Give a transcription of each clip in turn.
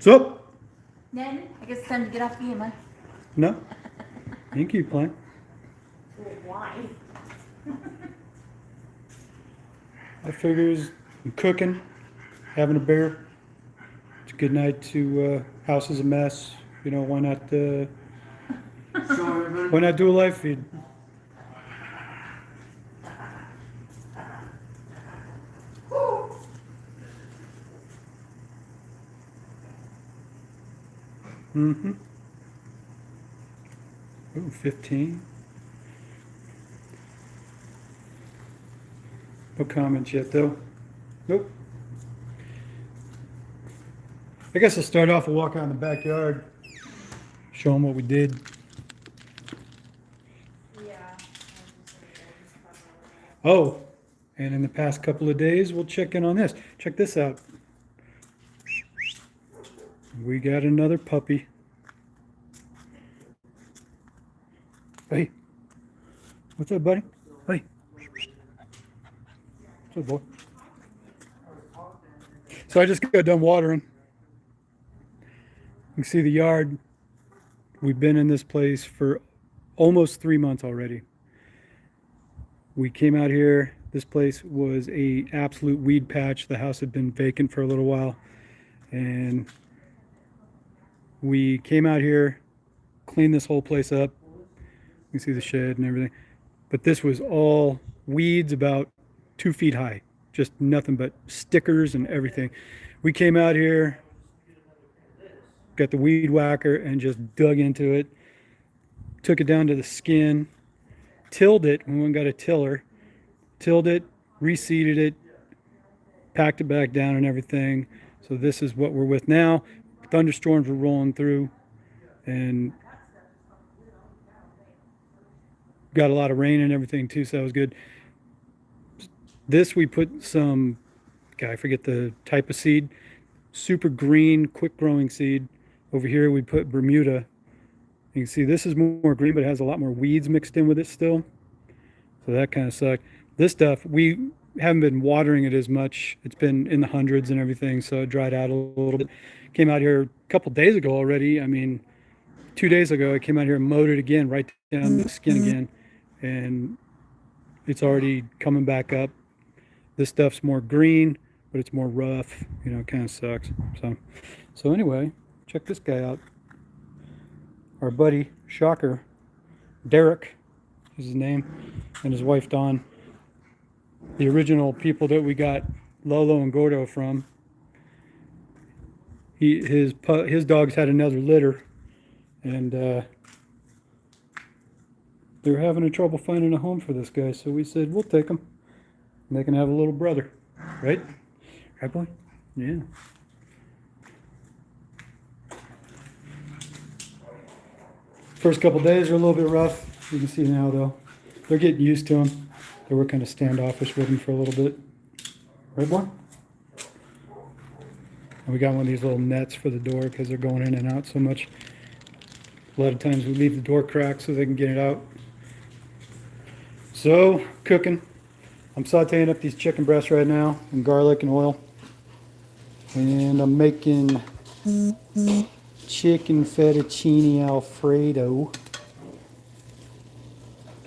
So, Then I guess it's time to get off the game, huh? no, you can keep playing. Why? I figures I'm cooking, having a beer. It's a good night to house is a mess. You know, why not do a live feed? Mm-hmm. Ooh, 15. No comments yet, though. Nope. I guess I'll start off and walk out in the backyard, show them what we did. Yeah. Oh, and in the past couple of days, we'll check in on this. Check this out. We got another puppy. Hey, what's up, buddy? Hey. What's up, boy? So I just got done watering. You can see the yard. We've been in this place for almost 3 months already. We came out here. This place was a absolute weed patch. The house had been vacant for a little while, and we came out here, cleaned this whole place up. You can see the shed and everything, but this was all weeds about 2 feet high, just nothing but stickers and everything. We came out here, got the weed whacker, and just dug into it, took it down to the skin, tilled it. We went and got a tiller, tilled it, reseeded it, packed it back down and everything. So this is what we're with now. Thunderstorms were rolling through, and got a lot of rain and everything too, so that was good. This we put some, I forget the type of seed, super green, quick growing seed. Over here we put Bermuda. You can see this is more green, but it has a lot more weeds mixed in with it still. So that kind of sucked. This stuff, we haven't been watering it as much. It's been in the hundreds and everything, so it dried out a little bit. Came out here a couple days ago already. I mean, 2 days ago, I came out here and mowed it again, right down the skin again. And it's already coming back up. This stuff's more green, but it's more rough. You know, it kind of sucks. So anyway, check this guy out. Our buddy, Shocker, Derek is his name, and his wife, Dawn. The original people that we got Lolo and Gordo from. His dogs had another litter, and they were having trouble finding a home for this guy, so we said, we'll take him. And they can have a little brother. Right? Right, boy? Yeah. First couple days are a little bit rough. You can see now, though. They're getting used to him. They were kind of standoffish with him for a little bit. Right, boy? And we got one of these little nets for the door because they're going in and out so much. A lot of times we leave the door cracked so they can get it out. So, cooking. I'm sauteing up these chicken breasts right now in garlic and oil. And I'm making chicken fettuccine Alfredo.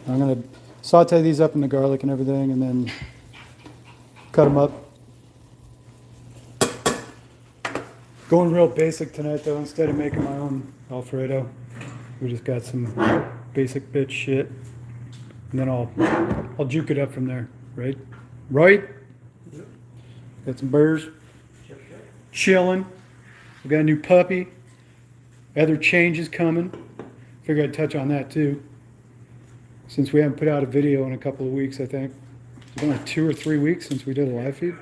I'm going to saute these up in the garlic and everything and then cut them up. Going real basic tonight though. Instead of making my own Alfredo, we just got some basic bitch shit. And then I'll juke it up from there, right? Right? Got some burgers. Chilling. We got a new puppy. Other changes coming. Figured I'd touch on that too. Since we haven't put out a video in a couple of weeks, I think. It's been like 2 or 3 weeks since we did a live feed.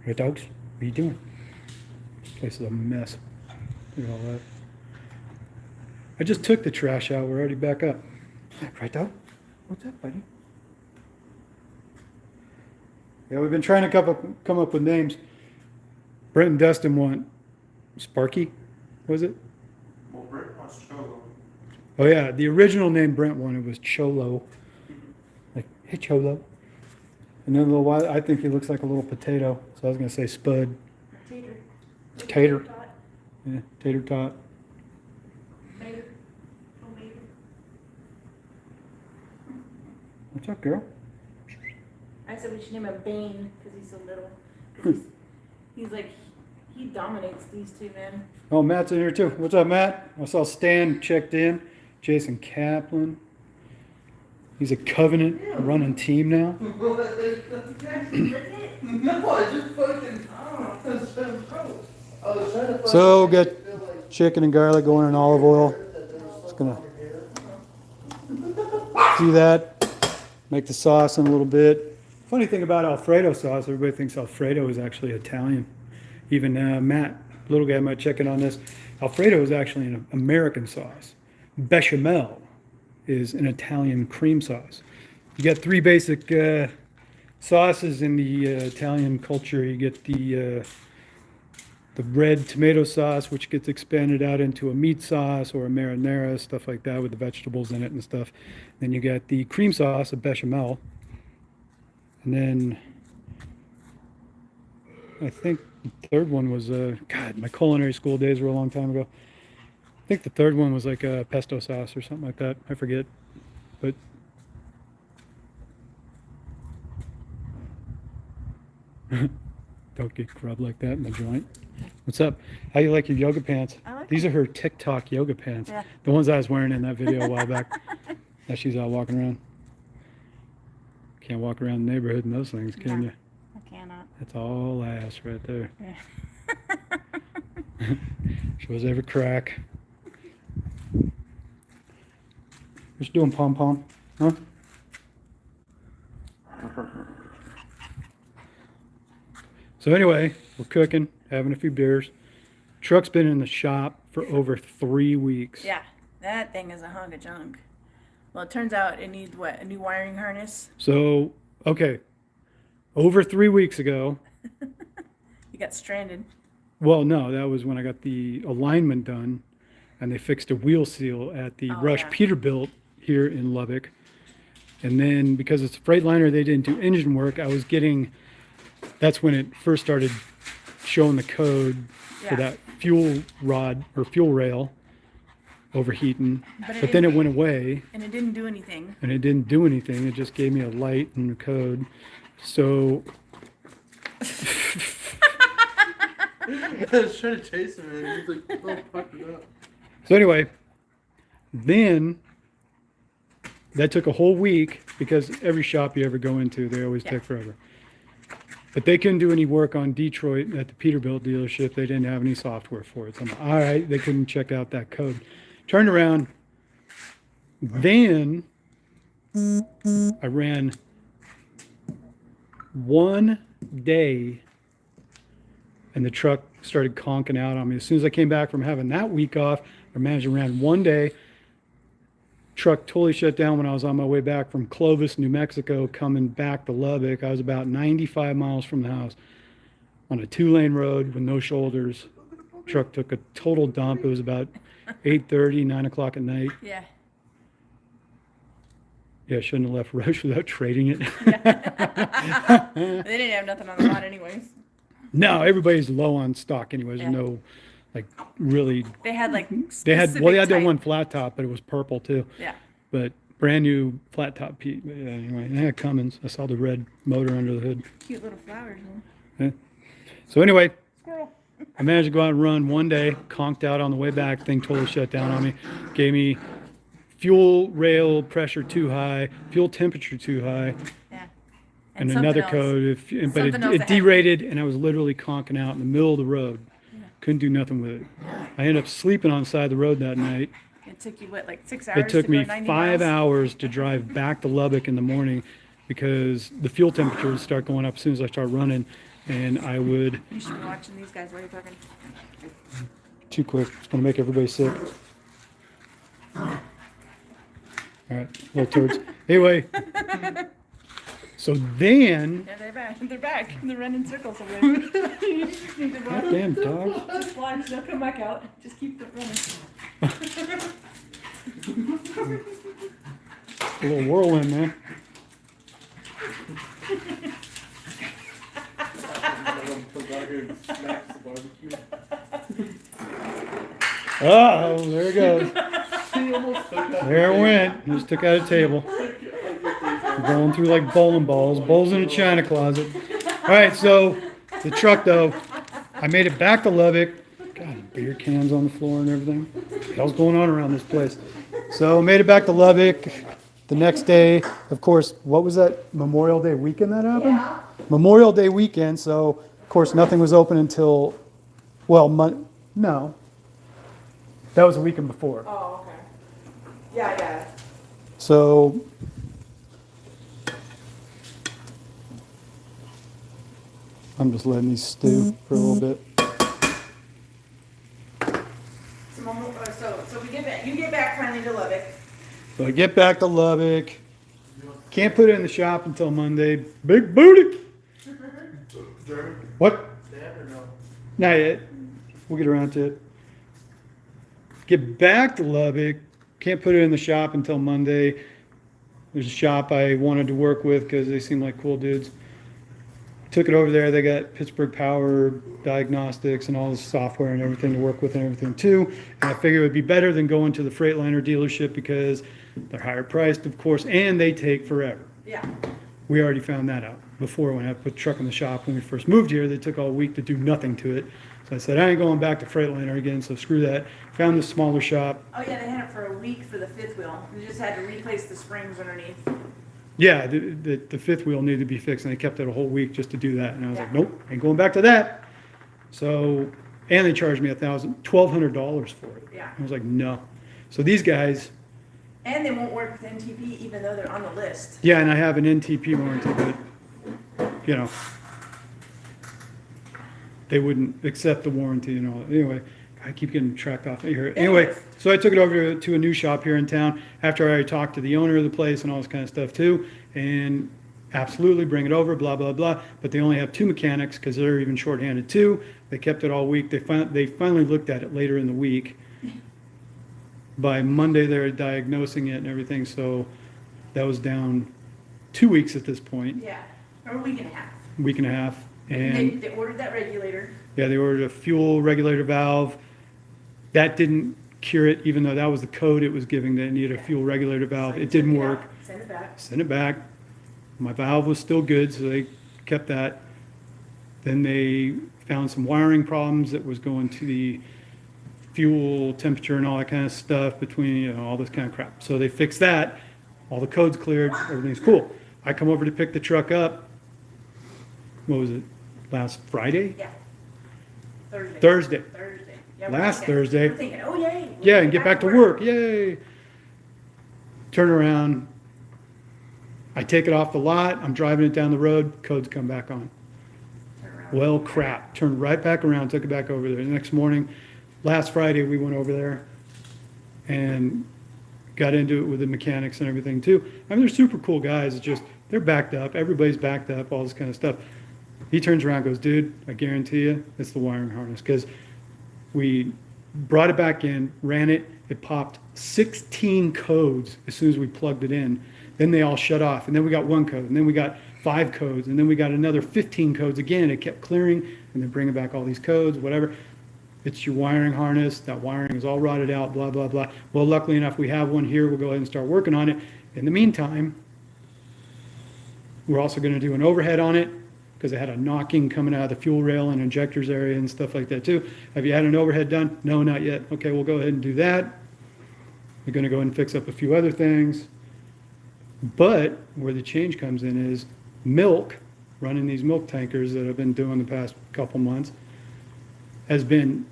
Hey dogs, what are you doing? This place is a mess. Look at all that. I just took the trash out. We're already back up. Right, dog? What's up, buddy? Yeah, we've been trying to come up with names. Brent and Dustin want Sparky, was it? Well, Brent wants Cholo. Oh yeah, the original name Brent wanted was Cholo. Like, hey Cholo. And then a little while, I think he looks like a little potato, so I was gonna say Spud. Tater. Tater. Tot. Yeah, tater tot. Tater. Homemade. What's up, girl? I said we should name him Bane because he's so little. 'Cause he's like, he dominates these two, man. Oh, Matt's in here too. What's up, Matt? I saw Stan checked in. Jason Kaplan. He's a Covenant running team now. No, I just fucking. I was trying to So, got chicken and garlic going in olive oil. Just gonna do that. Make the sauce in a little bit. Funny thing about Alfredo sauce, everybody thinks Alfredo is actually Italian. Even Matt, little guy, might check in on this. Alfredo is actually an American sauce. Bechamel is an Italian cream sauce. You got three basic sauces in the Italian culture. You get the red tomato sauce, which gets expanded out into a meat sauce or a marinara, stuff like that, with the vegetables in it and stuff. Then you got the cream sauce, a bechamel. And then I think the third one was, God, my culinary school days were a long time ago. I think the third one was like a pesto sauce or something like that. I forget. But don't get grub like that in the joint. What's up? How you like your yoga pants? I like These are her TikTok yoga pants. Yeah. The ones I was wearing in that video a while back. Now she's out walking around. Can't walk around the neighborhood in those things, can No. you? I cannot. That's all ass right there. Yeah. Shows every crack. Just doing pom pom, huh? So anyway, we're cooking, having a few beers. Truck's been in the shop for over 3 weeks. Yeah, that thing is a hunk of junk. Well, it turns out it needs what? A new wiring harness? So, okay, over 3 weeks ago, You got stranded. well, no, that was when I got the alignment done, and they fixed a wheel seal at the Oh, Rush yeah. Peterbilt here in Lubbock. And then because it's a Freightliner, they didn't do engine work. I was getting, that's when it first started showing the code Yeah. for that fuel rod or fuel rail overheating. But it But then it didn't- went away And it didn't do anything. and it didn't do anything. It just gave me a light and a code. So I was trying to chase him, and he's like, oh, fuck it up. So anyway, then that took a whole week because every shop you ever go into, they always Yeah. take forever. But they couldn't do any work on Detroit at the Peterbilt dealership. They didn't have any software for it. So I'm like, all right, they couldn't check out that code. Turned around. Then I ran one day and the truck started conking out on me. As soon as I came back from having that week off, our manager ran one day. Truck totally shut down when I was on my way back from Clovis, New Mexico, coming back to Lubbock. I was about 95 miles from the house on a 2-lane road with no shoulders. Truck took a total dump. It was about 8:30, 9 o'clock at night. Yeah. Yeah, I shouldn't have left Rush without trading it. They didn't have nothing on the lot anyways. No, everybody's low on stock anyways. Yeah. No, like, really. They had like They had that specific one type- flat top, but it was purple too. Yeah. But brand new flat top Pete. Yeah, anyway, yeah, Cummins. I saw the red motor under the hood. Cute little flowers. Huh? Yeah. So anyway, Squirrel. I managed to go out and run one day, conked out on the way back, thing totally shut down on me. Gave me fuel rail pressure too high, fuel temperature too high, Yeah. and something another else. code. But Something else it that had- derated, and I was literally conking out in the middle of the road. Couldn't do nothing with it. I ended up sleeping on the side of the road that night. It took you what, like 6 hours? It took to me go 90 5 miles? hours to drive back to Lubbock in the morning because the fuel temperature would start going up as soon as I start running, and I would. You should be watching these guys while you're talking. Too quick. It's going to make everybody sick. All right, little turds. Anyway, so then, Yeah, they're back. They're back. They're running circles over there. You just need to watch. goddamn dog. Just watch. They'll come back out. Just keep it running. A little whirlwind, man. I'm gonna put out here and smack the barbecue. Oh, there it goes. He almost took out There it went. Just took out a table. Going through like bowling balls. Bowls in a china closet. All right, so the truck though, I made it back to Lubbock. God, beer cans on the floor and everything. What the hell's going on around this place? So made it back to Lubbock. The next day, of course, what was that Memorial Day weekend that happened? Yeah. Memorial Day weekend, so of course nothing was open until, well, no. That was the weekend before. Oh, okay. Yeah, I got it. So I'm just letting these stew for a little bit. So we get back. You get back finally to Lubbock. So I get back to Lubbock. Can't put it in the shop until Monday. Big booty. German? What? Dad or no? Not yet. We'll get around to it. Get back to Lubbock. Can't put it in the shop until Monday. There's a shop I wanted to work with because they seem like cool dudes. Took it over there. They got Pittsburgh Power diagnostics and all the software and everything to work with and everything too. And I figured it would be better than going to the Freightliner dealership because they're higher priced, of course, and they take forever. Yeah. We already found that out before when I put the truck in the shop when we first moved here. They took all week to do nothing to it. So I said, I ain't going back to Freightliner again, so screw that. Found this smaller shop. Oh yeah, they had it for a week for the fifth wheel. We just had to replace the springs underneath. Yeah, the fifth wheel needed to be fixed, and they kept it a whole week just to do that. And I was like, Yeah. nope, ain't going back to that. So, and they charged me $1,200 for it. Yeah. I was like, no. So these guys, And they won't work with NTP even though they're on the list. yeah, and I have an NTP warranty, but, you know, they wouldn't accept the warranty and all. Anyway, I keep getting tracked off here. Anyway, Anyways. so I took it over to a new shop here in town after I talked to the owner of the place and all this kind of stuff too. And absolutely bring it over, blah, blah, blah. But they only have 2 mechanics because they're even shorthanded too. They kept it all week. They finally looked at it later in the week. By Monday, they're diagnosing it and everything. So that was down 2 weeks at this point, Yeah. Or a week and a half. week and a half. And They ordered that regulator. yeah, they ordered a fuel regulator valve. That didn't cure it, even though that was the code it was giving. They needed a fuel regulator valve. It didn't work. Send it back. Sent it back. My valve was still good, so they kept that. Then they found some wiring problems that was going to the fuel temperature and all that kind of stuff between, you know, all this kind of crap. So they fixed that. All the codes cleared. Everything's cool. I come over to pick the truck up. What was it? Last Friday? Yeah. Thursday. Thursday. Thursday. Yeah, Last thinking- Thursday. We're thinking, oh yay. we Yeah, can and get back to work. Yay. Turn around. I take it off the lot. I'm driving it down the road. Codes come back on. Turn around. Well, crap. Turned right back around, took it back over there. The next morning, last Friday, we went over there and got into it with the mechanics and everything too. I mean, they're super cool guys. It's just, they're backed up. Everybody's backed up, all this kind of stuff. He turns around and goes, dude, I guarantee you, it's the wiring harness. Because we brought it back in, ran it, it popped 16 codes as soon as we plugged it in. Then they all shut off. And then we got 1 code. And then we got 5 codes. And then we got another 15 codes again. It kept clearing and then bringing back all these codes, whatever. It's your wiring harness. That wiring is all rotted out, blah, blah, blah. Well, luckily enough, we have one here. We'll go ahead and start working on it. In the meantime, we're also going to do an overhead on it because it had a knocking coming out of the fuel rail and injectors area and stuff like that too. Have you had an overhead done? No, not yet. Okay, we'll go ahead and do that. We're going to go ahead and fix up a few other things. But where the change comes in is milk, running these milk tankers that I've been doing the past couple months, has been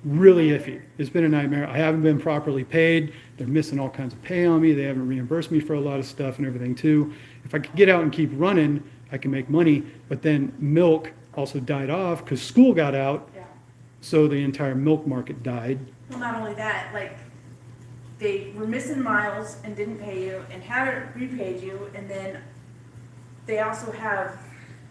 really iffy. It's been a nightmare. I haven't been properly paid. They're missing all kinds of pay on me. They haven't reimbursed me for a lot of stuff and everything too. If I could get out and keep running, I can make money. But then milk also died off because school got out. Yeah. So the entire milk market died. Well, not only that, like, they were missing miles and didn't pay you and haven't repaid you, and then they also have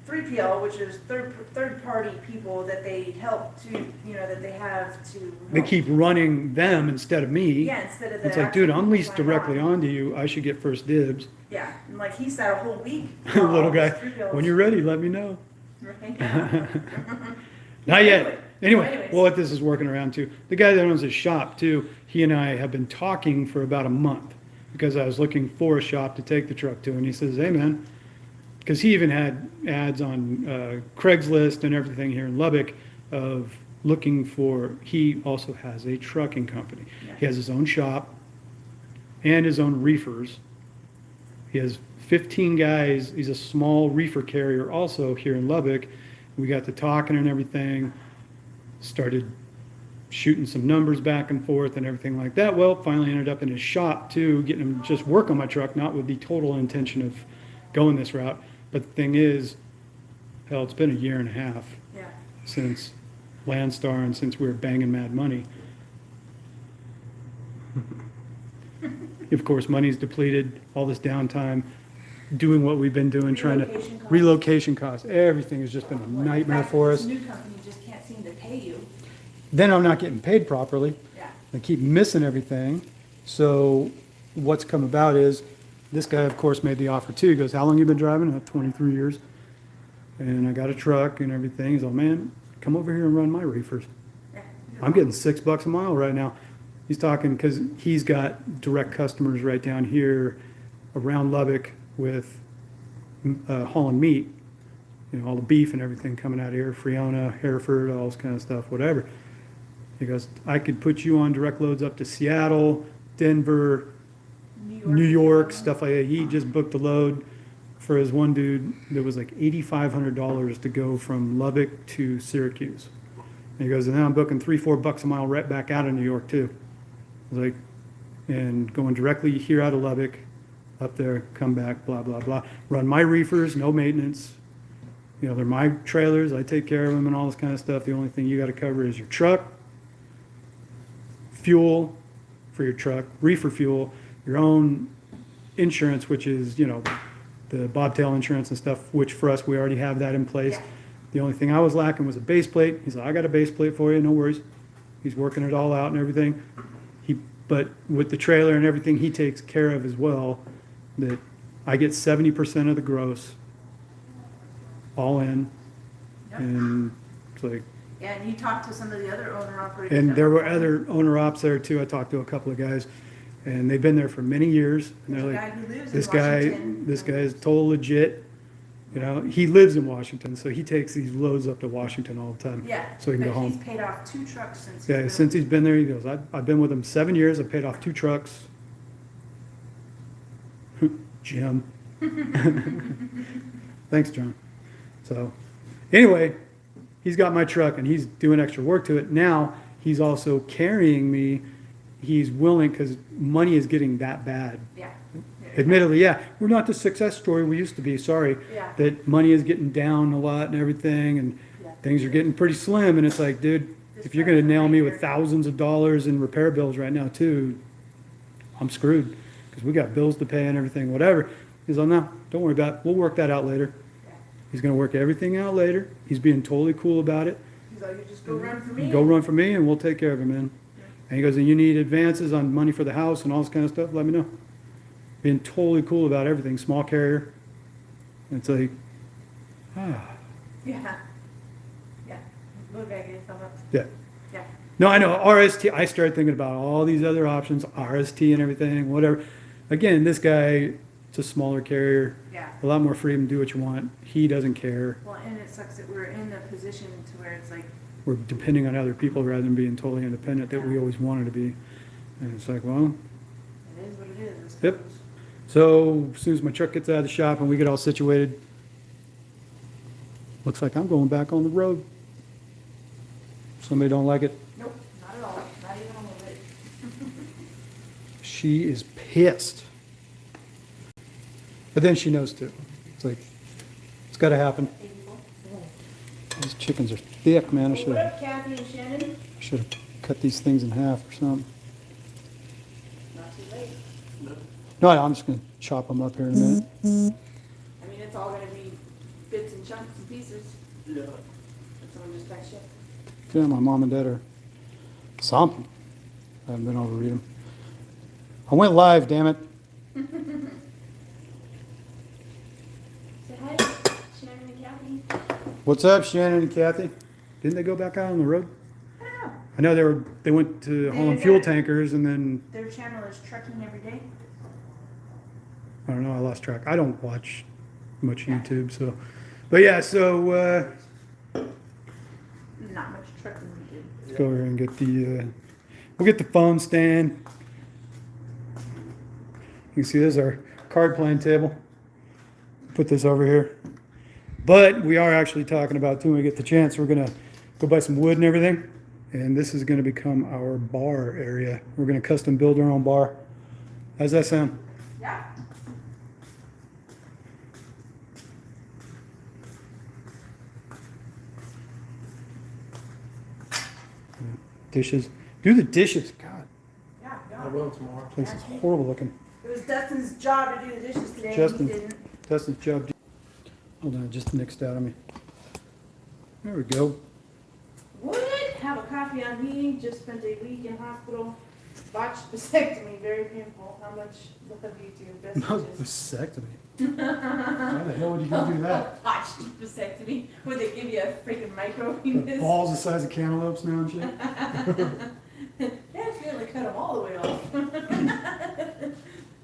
3PL, which is third party people that they help to, you know, that they have to. They keep running them instead of me. Yeah, instead of the. It's like, dude, I'm leased actual directly sign-on. onto you. I should get first dibs. Yeah, and like he sat a whole week. Little guy, This 3PL when you're ready, let me know. Right? Not yet. Anyway, Anyway, anyways. well, what this is working around to, the guy that owns his shop too, he and I have been talking for about a month because I was looking for a shop to take the truck to, and he says, hey man, because he even had ads on Craigslist and everything here in Lubbock of looking for, he also has a trucking company. Yeah. He has his own shop and his own reefers. He has 15 guys. He's a small reefer carrier also here in Lubbock. We got to talking and everything, started shooting some numbers back and forth and everything like that. Well, finally ended up in his shop too, getting him to just work on my truck, not with the total intention of going this route. But the thing is, hell, it's been a year and a half Yeah. since Landstar and since we were banging mad money. Of course, money's depleted, all this downtime, doing what we've been doing, trying to, Relocation costs. relocation costs, everything has just been a Well, the nightmare fact for that us. This new company just can't seem to pay you. Then I'm not getting paid properly. Yeah. I keep missing everything. So what's come about is, this guy, of course, made the offer too. He goes, how long you been driving? 23 years. And I got a truck and everything. He's like, man, come over here and run my reefers. Yeah. I'm getting $6 a mile right now. He's talking, because he's got direct customers right down here around Lubbock with hauling meat. You know, all the beef and everything coming out of here, Friona, Hereford, all this kind of stuff, whatever. He goes, I could put you on direct loads up to Seattle, Denver, New York, stuff like that. He just booked a load for his one dude that was like $8,500 to go from Lubbock to Syracuse. And he goes, and now I'm booking $3-4 a mile right back out of New York too. I was like, and going directly here out of Lubbock, up there, come back, blah, blah, blah. Run my reefers, no maintenance. You know, they're my trailers. I take care of them and all this kind of stuff. The only thing you got to cover is your truck, fuel for your truck, reefer fuel, your own insurance, which is, you know, the bobtail insurance and stuff, which for us, we already have that in place. Yeah. The only thing I was lacking was a base plate. He's like, I got a base plate for you, no worries. He's working it all out and everything. But with the trailer and everything, he takes care of as well, that I get 70% of the gross, all in. Yep. And it's like, Yeah, and you talked to some of the other owner operators. and that there were fine. other owner ops there too. I talked to a couple of guys, and they've been there for many years. And There's they're a like, guy who lives in this guy, Washington. this guy is total legit. You know, he lives in Washington, so he takes these loads up to Washington all the time. Yeah. So he can but go He's home. paid off 2 trucks since. Yeah, since he's been there, he goes, I've been with him 7 years. I've paid off 2 trucks. Jim. Thanks, John. So, anyway, he's got my truck and he's doing extra work to it. Now, he's also carrying me. He's willing, because money is getting that bad. Yeah. Admittedly, yeah, we're not the success story we used to be, sorry. Yeah. That money is getting down a lot and everything, and Yeah. things are getting pretty slim, and it's like, dude, if you're gonna nail me with thousands of dollars in repair bills right now too, I'm screwed, because we got bills to pay and everything, whatever. He's like, no, don't worry about it, we'll work that out later. Yeah. He's gonna work everything out later, he's being totally cool about it. He's like, you just go run for me. Go run for me and we'll take care of him, man. And he goes, and you need advances on money for the house and all this kind of stuff, let me know. Being totally cool about everything, small carrier. It's like, ah, Yeah. Yeah. Look back and thumb up. yeah. Yeah. No, I know, RST, I started thinking about all these other options, RST and everything, whatever. Again, this guy, it's a smaller carrier, Yeah. a lot more freedom to do what you want. He doesn't care. Well, and it sucks that we're in a position to where it's like, We're depending on other people rather than being totally independent that we always wanted to be. And it's like, well, it is what it is. I Yep. suppose. so as soon as my truck gets out of the shop and we get all situated, looks like I'm going back on the road. Somebody don't like it. Nope, not at all. Not even a little bit. She is pissed. But then she knows too. It's like, it's gotta happen. These chickens are thick, man. I Well, what up, Kathy and Shannon? should have cut these things in half or something. Not too late. No, I'm just gonna chop them up here in a minute. I mean, it's all gonna be bits and chunks and pieces. Yeah. And someone just text you. Yeah, my mom and dad are something. I haven't been over to read them. I went live, damn it. Say hi, Shannon and Kathy. What's up, Shannon and Kathy? Didn't they go back out on the road? I don't know. I know they went to They hauling got fuel it. tankers, and then Their channel is Trucking Every Day. I don't know. I lost track. I don't watch much Yeah. YouTube, so. But yeah, so Not much trucking we do. let's go over here and get the. We'll get the phone stand. You can see this is our card playing table. Put this over here. But we are actually talking about too when we get the chance. We're gonna go buy some wood and everything, and this is gonna become our bar area. We're gonna custom build our own bar. How's that sound? Yeah. Dishes. Do the dishes. God, Yeah, I yeah. will tomorrow. place is horrible looking. It was Dustin's job to do the dishes today, and Justin. he didn't. Dustin's job. Hold on, it just nixed out of me. There we go. Would have a coffee on me. Just spent a week in hospital. Botched vasectomy, very painful. How much look up YouTube? Best No, wishes. vasectomy. Why the hell would you go do that? Botched vasectomy. Would they give you a freaking micro The penis? balls the size of cantaloupes now and shit. Yeah, it's really cut them all the way off.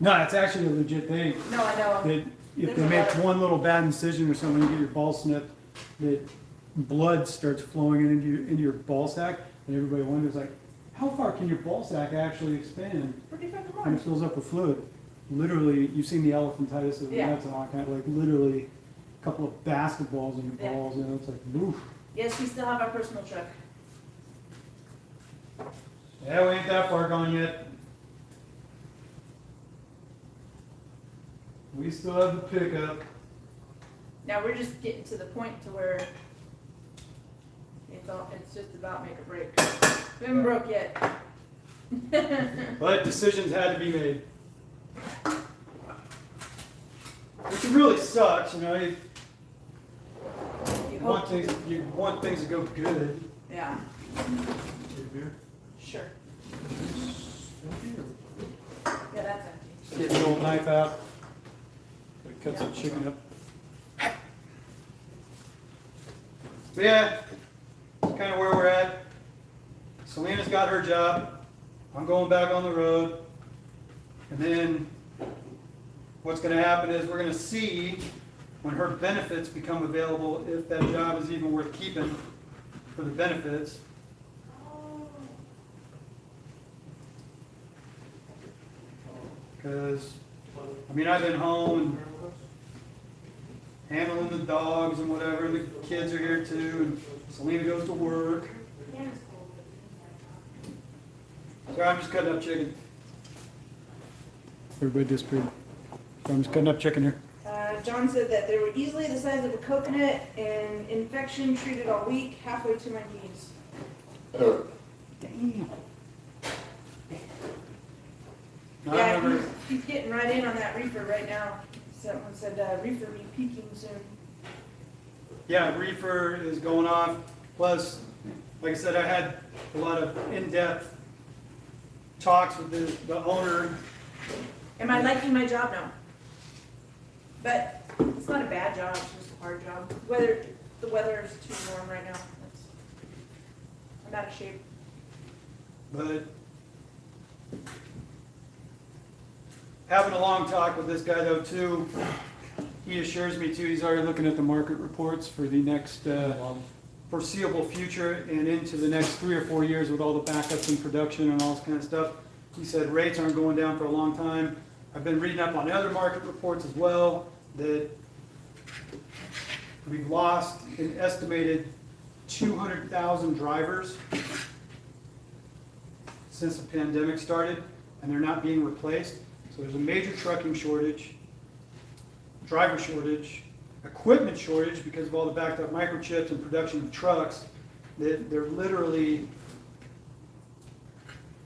No, it's actually a legit thing. No, I know. That if There's they a make lot of- one little bad incision or something, you get your ball snipped, that blood starts flowing into your ball sack, and everybody wonders like, how far can your ball sack actually expand? Pretty fucking And large. it fills up with fluid. Literally, you've seen the elephantitis of the Yeah. nuts and all that, like literally a couple of basketballs in your Yeah. balls, you know, it's like, oof. Yes, we still have our personal truck. Yeah, we ain't that far gone yet. We still have the pickup. Now we're just getting to the point to where it's just about make or break. We haven't broke yet. But decisions had to be made. Which really sucks, you know, You want hope. you want things to go good. Yeah, Take beer. sure. Yeah, that's empty. Get the old knife out. Cut some chicken up. But yeah, that's kind of where we're at. Selena's got her job. I'm going back on the road. And then what's going to happen is we're going to see when her benefits become available if that job is even worth keeping for the benefits. Because, I mean, I've been home and handling the dogs and whatever, and the kids are here too, and Selena goes to work. So I'm just cutting up chicken. Everybody disappeared. So I'm just cutting up chicken here. John said that they were easily the size of a coconut and infection treated all week, halfway to my knees. Damn. I Yeah, remember, he's getting right in on that reefer right now. Someone said reefer be peaking soon. yeah, reefer is going off. Plus, like I said, I had a lot of in-depth talks with the owner. Am I liking my job now? But it's not a bad job, it's just a hard job. The weather is too warm right now. I'm out of shape. But having a long talk with this guy though too, he assures me too, he's already looking at the market reports for the next foreseeable future and into the next 3 or 4 years with all the backups in production and all this kind of stuff. He said rates aren't going down for a long time. I've been reading up on other market reports as well that we've lost an estimated 200,000 drivers since the pandemic started, and they're not being replaced. So there's a major trucking shortage, driver shortage, equipment shortage because of all the backed up microchips and production of trucks. That they're literally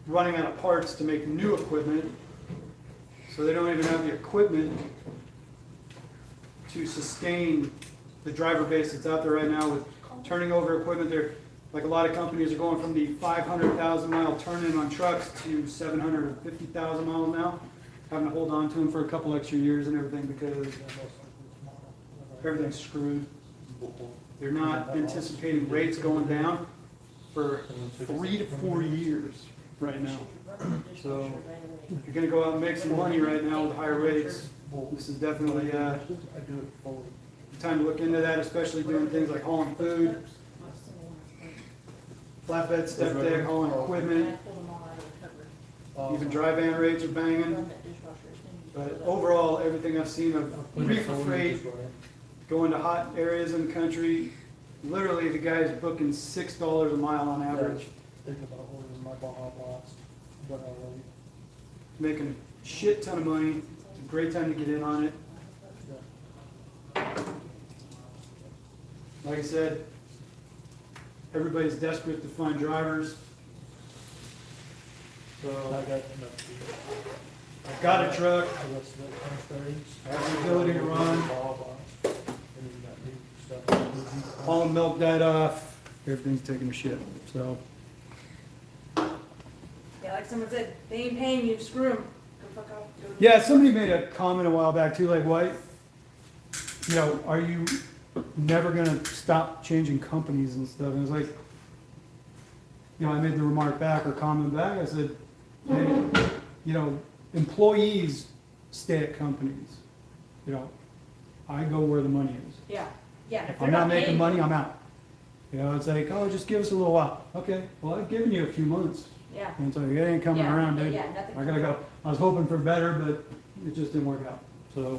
running out of parts to make new equipment, so they don't even have the equipment to sustain the driver base that's out there right now with turning over equipment. They're like a lot of companies are going from the 500,000 mile turn-in on trucks to 750,000 miles now, having to hold on to them for a couple extra years and everything because everything's screwed. They're not anticipating rates going down for 3 to 4 years right now. So if you're gonna go out and make some money right now with higher rates, this is definitely I do it fully. time to look into that, especially doing things like hauling food, flatbed, step deck, hauling equipment, even dry van rates are banging. But overall, everything I've seen of reefer freight going to hot areas in the country, literally the guy's booking $6 a mile on average, Think about ordering my Baja Blast, but already. making a shit ton of money. It's a great time to get in on it. Like I said, everybody's desperate to find drivers. I So got enough. I've got a truck, I got some I have the ability to run, all the milk died off, everything's taking a shit, so. Yeah, like someone said, they ain't paying you, screw them. Go fuck off. Go do Yeah, it. somebody made a comment a while back too, like, why, you know, are you never gonna stop changing companies and stuff? And it's like, you know, I made the remark back or comment back, I said, hey, you know, employees stay at companies. You know, I go where the money is. Yeah, yeah. If If they're I'm not making paying- money, I'm out. You know, it's like, oh, just give us a little while. Okay, well, I've given you a few months. Yeah, And it's like, it ain't coming Yeah, around, dude. yeah, nothing I gotta go. I was hoping for better, but it just didn't work out. So,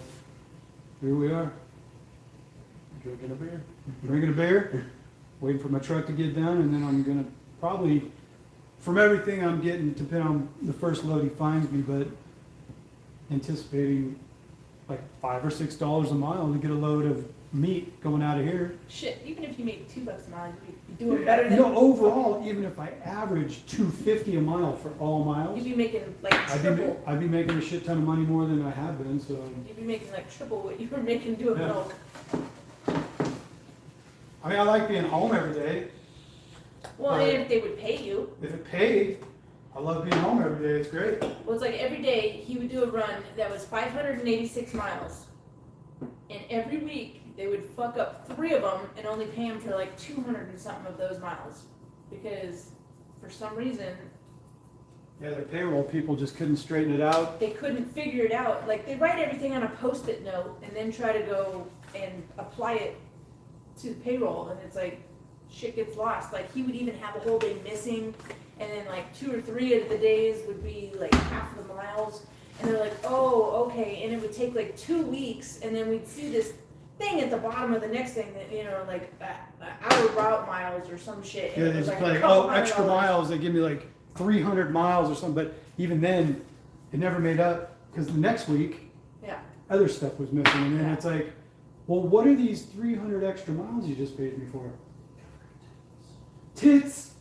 here we are, Drinking a beer. drinking a beer, waiting for my truck to get done, and then I'm gonna probably, from everything I'm getting, depending on the first load he finds me, but anticipating like $5 or $6 a mile to get a load of meat going out of here. shit, even if you make $2 a mile, you'd be doing better than. You know, overall, even if I average $2.50 a mile for all miles, You'd be making like triple. I'd be making a shit ton of money more than I have been, so. You'd be making like triple what you were making doing Yeah. milk. I mean, I like being home every day. Well, and if they would pay you, If it paid, I love being home every day, it's great. well, it's like every day he would do a run that was 586 miles. And every week they would fuck up 3 of them and only pay him for like 200 and something of those miles. Because for some reason Yeah, their payroll people just couldn't straighten it out. they couldn't figure it out. Like they write everything on a post-it note and then try to go and apply it to the payroll, and it's like shit gets lost. Like he would even have a whole day missing, and then like 2 or 3 of the days would be like half the miles, and they're like, oh, okay, and it would take like 2 weeks, and then we'd see this thing at the bottom of the next thing that, you know, like our route miles or some shit. And Yeah, it they was just like like, a couple oh, extra $100. miles, they give me like 300 miles or something, but even then, it never made up, because the next week, Yeah. other stuff was missing, and then Yeah. it's like, well, what are these 300 extra miles you just paid me for? Tits!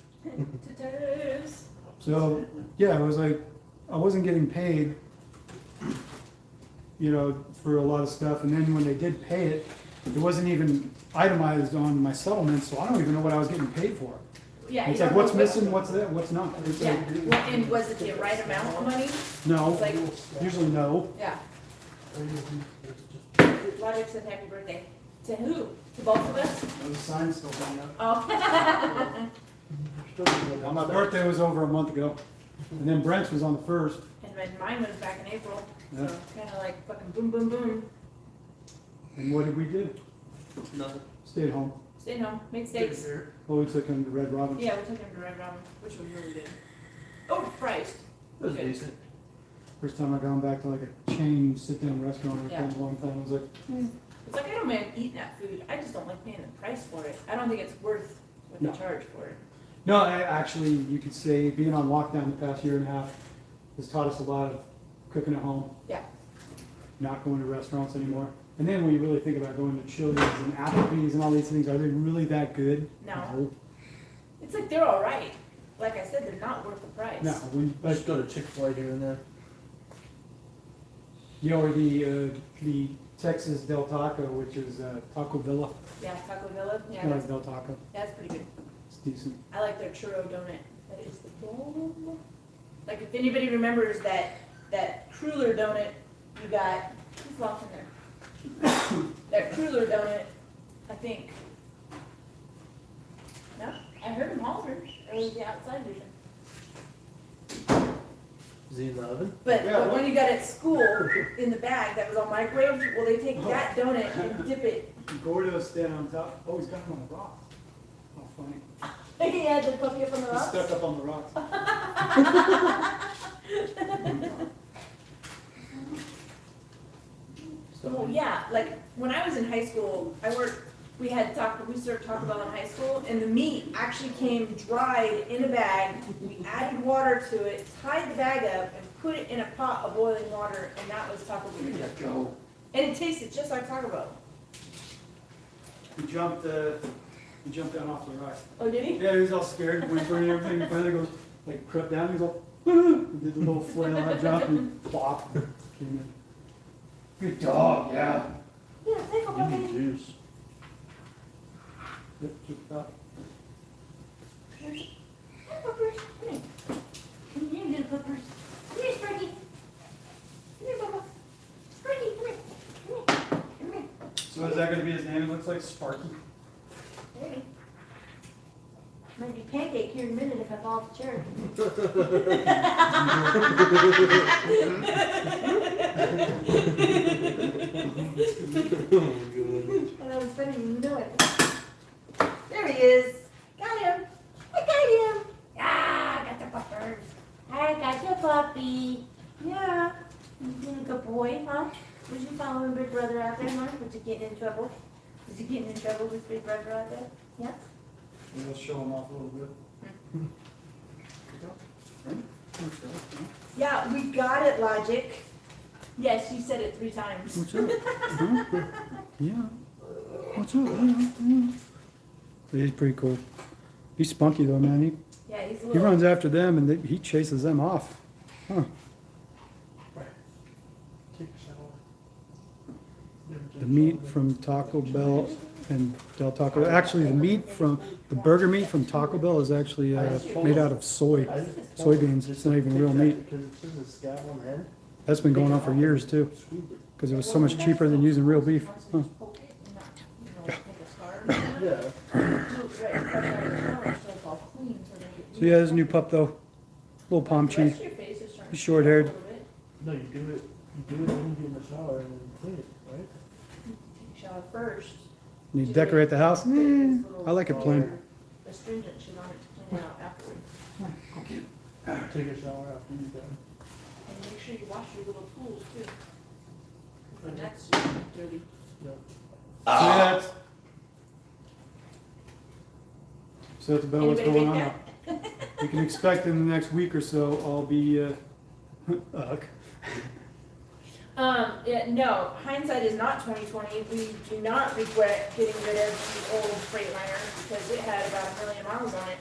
Tattoos. So, yeah, it was like, I wasn't getting paid, you know, for a lot of stuff, and then when they did pay it, it wasn't even itemized on my settlement, so I don't even know what I was getting paid for. Yeah. It's you like, don't what's know what- missing, what's that, what's not? It's Yeah. like, Well, and was it the right amount of money? no, It's like, usually no. yeah. Just Logic said happy birthday. To who? To both of us? Those signs still hang up. Oh. Well, my birthday was over a month ago, and then Brent's was on the 1st. And then mine was back in April, so Yeah. kind of like fucking boom, boom, boom. And what did we do? nothing. Stayed home. Stayed home, made steaks. Well, we took him to Red Robin. Yeah, we took him to Red Robin, which was really good. Overpriced. It was Good. decent. First time I gone back to like a chain sit-down restaurant Yeah. in a long time. I was like, It's like I don't mind eating that food. I just don't like paying the price for it. I don't think it's worth what No. they charge for it. no, actually, you could say being on lockdown the past year and a half has taught us a lot of cooking at home. Yeah. Not going to restaurants anymore. And then when you really think about going to Chili's and Applebee's and all these things, are they really that good? No. It's like they're all right. Like I said, they're not worth the price. No, when, I just go to Chick-fil-A here and there. you know, or the Texas Del Taco, which is Taco Villa. Yeah, Taco Villa. Yeah, Kind of that's, like Del Taco. that's pretty good. It's decent. I like their churro donut. That is the bomb. Like if anybody remembers that cruller donut you got, who's lost in there? That cruller donut, I think think. No, I heard him holler. It was the outside vision. Is he in the oven? But, Yeah, but when you got at school, in the bag that was all microwaved, well, they take that donut and dip it. Gordo's standing on top. Oh, he's got him on the rocks. Oh, funny. He had the puppy up on the He's rocks. stuck up on the rocks. Well, yeah, like when I was in high school, we served Taco Bell in high school, and the meat actually came dried in a bag. We added water to it, tied the bag up, and put it in a pot of boiling water, and that was Taco Bell. Go. And it tasted just like Taco Bell. He jumped down off the rocks. Oh, did he? Yeah, he was all scared, whimpering and everything. He finally goes, like, crept down. He's all, and did the little flail out jump and flop. Came in. Good dog, yeah. Yeah, Taco Bell, You need baby. juice. Yep, keep it up. Hey, Puppers, come here. Come here, little Puppers. Come here, Sparky. Come here, Papa. Sparky, come here. Come here. Come here. So is that going to be his name? It looks like Sparky. Maybe. Might be Pancake here in a minute if I fall off the chair. Oh, that was funny, you know it. There he is. Got him. I got him. Ah, I got the puppers. I got your puppy. Yeah. You being a good boy, huh? Was you following Big Brother out there, huh? Was you getting in trouble? Was you getting in trouble with Big Brother out there? Yeah? We'll show him off a little bit. Yeah, we got it, Logic. Yes, you said it 3 times. What's up? Huh? Yeah. What's up? Yeah. He's pretty cool. He's spunky though, man. Yeah, he's a He little. runs after them and he chases them off. Huh. Take a shower. The meat from Taco Bell and Del Taco. Actually, the burger meat from Taco Bell is actually made out of soybeans. It's not even real meat. Because it's just a scab on the end. That's been going on for years too, because it was so much cheaper than using real beef. Huh. Yeah. So yeah, this new pup though, little palm cheek. He's short-haired. No, you do it when you get in the shower and then clean it, right? Shower first. And you decorate the house. I like it plain. Astringent should on it to clean it out afterwards. Take a shower after you're done. And make sure you wash your little tools too. And that's dirty. Yeah. So that's about what's Anybody going make on. You can expect in the next week or so, I'll be, Yeah, no, hindsight is not 2020. We do not regret getting rid of the old Freightliner because it had about 1 million miles on it.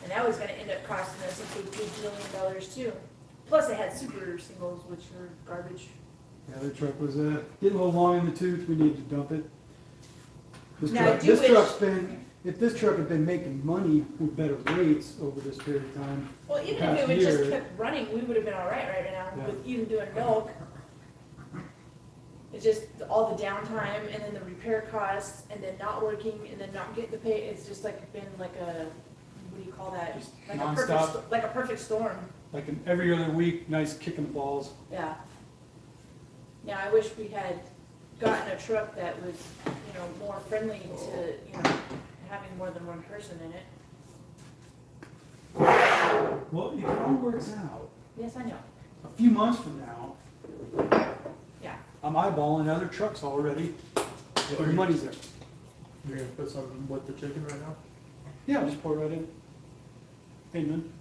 And that was gonna end up costing us a big $1 billion too. Plus it had super singles, which are garbage. the other truck was, getting a little long in the tooth. We need to dump it. Now, I do wish- If this truck had been making money with better rates over this period of time, Well, even if Past it would just year. kept running, we would have been all right now Yeah. with even doing milk. It's just all the downtime and then the repair costs and then not working and then not getting the pay. It's just like been like a, what do you call that? Just Like nonstop. like a perfect storm. like every other week, nice kicking the balls. Yeah. Yeah, I wish we had gotten a truck that was, more friendly to, having more than one person in it. Well, if it all works out, Yes, I know. a few months from now, Yeah. I'm eyeballing other trucks already. The money's there. You're gonna put something with the chicken right now? Yeah, just pour it right in. Amen.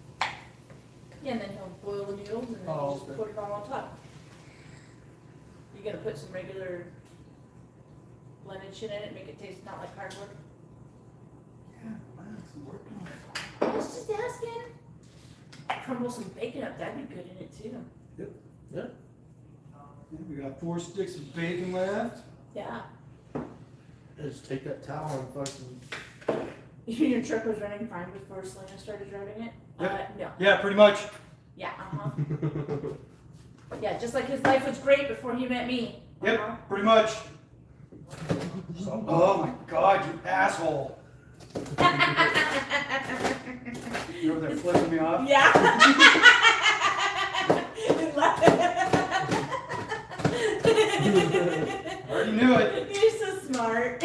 Yeah, and then he'll boil the noodles and then Oh, just okay. put it all on top. You gonna put some regular blended shit in it, make it taste not like cardboard? Yeah, I'm working on it. I was just asking. Crumble some bacon up, that'd be good in it too. Yep. Yeah. Yeah, we got 4 sticks of bacon left. Yeah. Just take that towel and fucking. Your truck was running fine before Selena started driving it? No. Yeah, pretty much. Yeah, uh-huh. Yeah, just like his life was great before he met me. Yep, Uh-huh. pretty much. So Oh my God, you asshole! You're over there flipping me off. Yeah. I already knew it. You're so smart.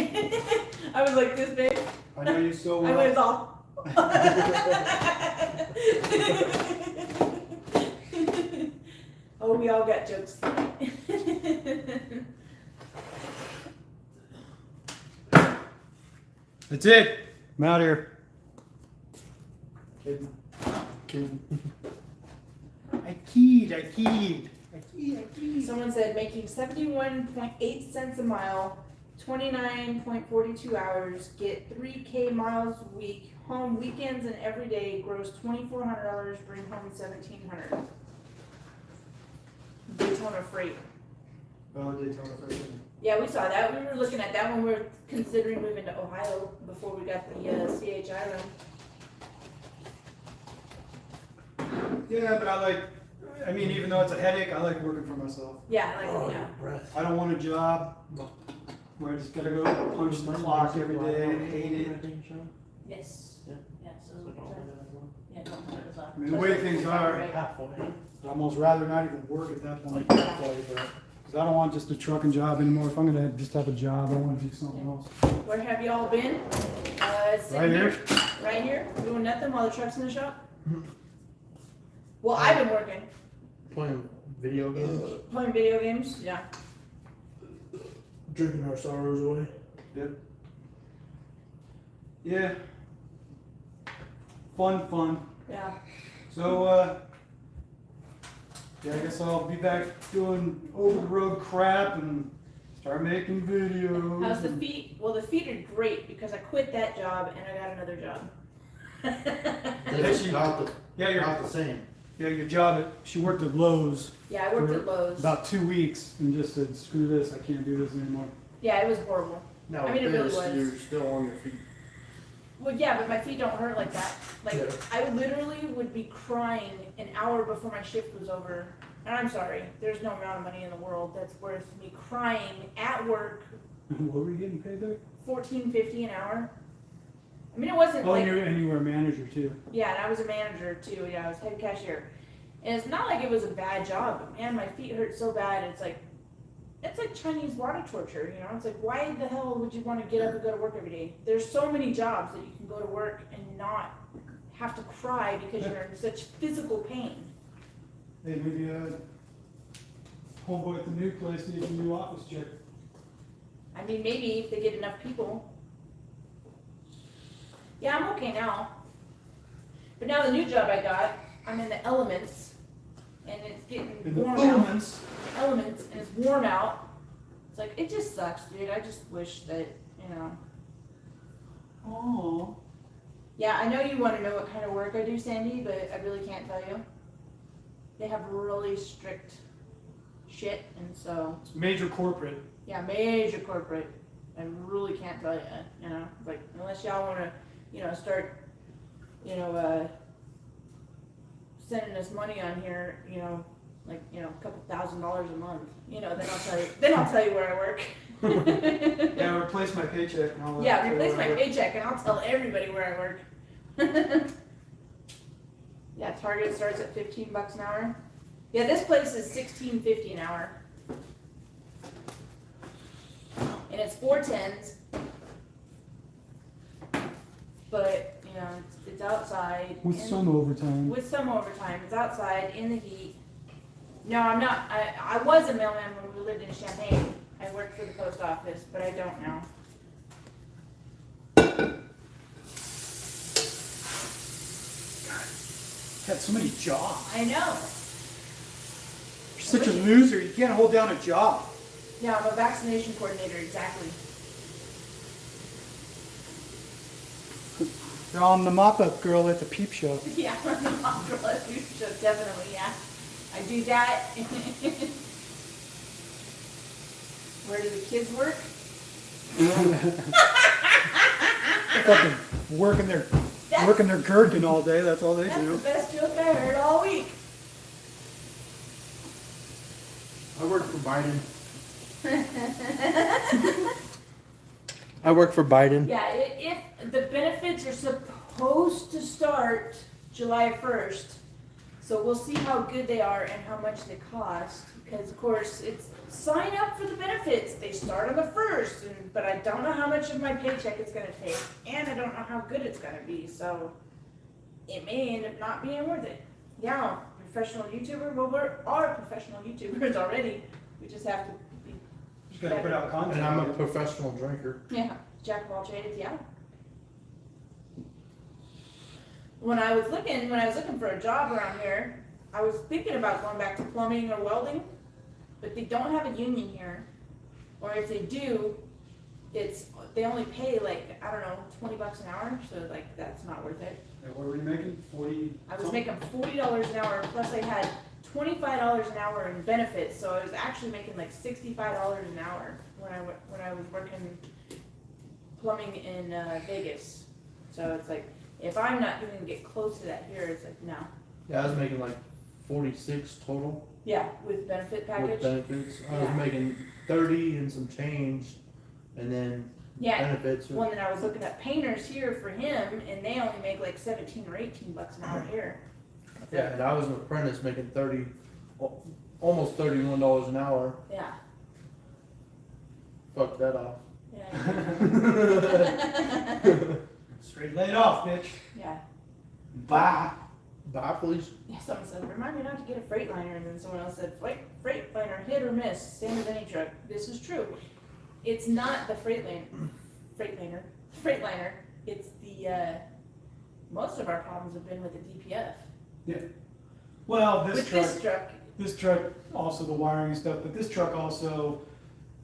I was like this big. I know you so I well. was all. Oh, we all got jokes tonight. That's it. I'm out here. Kidding. Kidding. I keyed. Someone said making 71.8 cents a mile, 29.42 hours, get 3K miles a week, home weekends and every day, gross $2,400, bring home $1,700. Daytona Freight. Oh, Daytona Freight. Yeah, we saw that. We were looking at that when we were considering moving to Ohio before we got the CHI loan. Yeah, but I mean, even though it's a headache, I like working for myself. Yeah, like, Oh, yeah. your breath. I don't want a job where I just gotta go punch the clock every day and hate it. Yes. Yeah. Yeah, so yeah, don't put it as I mean, the way things are, Halfway. I'd almost rather not even work at that point. Like halfway, but Because I don't want just a trucking job anymore. If I'm gonna just have a job, I want to do something else. Where have you all been? Sitting Right here. Right here, doing nothing while the truck's in the shop? Well, I've been working, playing video games, playing video games, yeah. drinking our sorrows away. Yeah. Fun. Yeah. So, yeah, I guess I'll be back doing over the road crap and start making videos. How's the feet? Well, the feet are great because I quit that job and I got another job. It's about Yeah, about the same. your job. She worked at Lowe's Yeah, I worked for at Lowe's. about 2 weeks and just said, "Screw this! I can't do this anymore." Yeah, it was horrible. Now I mean, it with really this, was. you're still on your feet. Well, yeah, but my feet don't hurt like that. Like, Yeah. I literally would be crying an hour before my shift was over. And I'm sorry, there's no amount of money in the world that's worth me crying at work, What were you getting paid there? $14.50 an hour. I mean, it wasn't Oh, like, and you were a manager too. yeah, and I was a manager too. Yeah, I was head cashier. And it's not like it was a bad job, but man, my feet hurt so bad. It's like Chinese water torture, you know? It's like, why the hell would you want to get up and go to work every day? There's so many jobs that you can go to work and not have to cry because you're in such physical pain. Hey, maybe homeboy at the new place needs a new office chick. I mean, maybe if they get enough people. Yeah, I'm okay now. But now the new job I got, I'm in the elements, and it's getting In the warm out. elements. Elements, and it's warm out. It's like, it just sucks, dude. I just wish that, you know. Oh. Yeah, I know you want to know what kind of work I do, Sandy, but I really can't tell you. They have really strict shit, and so, It's major corporate. yeah, major corporate. I really can't tell you, you know, like, unless y'all want to, you know, start, you know, sending us money on here, you know, like, you know, a couple $1,000s a month, you know, then I'll tell you where I work. Yeah, replace my paycheck and all that. Yeah, so replace my whatever. paycheck and I'll tell everybody where I work. Yeah, Target starts at $15 an hour. Yeah, this place is $16.50 an hour. And it's 410s. But, you know, it's outside. With and- some overtime. With some overtime. It's outside in the heat. No, I'm not. I was a mailman when we lived in Champaign. I worked for the post office, but I don't now. Had so many jobs. I know. You're such a loser. You can't hold down a job. Yeah, I'm a vaccination coordinator, exactly. I'm the mop-up girl at the peep show. Yeah, I'm the mom girl at the show, definitely, yeah. I do that. Where do the kids work? Fucking working their gherkin all day. That's all they That's the do. best joke I heard all week. I work for Biden. I work for Biden. Yeah, if the benefits are supposed to start July 1st, so we'll see how good they are and how much they cost, because of course, it's sign up for the benefits, they start on the 1st, but I don't know how much of my paycheck it's gonna take, and I don't know how good it's gonna be, so it may end up not being worth it. Yeah, professional YouTuber, well, we are professional YouTubers already, we just have to be, Just gotta put out content. And I'm a professional drinker. yeah, jack of all trades, yeah. When I was looking for a job around here, I was thinking about going back to plumbing or welding, but they don't have a union here. Or if they do, they only pay like, I don't know, $20 an hour, so like, that's not worth it. What were you making? 40? I was making $40 an hour, plus I had $25 an hour in benefits, so I was actually making like $65 an hour when I was working plumbing in Vegas. So it's like, if I'm not gonna get close to that here, it's like, no. Yeah, I was making like 46 total Yeah, with benefit package. with benefits. I was Yeah. making 30 and some change, and then Yeah, benefits. one that I was looking at painters here for him, and they only make like 17 or $18 an hour here. Yeah, and I was an apprentice making 30, almost $31 an hour. Yeah. Fuck that off. Yeah. Straight laid off, bitch. Yeah. Bye. Bye, please. Yeah. Someone said, remind me not to get a Freightliner, and then someone else said, Freightliner, hit or miss, same as any truck. This is true. It's not the Freightliner. It's the, most of our problems have been with the DPF. Well, With this truck, this truck, also the wiring and stuff, but this truck also,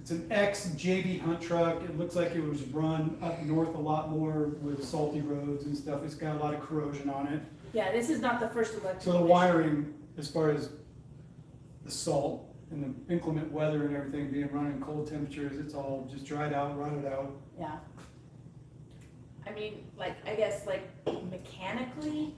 it's an ex-JB Hunt truck. It looks like it was run up north a lot more with salty roads and stuff. It's got a lot of corrosion on it. yeah, this is not the first electric. So the wiring, as far as the salt and the inclement weather and everything being run in cold temperatures, it's all just dried out, rotted out. Yeah. I mean, like, I guess, like, mechanically,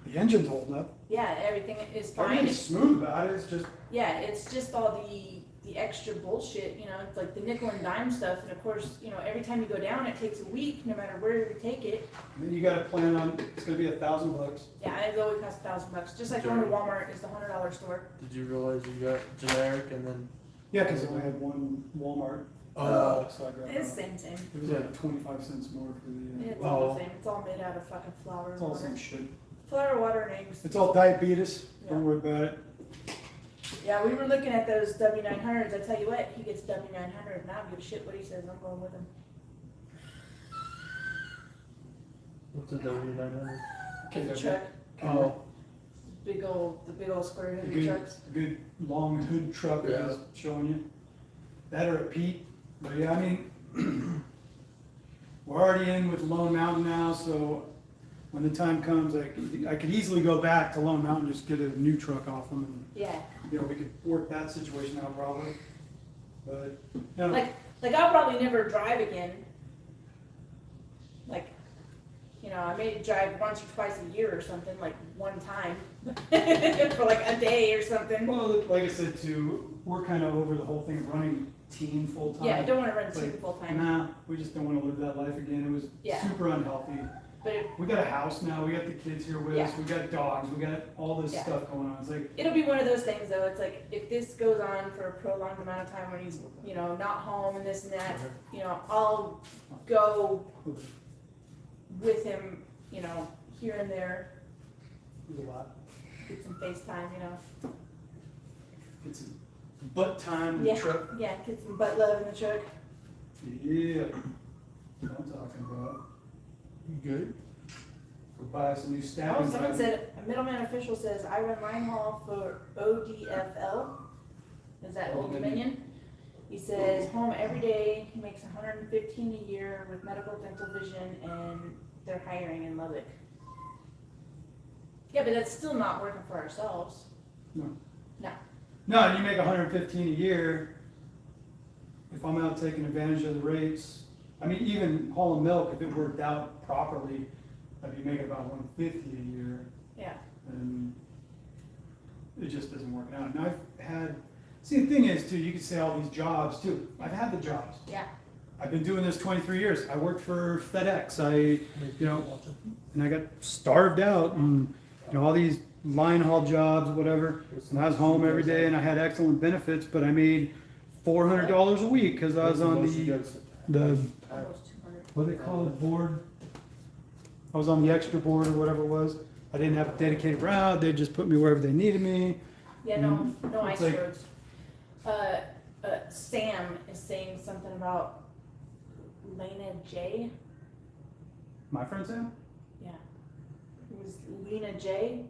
The engine's holding up. yeah, everything is fine. Everything's smooth about it. It's just, Yeah, it's just all the extra bullshit, you know, it's like the nickel and dime stuff, and of course, you know, every time you go down, it takes a week, no matter where you take it. I mean, you gotta plan on, it's gonna be $1,000. Yeah, and it always costs $1,000, just like going to Walmart is the $100 store. Did you realize you got generic and then? Yeah, because I only had one Walmart. Oh. So I grabbed It's that. the same. It was like 25 cents more for the, It's all Oh. the same, it's all made out of fucking flour it's and all water. some shit. Flour, water, and eggs. It's all diabetes, Yeah. don't worry about it. Yeah, we were looking at those W900s, I tell you what, he gets W900, and I don't give a shit what he says, I'm going with him. What's a W900? It's a truck, Oh, the big old square A hooded good, trucks. good long hood truck Yeah. is showing you. That or a Pete. But yeah, I mean, we're already in with Lone Mountain now, so when the time comes, I could easily go back to Lone Mountain, just get a new truck off them, and, Yeah, you know, we could work that situation out probably. But, you know, like I'll probably never drive again. Like, you know, I may drive once or twice a year or something, like one time, for like a day or something. well, like I said too, we're kind of over the whole thing of running team full time. Yeah, I don't wanna run two Like, full time, Nah, we just don't want to live that life again. It was Yeah. super unhealthy. but We got a house now, we got the kids here with us, Yeah. we got dogs, we got all this Yeah. stuff going on. It's like, it'll be one of those things though, it's like, if this goes on for a prolonged amount of time when he's, you know, not home and this and that, you know, I'll go with him, you know, here and there, there's a lot. get some FaceTime, you know. Get some butt time in Yeah. the truck. Yeah, get some butt love in the truck. Yeah. That's what I'm talking about. you good? Go buy us a new Oh, stabbing someone knife. said, a middleman official says, I run line haul for ODFL. Is that Old Dominion? He says, home every day, he makes 115 a year with medical, dental, vision, and they're hiring in Lubbock. Yeah, but that's still not working for ourselves. No, and you make 115 a year. If I'm out taking advantage of the rates, I mean, even hauling milk, if it worked out properly, I'd be making about 150 a year. Yeah. And it just doesn't work out. And I've had, see, the thing is too, you could say all these jobs too. I've had the jobs. Yeah. I've been doing this 23 years. I worked for FedEx. And I got starved out and, all these line haul jobs, whatever. And I was home every day and I had excellent benefits, but I made $400 a week because I was on the, Almost 200. what do they call it, board? I was on the extra board or whatever it was. I didn't have a dedicated route. They just put me wherever they needed me. Yeah, no It's ice like- roads. Sam is saying something about Lena J. My friend Sam? Yeah. It was Lena J.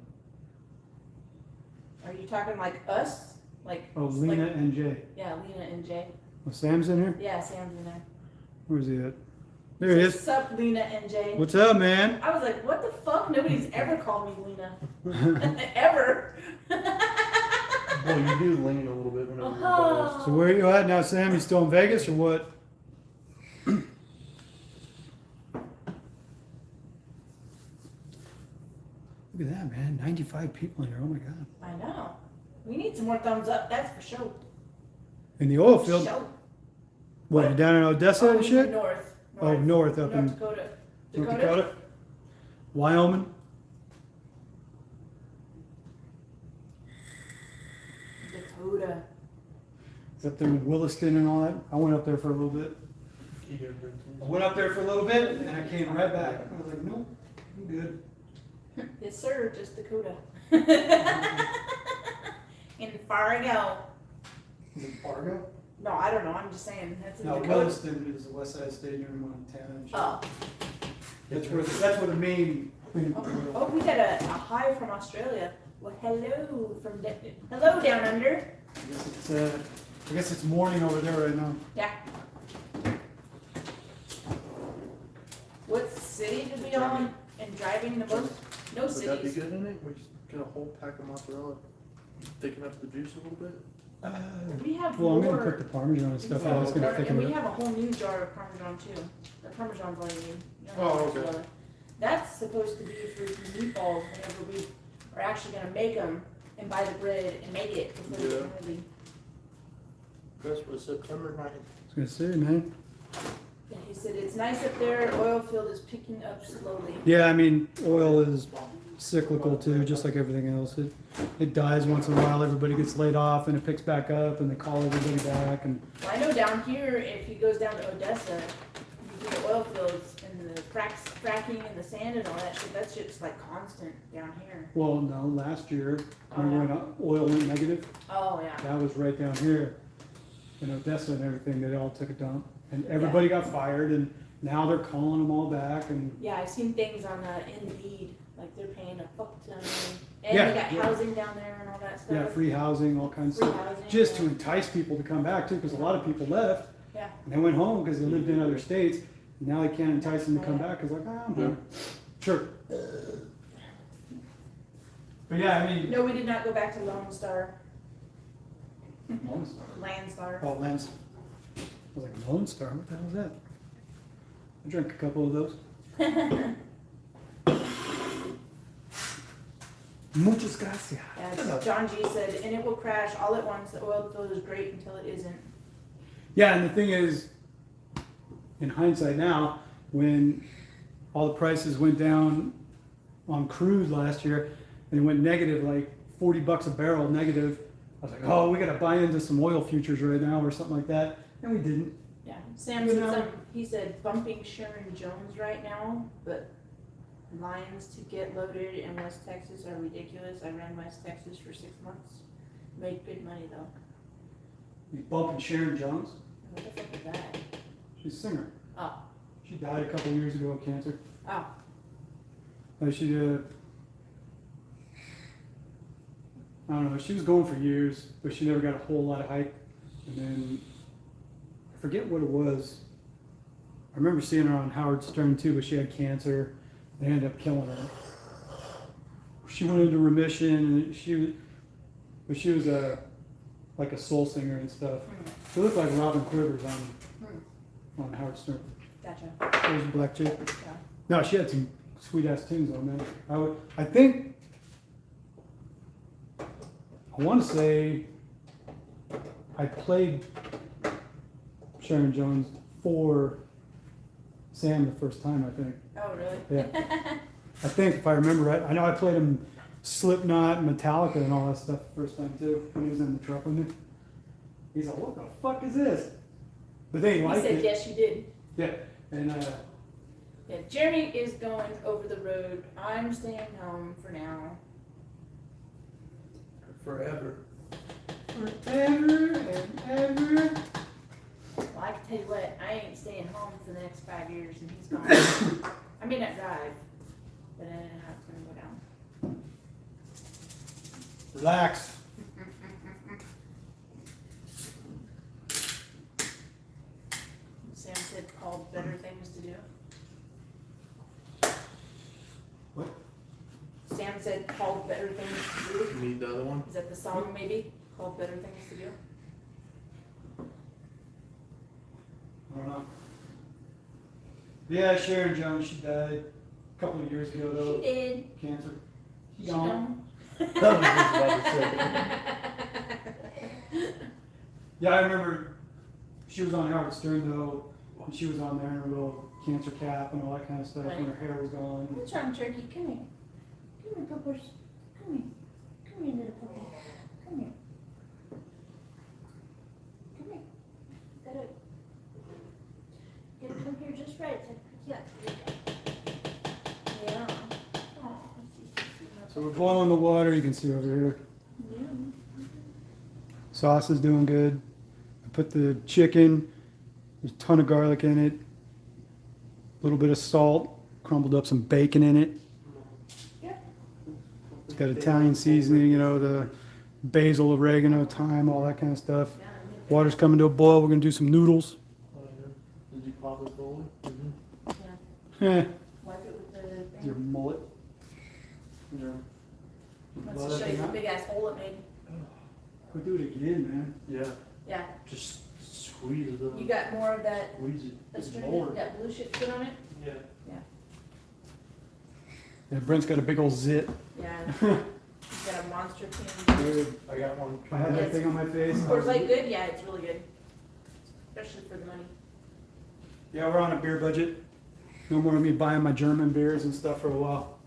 Are you talking like us? Like Oh, Lena like, and Jay. yeah, Lena and Jay. Oh, Sam's in here? Yeah, Sam's in there. Where's he at? There he is. What's up, Lena and Jay? What's up, man? I was like, what the fuck? Nobody's ever called me Lena. Ever. Well, you do lean a little bit whenever you're Oh. So where are you at now, Sam? You still in Vegas or what? Look at that, man. 95 people in here. Oh my God. I know. We need some more thumbs up, that's for sure. In the oil field. Show. What, you down in Odessa and shit? North. Oh, north up in North Dakota. North Dakota? Wyoming? Dakota. Is up there in Williston and all that? I went up there for a little bit. I went up there for a little bit and I came right back. I was like, nope, I'm good. Yes, sir, just Dakota. In Fargo. Is it Fargo? No, I don't know, I'm just saying, that's in No, Dakota. Williston is the west side state near Montana and shit. Oh, That's where the main thing. oh, we got a hi from Australia. Well, hello down under. I guess it's morning over there right now. Yeah. What city did we all and driving the most? No Would that be cities. good in it? We just get a whole pack of mozzarella, thicken up the juice a little bit. We have Well, I'm more. gonna put the Parmesan and stuff out. It's gonna And thicken we it up. have a whole new jar of Parmesan too. The Parmesan's all you need. You don't Oh, have okay. mozzarella. That's supposed to be for meatballs whenever we are actually gonna make them and buy the bread and make it before we Yeah. can really. That's what September 9th. I was gonna say, man. Yeah, he said it's nice up there. Oil field is picking up slowly. Yeah, I mean, oil is cyclical too, just like everything else. It dies once in a while. Everybody gets laid off, and it picks back up, and they call everybody back. And Well, I know down here, if he goes down to Odessa, you do the oil fields and the fracking and the sand and all that shit. That shit's like constant down here. well, no, last year Oh, when yeah. oil went negative, Oh yeah. that was right down here in Odessa and everything. They all took a dump, and everybody got fired, and now they're calling them all back. And Yeah, I've seen things on Indeed, like they're paying a fuck ton, and Yeah, they got yeah. housing down there and all that stuff. yeah, free housing, all kinds of Free stuff, housing, just to yeah. entice people to come back too, because a lot of people left. Yeah. And they went home because they lived in other states. And now they can't entice them to come back because like, I'm home. Sure. But yeah, I mean, No, we did not go back to Lone Star, Lone Star. Landstar. Oh, Lance. I was like, Lone Star? What the hell is that? I drank a couple of those. Muchas gracias. Yeah, John G said, and it will crash all at once. The oil field is great until it isn't. Yeah, and the thing is, in hindsight now, when all the prices went down on crude last year and it went negative, like $40 a barrel negative, I was like, oh, we got to buy into some oil futures right now or something like that. And we didn't. Yeah, Sam You said know- he said bumping Sharon Jones right now, but lines to get loaded in West Texas are ridiculous. I ran West Texas for 6 months. Made good money though. You bumping Sharon Jones? What the fuck is that? She's a singer. Oh, She died a couple years ago of cancer. oh, She I don't know, she was going for years, but she never got a whole lot of hype. And then, I forget what it was. I remember seeing her on Howard Stern too, but she had cancer. They ended up killing her. She went into remission, and she was like a soul singer and stuff. She looked like Robin Quivers on Howard Stern. gotcha. She was a black chick. Yeah. No, she had some sweet ass tunes on there. I think, I want to say, I played Sharon Jones for Sam the first time, I think. Oh, really? Yeah. I think if I remember right, I know I played him Slipknot, Metallica, and all that stuff the first time too when he was in the truck with me. He's like, "What the fuck is this?" But then he He liked said, it. yes, you did. Yeah, and Yeah, Jeremy is going over the road. I'm staying home for now. Forever. forever and ever. Well, I can tell you what, I ain't staying home for the next 5 years, and he's gone. I may not drive, but I don't know how it's gonna go down. Relax. Sam said called better things to do. What? Sam said called better things to do. You need the other one? Is that the song maybe? Called better things to do? I don't know. Yeah, Sharon Jones, she died a couple of years ago She though. did. Cancer. She Gone. gone. That was just about to say. Yeah, I remember she was on Howard Stern though, and she was on there in her little cancer cap and all that kind of stuff, and her hair was gone. What's wrong, Turkey? Come here. Come here, Puppers. Come here. Come here, little puppy. Come here. Come here. Gotta come here just right so I can pick you up. Yeah. Oh, So we're boiling the water, you can see over here. yeah. Sauce is doing good. I put the chicken, there's a ton of garlic in it, a little bit of salt, crumbled up some bacon in it. Yep. It's got Italian seasoning, you know, the basil, oregano, thyme, all that kind of stuff. Water's coming to a boil. We're gonna do some noodles. Did you pop it fully? Eh, Wipe it with the your thing. mullet. Yeah. Let's show you the big ass hole it made. We'll do it again, man. Yeah, Yeah. just squeeze it up. You got more of that Squeeze it. astringent, that blue shit put on it? Yeah. Yeah, Brent's got a big old zit. Yeah. You got a monster can. Dude, I got one. I had that thing on my face. Coors Light good? Yeah, it's really good. Especially for the money. Yeah, we're on a beer budget. No more of me buying my German beers and stuff for a while.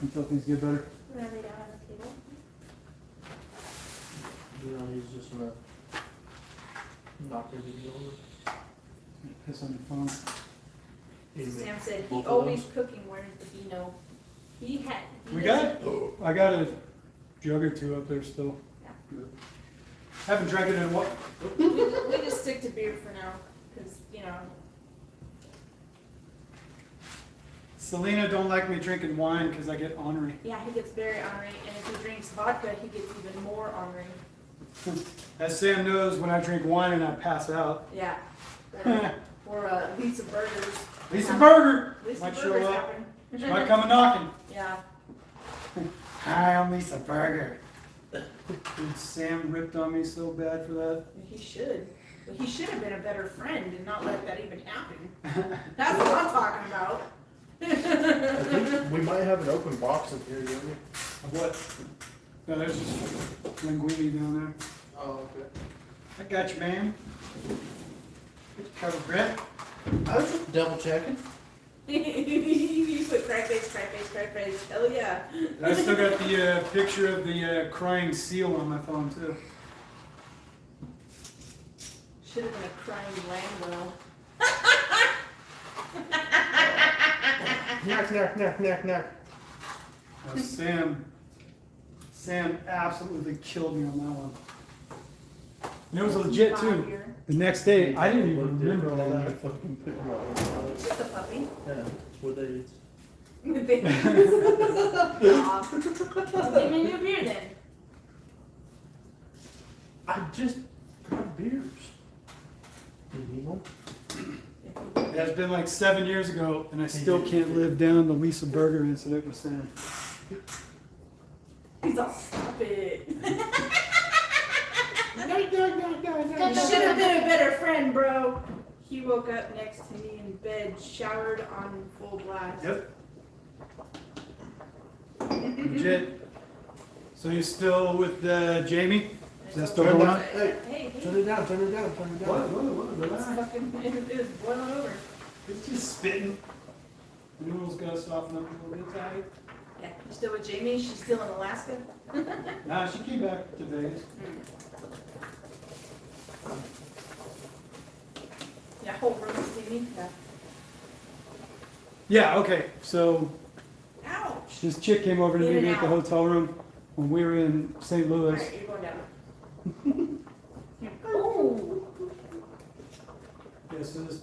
Until things get better. Whatever you got on the table. You know, he's just gonna knock everything over. Piss on your phone. Sam said he Both of always those? cooking. Where's the Beano? He had. he We doesn't- got, I got a jug or two up there still. Yeah. Haven't drank it in what? We just stick to beer for now, because you know. Selena don't like me drinking wine because I get ornery. Yeah, he gets very ornery, and if he drinks vodka, he gets even more ornery. As Sam knows, when I drink wine and I pass out. Yeah. Or Lisa Burgers. Lisa Burger Lisa might Burgers show up. happen. She might come a knocking. Yeah. Hi, I'm Lisa Burger. Dude, Sam ripped on me so bad for that. He should. But he should have been a better friend and not let that even happen. That's what I'm talking about. I think we might have an open box in here, don't we? Of what? No, there's just linguine down there. Oh, okay. I got you, man. Cover Brett. I was just double checking. You put cry face, cry face, cry face. Hell yeah. I still got the picture of the crying seal on my phone too. Should have been a crying Langwell. Knock. Sam absolutely killed me on that one. And it was legit too. The next day, I didn't even remember all that. Fucking put me on. Just a puppy. Yeah, what they eat. Give me a new beer then. I just got beers. You need one? It's been like 7 years ago, and I still can't live down the Lisa Burger incident with Sam. He's all, stop it. No. You should have been a better friend, bro. He woke up next to me in bed, showered on full blast. Yep. Legit. So you still with Jamie? Is that still Turn going down, on? hey, Hey, turn it down, turn it down, turn it down. What? it's fucking, it was boiling over. It's just spitting. The noodles gotta soften up a little bit, Ty. Yeah, you still with Jamie? She's still in Alaska? Nah, she came back to Vegas. Yeah, whole room is steamy. Yeah. Yeah, okay, so Ouch! this chick came over to In meet and me at the out. hotel room when we were in St. Louis. Alright, you're going down. Oh! Yeah, so this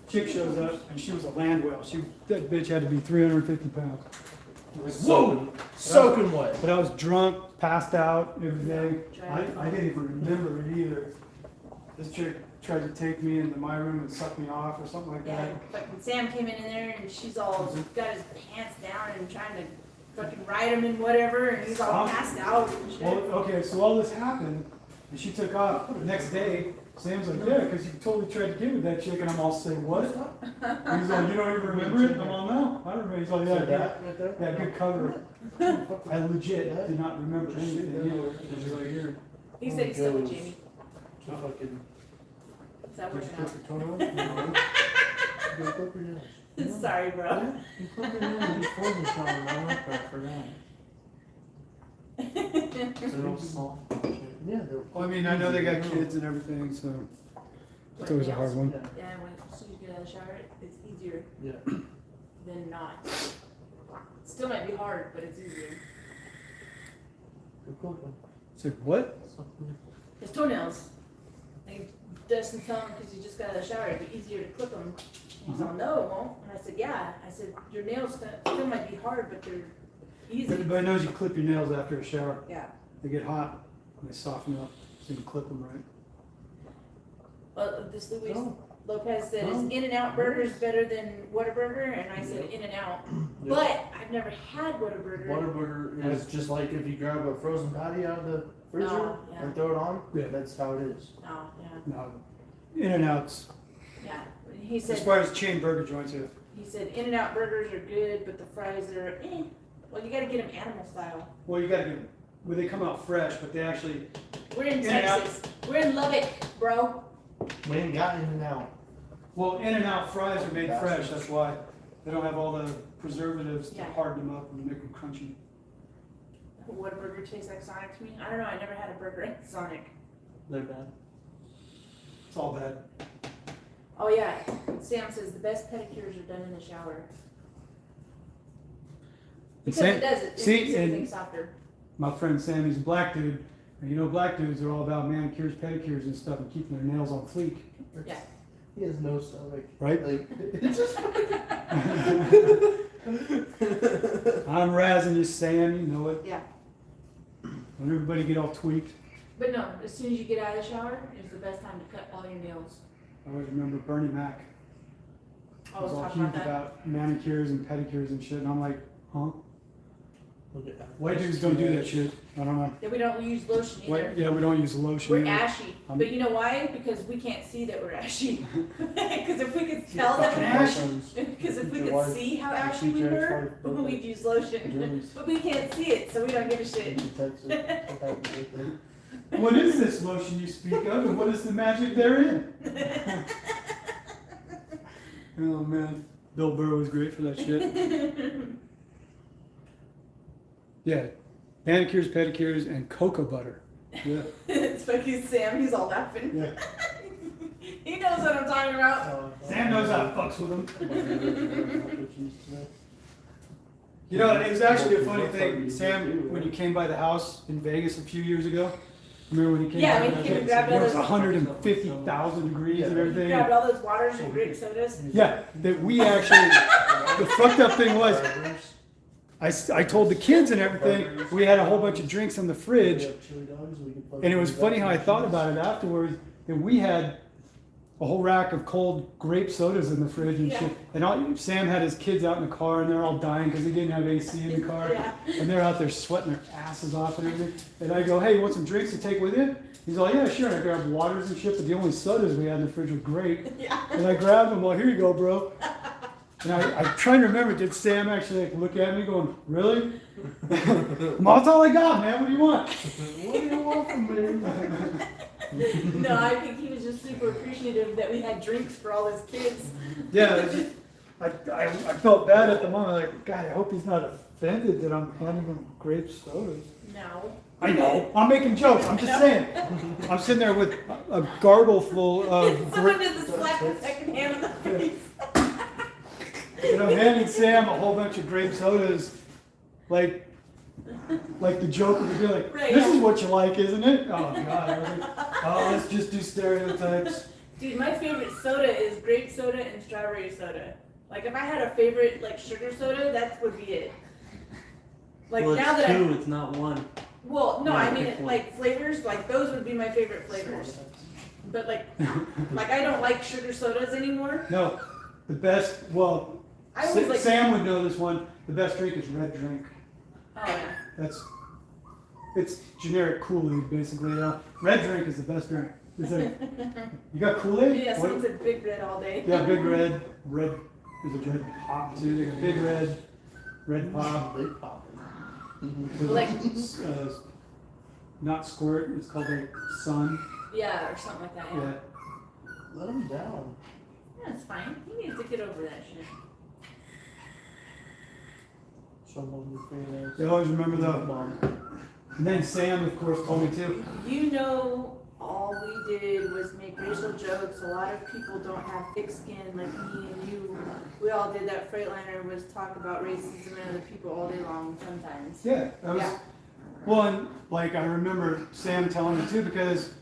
chick shows up and she was a land whale. That bitch had to be 350 pounds. I was like, whoa! Soaking wet. But I was drunk, passed out, everything. Yeah, I didn't even remember it either. This chick tried to take me into my room and suck me off or something like Yeah, that. fucking Sam came in there and she's all got his pants down and trying to fucking ride him and whatever, and he's all passed out and shit. Well, okay, so all this happened, and she took off. The next day, Sam's like, yeah, because you totally tried to get with that chick, and I'm all saying, what? And he's like, you don't even remember it? I'm all, no, I don't remember. He's like, So yeah, that right there? yeah, good cover. I legit did not remember anything either. He's like, here. He said he's still with Jamie. So fucking. Is that Just working clip your toenails, you know? Go clip your nails. out? Sorry, bro. Yeah, you clip your nails before the shower, I like that for that. They're all soft. Yeah, they're. Well, I mean, I know they got kids and everything, so it's always a hard one. Yeah, Yeah, when as soon as you get out of the shower, it's easier yeah. than not. Still might be hard, but it's easier. Good clipping. It's like, what? His toenails. Like Dustin told him because you just got out of the shower, it'd be easier to clip them. And he's all, no, it won't. And I said, yeah. I said, your nails still might be hard, but they're easy. Everybody knows you clip your nails after a shower. Yeah. They get hot, and they soften up, so you can clip them right. Well, this Luis No. Lopez said, No. is In-N-Out Burgers better than Whataburger? And I said, In-N-Out. But I've never had Whataburger. Whataburger is just like if you grab a frozen patty out of the freezer Oh, yeah. and throw it on, Yeah. that's how it is. Oh, yeah. No, in and outs. Yeah. He As said, far as chain burger joints, yeah. he said In-N-Out Burgers are good, but the fries are, eh. Well, you gotta get them animal style. Well, you gotta get, well, they come out fresh, but they actually, We're in In-N-Out. Texas. We're in Lubbock, bro. We ain't got in and out. well, in and out fries are made fresh, that's why. They don't have all the preservatives to Yeah. harden them up and make them crunchy. Whataburger tastes like Sonic to me. I don't know. I never had a burger at Sonic. They're bad. It's all bad. Oh yeah. Sam says the best pedicures are done in the shower. Because Sam- it does it. It see, makes everything and- softer. My friend Sammy's a black dude, and you know black dudes are all about manicures, pedicures and stuff and keeping their nails on fleek, Yeah. He has no stomach. right? Like, it's just I'm razzing you, Sam, you know it. Yeah. When everybody get all tweaked. But no, as soon as you get out of the shower, it's the best time to cut all your nails. I always remember Bernie Mac. I He was was all talking huge about that. about manicures and pedicures and shit, and I'm like, huh? Look at that. White dudes don't do that shit. I don't know. Yeah, we don't use lotion either. White, yeah, we don't use lotion. We're either. ashy. But you know why? Because we can't see that we're ashy. Because if we could tell that fucking we're ash. because if we Your could wife- see how your ashy we CJ's were, wife birthday. we'd use lotion. Julie's. But we can't see it, so we don't give a shit. Texas. Happy birthday. What is this lotion you speak of, and what is the magic therein? Oh man, Bill Burr was great for that shit. Yeah, manicures, pedicures, and cocoa butter. Yeah, It's fucking Sam, he's all laughing. yeah. He knows what I'm talking about. Sam knows how to fucks with them. You know, it was actually a funny thing, Sam, when you came by the house in Vegas a few years ago. Remember when you came? Yeah, by when the you came and house? grabbed It was all those- 150,000 degrees and He everything. grabbed all those waters and grape sodas. Yeah, that we actually, the fucked up thing was, I told the kids and everything, we had a whole bunch of drinks in the fridge, and it was funny how I thought about it afterwards, that we had a whole rack of cold grape sodas in the fridge and shit. And Sam had his kids out in the car, and they're all dying because they didn't have AC in the car. Yeah. And they're out there sweating their asses off and everything. And I go, hey, you want some drinks to take with you? He's like, yeah, sure. And I grabbed waters and shit, but the only sodas we had in the fridge were grape. Yeah. And I grabbed them, well, here you go, bro. And I'm trying to remember, did Sam actually like look at me going, really? Well, that's all I got, man. What do you want? What do you want from me? No, I think he was just super appreciative that we had drinks for all his kids. Yeah, it's just, I felt bad at the moment. Like, God, I hope he's not offended that I'm handing him grape sodas. No. I know. I'm making jokes. I'm just saying. I'm sitting there with a gargle full of Someone did the slap the second hand in the face. and I'm handing Sam a whole bunch of grape sodas, like the Joker would be like, Right, this yeah. is what you like, isn't it? Oh God. I was like, oh, let's just do stereotypes. Dude, my favorite soda is grape soda and strawberry soda. Like if I had a favorite like sugar soda, that would be it. Like Well, now it's that two, it's not one. well, no, Yeah, I mean pick one. like flavors, like those would be my favorite flavors. But like I don't like sugar sodas anymore. No, the best. Well, I always like Sam would know this one. The best drink is red drink. Oh yeah. It's generic Kool-Aid basically. Red drink is the best drink. Is it? You got Kool-Aid? Yeah, What- someone said big red all day. Yeah, big red. Red is a red pop too. They got big red pop. They pop. Like- Not squirt. It's called like sun. Yeah, or something like that, yeah. Yeah. Let them down. Yeah, it's fine. He needs to get over that shit. Someone with females. They always remember though. Mom. And then Sam, of course, told me too. You know, all we did was make racial jokes. A lot of people don't have thick skin like me and you. We all did that. Freightliner was talk about racism and other people all day long sometimes. Yeah, that was. Yeah. Well, and like I remember Sam telling me too, because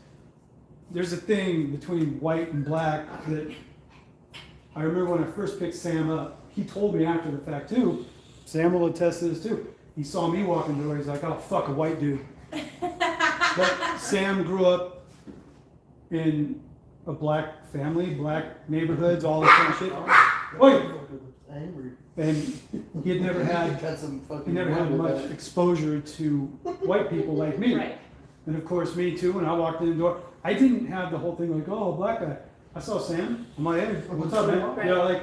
there's a thing between white and black that I remember when I first picked Sam up. He told me after the fact too. Sam will attest to this too. He saw me walking the door. He's like, "Oh fuck, a white dude." But Sam grew up in a black family, black neighborhoods, all this kind of shit. Wait, Angry. and he had never had Got some fucking he never had wood with much that. exposure to white people like me. Right. And of course, me too, when I walked in the door, I didn't have the whole thing like, oh, black guy. I saw Sam. I'm like, hey, what's up, man? Right. Yeah, like,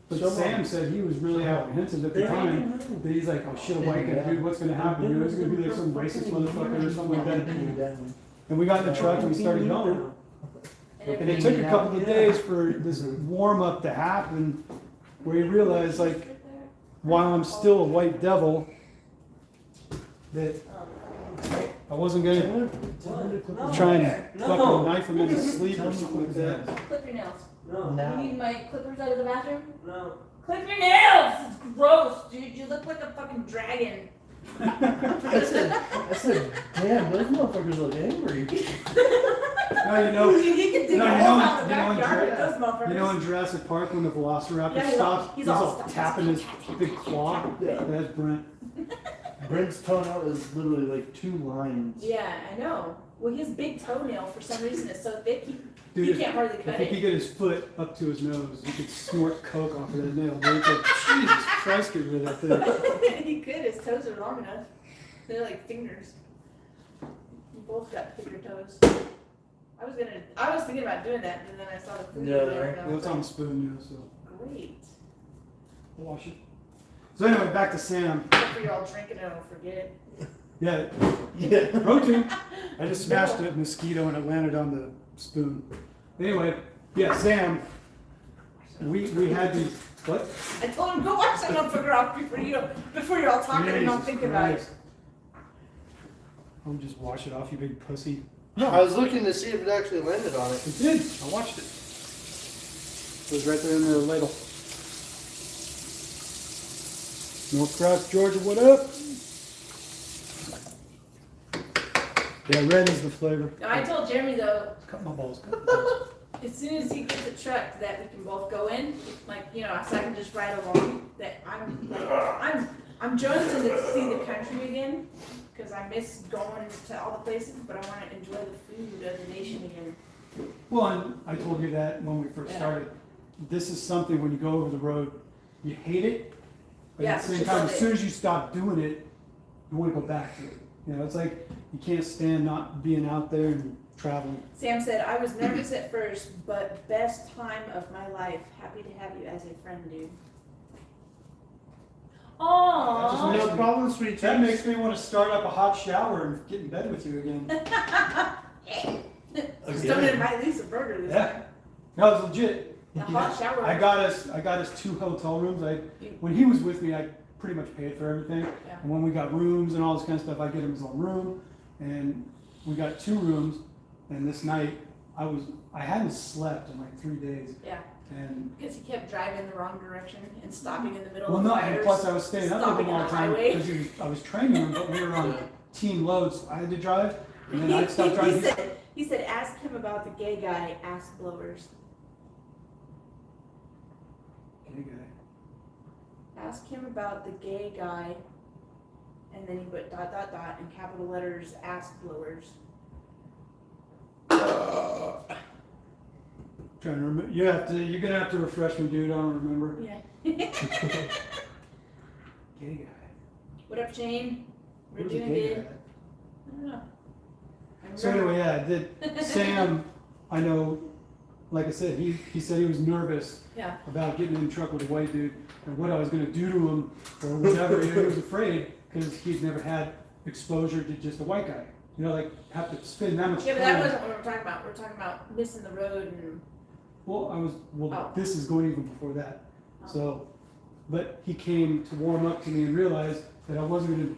but Come on. Sam said he was really apprehensive at the time. That he's like, oh shit, a white guy, dude, what's gonna happen? You know, there's gonna be like some racist motherfucker or something like that. And we got in the truck and we started going. And it took a couple of days for this warm up to happen where you realize, like, while I'm still a white devil, that I wasn't gonna try and fucking knife him in his sleep or something like that. Clip your nails. No. You need my clippers out of the bathroom? No. Clip your nails! It's gross, dude. You look like a fucking dragon. I said, damn, those motherfuckers look angry. No, you know, Dude, he can dig No, a you hole know- out the you know in backyard with Jura- those motherfuckers. you know in Jurassic Park when the Velociraptor Yeah, stops, he's he's all all stuck. tapping his big claw. Yeah. That's Brent. Brent's toenail is literally like 2 lines. Yeah, I know. Well, his big toenail, for some reason, is so thick, he Dude, can't hardly if cut he could it. get his foot up to his nose, he could snort coke off of that nail. Dude. It's like, Jesus Christ, get rid of that thing. He could, his toes are long enough. They're like fingers. You both got bigger toes. I was thinking about doing that, and then I saw the food Yeah, over there, right. and I Well, was it's on like, the spoon, you know, so great. I'll wash it. So anyway, back to Sam. After you're all drinking and I don't forget. Yeah, Yeah. protein. I just smashed a mosquito and it landed on the spoon. Anyway, yeah, Sam. We had these. What? I told him, go wash that motherfucker off before you're all talking and don't Jesus think about it. Christ. I'll just wash it off, you big pussy. No, I was looking to see if it actually landed on it. It did. I watched it. It was right there in the ladle. North Cross, Georgia, what up? Yeah, red is the flavor. No, I told Jeremy though, Cut my balls. Cut my balls. as soon as he gets a truck that we can both go in, like, you know, so I can just ride along, that I'm jonesing to see the country again, because I miss going to all the places, but I want to enjoy the food of the nation again. Well, and I told you that when we first Yeah. started. This is something when you go over the road, you hate it, but Yeah, at the same just time, love as it. soon as you stop doing it, you want to go back to it. You know, it's like you can't stand not being out there and traveling. Sam said, I was nervous at first, but best time of my life. Happy to have you as a friend, dude. Aww. No problem, sweet That cheeks. makes me want to start up a hot shower and get in bed with you again. Just don't invite Lisa Burger this time. Yeah. No, it's legit. The hot shower. I got us 2 hotel rooms. When he was with me, I pretty much paid for everything. Yeah. And when we got rooms and all this kind of stuff, I get him his own room. And we got 2 rooms. And this night, I hadn't slept in like 3 days. Yeah. And Because he kept driving the wrong direction and stopping in the middle well, of no, fires. and plus I was staying up with stopping him all on the the time highway. because I was training him, but we were on team loads. So I had to drive, and then I'd stop driving. He said, ask him about the gay guy ass blowers. Gay guy. Ask him about the gay guy, and then he put ... in capital letters, ass blowers. Trying to remember. You're gonna have to refresh me, dude. I don't remember. Yeah. Gay guy. What up, Shane? We're Who's the doing gay good. guy? I don't know. I So remember- anyway, yeah, I did. Sam, I know, like I said, he said he was nervous Yeah. about getting in the truck with a white dude and what I was gonna do to him or whatever. He was afraid because he'd never had exposure to just a white guy. You know, like have to spend that much Yeah, but time. that wasn't what we're talking about. We're talking about missing the road and. Well, Oh. this is going even before that. Oh. So, but he came to warm up to me and realized that I wasn't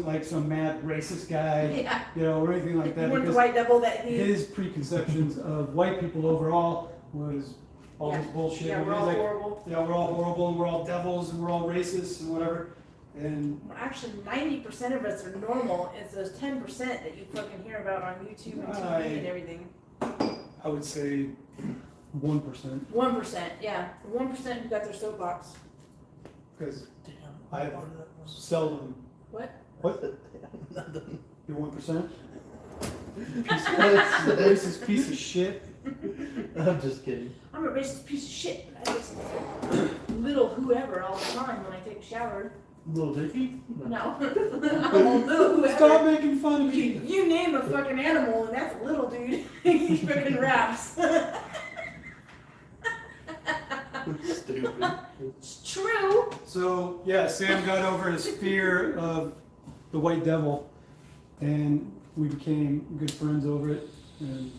like some mad racist guy, Yeah. you know, or anything like You that. weren't the Because white devil that he. his preconceptions of white people overall was all this bullshit. Yeah, And we're he's all like, horrible. yeah, we're all horrible, and we're all devils, and we're all racist, and whatever. And Well, actually, 90% of us are normal. It's those 10% that you fucking hear about on YouTube and TV and everything. I would say 1%, 1%, yeah. The 1% who got their soapbox. because I seldom. What? What? Nothing. You're 1%. That's- Racist piece of shit. I'm just kidding. I'm a racist piece of shit, but I listen to little whoever all the time when I take a shower. Little Dicky? No. I'm a little whoever. Stop making fun of You, me. you name a fucking animal and that's a little dude. He freaking raps. Stupid. It's true. So yeah, Sam got over his fear of the white devil, and we became good friends over it. And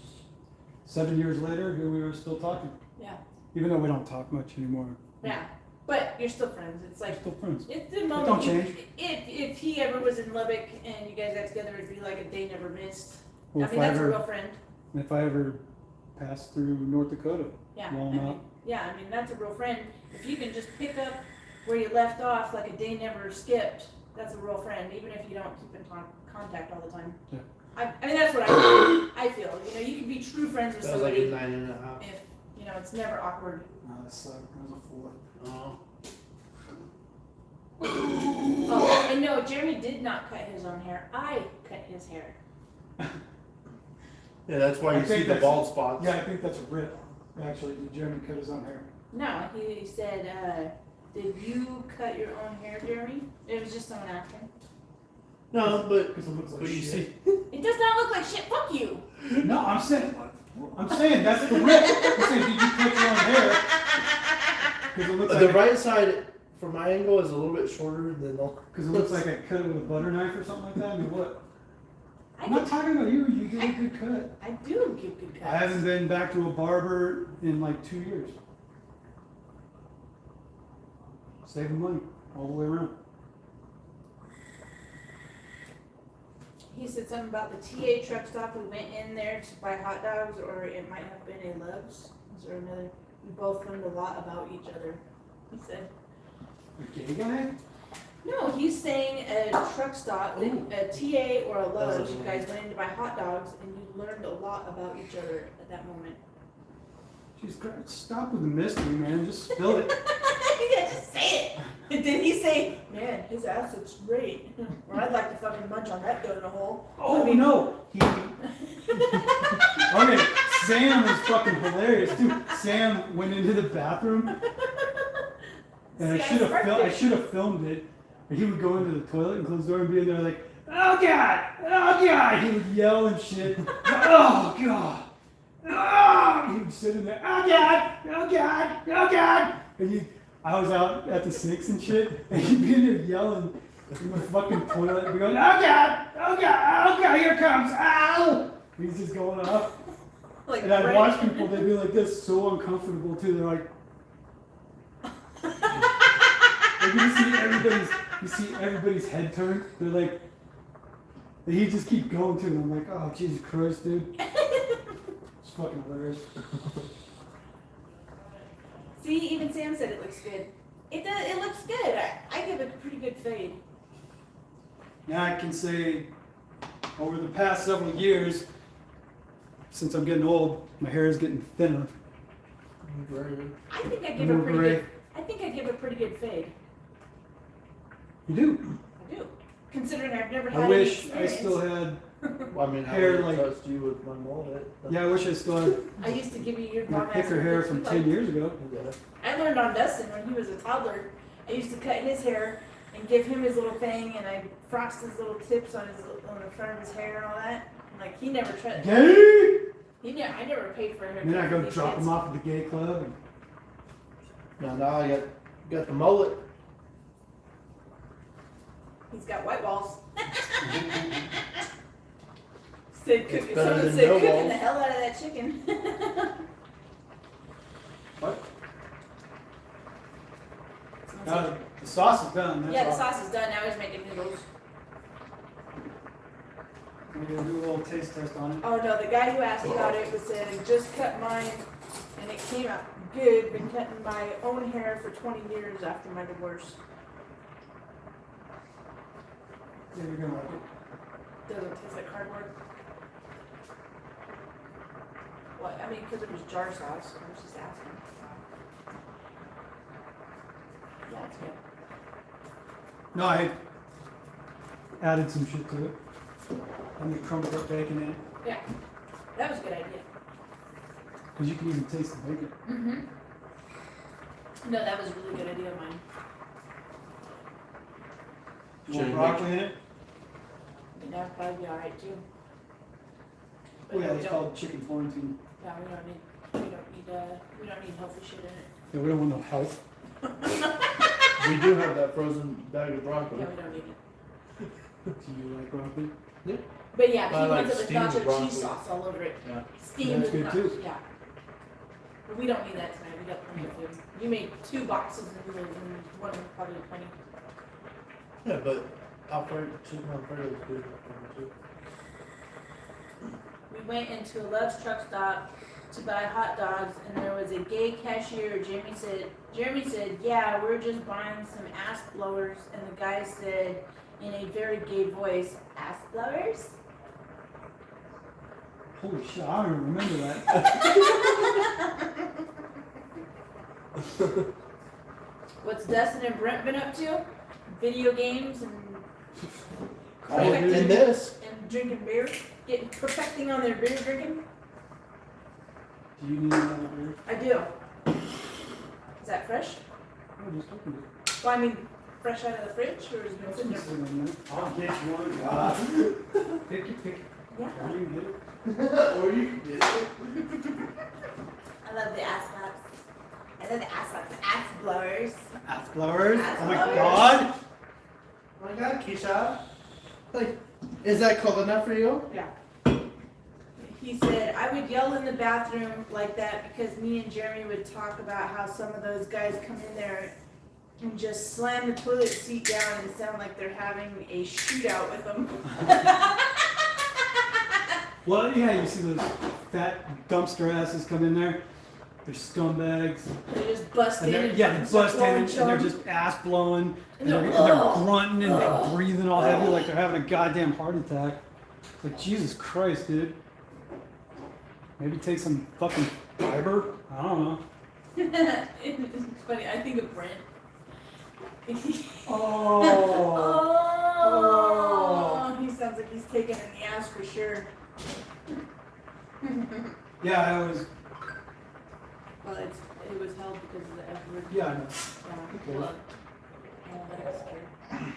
7 years later, here we are still talking, Yeah. even though we don't talk much anymore. Yeah. But you're still friends. It's We're like still friends. it's the don't moment. change. If he ever was in Lubbock and you guys got together, it'd be like a day never missed. Well, I mean, that's a real friend. if I ever pass through North Dakota, Yeah. well, I mean, not. yeah. I mean, that's a real friend. If you can just pick up where you left off, like a day never skipped, that's a real friend. Even if you don't keep in contact all the time. Yeah. I mean, that's what I feel. You know, you can be true friends with That was like somebody a 9.5. if you know it's never awkward. No, that sucked. That was a 4. Oh. Oh, and no, Jeremy did not cut his own hair. I cut his hair. Yeah, that's why I you see think the that's- bald spots. Yeah, I think that's a rip. Actually, did Jeremy cut his own hair? No, he said, did you cut your own hair, Jeremy? It was just someone asking. No, but Because it looks like but you shit. see, It does not look like shit. Fuck you. No, I'm saying that's the rip. I'm saying, did you cut your own hair? Because it looks the like right side from my angle is a little bit shorter than the. because it looks like I cut it with a butter knife or something like that. I mean, what? I I'm not do, talking about you. You did a good cut. I do give good cuts. I haven't been back to a barber in like 2 years. Saving money all the way around. He said something about the TA truck stop. We went in there to buy hot dogs, or it might have been a Love's. Is there another? We both learned a lot about each other. He said. A gay guy? No, he's saying a truck stop, Ooh. a TA or a Love's. That's You a- guys went in to buy hot dogs, and you learned a lot about each other at that moment. Jeez, stop with the mystery, man. Just spill it. Yeah, just say it. Did he say, man, his ass looks great? Or I'd like to fucking munch on that donut hole. Oh no! Okay, Sam is fucking hilarious, dude. Sam went into the bathroom, and See, I should have filmed it. And he would go into the toilet and close the door and be in there like, "Oh god, oh god!" He would yell and shit. Oh god, oh! He would sit in there. Oh god, oh god, oh god! And I was out at the sinks and shit, and he'd be in there yelling in the fucking toilet, and be going, oh god, oh god, oh god, here it comes, ow! He's just going off. Like, And I'd right- watch people, they'd be like this, so uncomfortable too. They're like, you see everybody's head turn. They're like, and he just keep going to it. I'm like, oh Jesus Christ, dude. It's fucking hilarious. See, even Sam said it looks good. It does. It looks good. I give it a pretty good fade. Now I can say, over the past several years, since I'm getting old, my hair is getting thinner. I think I give a More pretty gray. good. I think I give a pretty good fade. You do. I do. Considering I've never had I any wish I experience. still had. Well, I mean, I Hair would like- trust you with my mullet. Yeah, I wish I still had I used to give you your my bomb ass thicker hair mullet, from too, 10 like- years ago. Yeah. I learned on Dustin when he was a toddler. I used to cut his hair and give him his little thing, and I frost his little tips on the front of his hair and all that. Like he never tried. Gay! I never paid for a haircut. And then I for go these drop kids. them off at the gay club. And Now I got the mullet. He's got white balls. Said It's cook, better someone than said no cooking balls. the hell out of that chicken. what? Someone Now said- the sauce is done. That's yeah, the all. sauce is done. Now he's making noodles. We're gonna do a little taste test on it. Oh no, the guy who asked about it was saying, just cut mine and it came out good. Been cutting my own hair for 20 years after my divorce. Yeah, you're gonna like it. Doesn't taste like cardboard. What? I mean, because it was jar sauce. I was just asking. Yeah, it's good. No, I added some shit to it. And the crumbled up bacon in it. Yeah, that was a good idea. Because you can even taste the bacon. Mm-hmm. No, that was a really good idea of mine. You want Should broccoli in it? I mean, that would probably be alright too. Oh yeah, we it's don't- called chicken Florentine. Yeah, we don't need healthy shit in it. Yeah, we don't want no health. We do have that frozen bag of broccoli. Yeah, we don't need it. Do you like broccoli? But yeah, he I like wants it with steamed nacho broccoli. cheese sauce all over it. Yeah. Steamed That's with good, nacho, too. yeah. But we don't need that tonight, we got plenty of food. You made 2 boxes of noodles and one was probably plenty. Yeah, but Alfredo, chicken Alfredo is good too. We went into a Love's truck stop to buy hot dogs and there was a gay cashier. Jeremy said, yeah, we're just buying some ass blowers. And the guy said in a very gay voice, ass blowers? Holy shit, I don't even remember that. What's Dustin and Brent been up to? Video games and In this, and drinking beer, perfecting on their beer drinking. Do you need another beer? I do. Is that fresh? Oh, just open it. Well, I mean, fresh out of the fridge, or is it That's sitting just there? sitting in there. I'll get you one. Pick it. Yeah. Or you can get it. or you can get it. I love the ass slaps. I love the ass slaps, the ass blowers. Ass blowers. Ass Oh my blowers. god. Oh my God, Keisha. Like, is that cold enough for you? Yeah. He said, I would yell in the bathroom like that because me and Jeremy would talk about how some of those guys come in there and just slam the toilet seat down and sound like they're having a shootout with them. Well, yeah, you see those fat dumpster asses come in there. They're scumbags. They just bust And in they're, and yeah, fucking they start bust in blowing and they're chum. just ass blowing. And And they're they're, grunting and they're breathing all heavy like they're having a goddamn heart attack. Like, Jesus Christ, dude. Maybe take some fucking fiber? I don't know. It's funny, I think of Brent. Oh. Oh, he sounds like he's taken in the ass for sure. Yeah, I was. Well, it was held because of the F word. Yeah, I know. Yeah, blood. Oh, that was scary.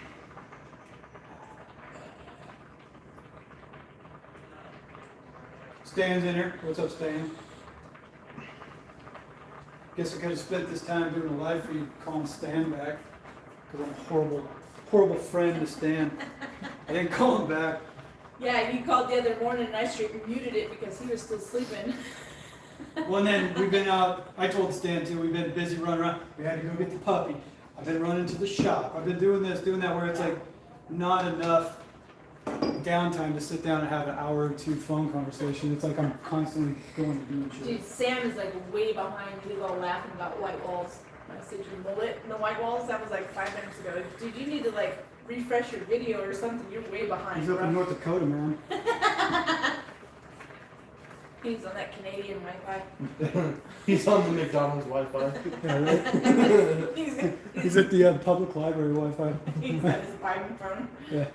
Stan's in here. What's up, Stan? Guess I could have spent this time doing a live feed calling Stan back because I'm a horrible, horrible friend to Stan. I didn't call him back. Yeah, you called the other morning and I straight muted it because he was still sleeping. Well, and then we've been out. I told Stan too. We've been busy running around. We had to go get the puppy. I've been running to the shop. I've been doing this, doing that. Where it's like not enough downtime to sit down and have an hour or two phone conversation. It's like I'm constantly going to do shit. Dude, Sam is like way behind. He was all laughing about white walls. I said your mullet and the white walls. That was like 5 minutes ago. Dude, you need to like refresh your video or something. You're way behind. He's up in North Dakota, man. He's on that Canadian Wi-Fi. He's on the McDonald's Wi-Fi. Yeah, right? he's He's at the public library Wi-Fi. he's got his Biden phone. Yeah.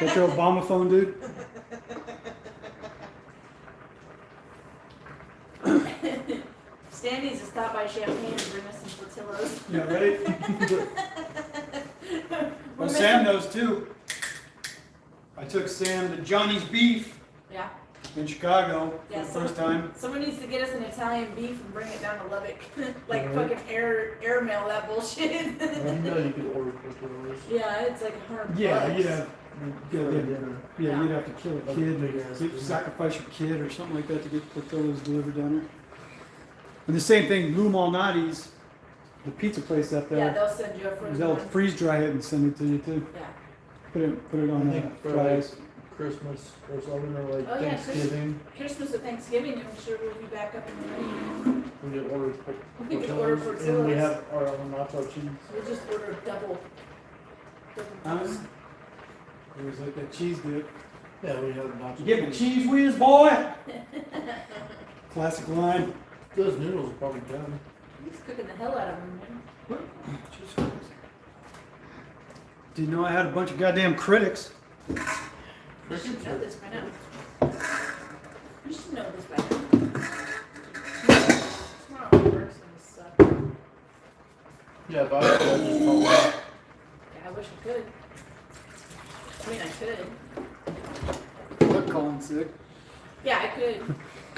Got your Obama phone, dude? Stan needs to stop by Champagne and bring us some tortillas. Yeah, right? Well, Sam knows too. I took Sam to Johnny's Beef Yeah. in Chicago for Yeah, the first time. Someone needs to get us an Italian beef and bring it down to Lubbock. Like Alright. fucking airmail that bullshit. Well, you know you could order tortillas. Yeah, it's like $100. Yeah, you'd have, For dinner. yeah, you'd have to kill a Like kid, big ass you'd thing. sacrifice your kid or something like that to get tortillas delivered down there. And the same thing, Lou Malnati's, the pizza place up Yeah, there, they'll send you a frozen they'll one. freeze dry it and send it to you too. Yeah. Put it I on think for fries. like Christmas or something, or like Oh, yeah, Thanksgiving, Christmas or Thanksgiving, I'm sure we'll be back up in the morning. we get ordered We can order tortillas, and we tortillas. have our own nacho cheese. We'll just order double. Huh? It was like that cheese dip. Yeah, we have nacho You get my cheese. cheese whiz, boy? Classic line. Those noodles are probably done. He's cooking the hell out of them, man. Didn't know I had a bunch of goddamn critics. You should know this by now. You should know this by now. Tomorrow works and this sucks. Yeah, but I just call it. Yeah, I wish I could. I mean, I could. What, Colin sick? Yeah, I could.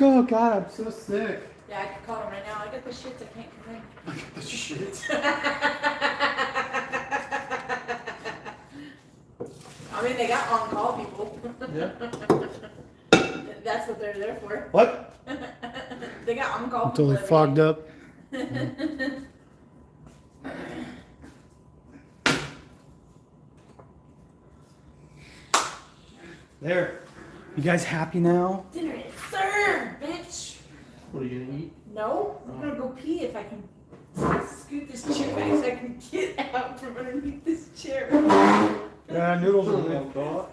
Oh God, I'm so sick. Yeah, I could call him right now. I got the shits. I can't come in. I got the shit. I mean, they got on-call people. Yeah. That's what they're there for. What? They got on-call I'm people. totally fogged up. There. You guys happy now? Dinner is served, bitch. What are you gonna eat? No, I'm gonna go pee if I can scoot this chair back so I can get out from underneath this chair. Yeah, noodles Oh are my good. god.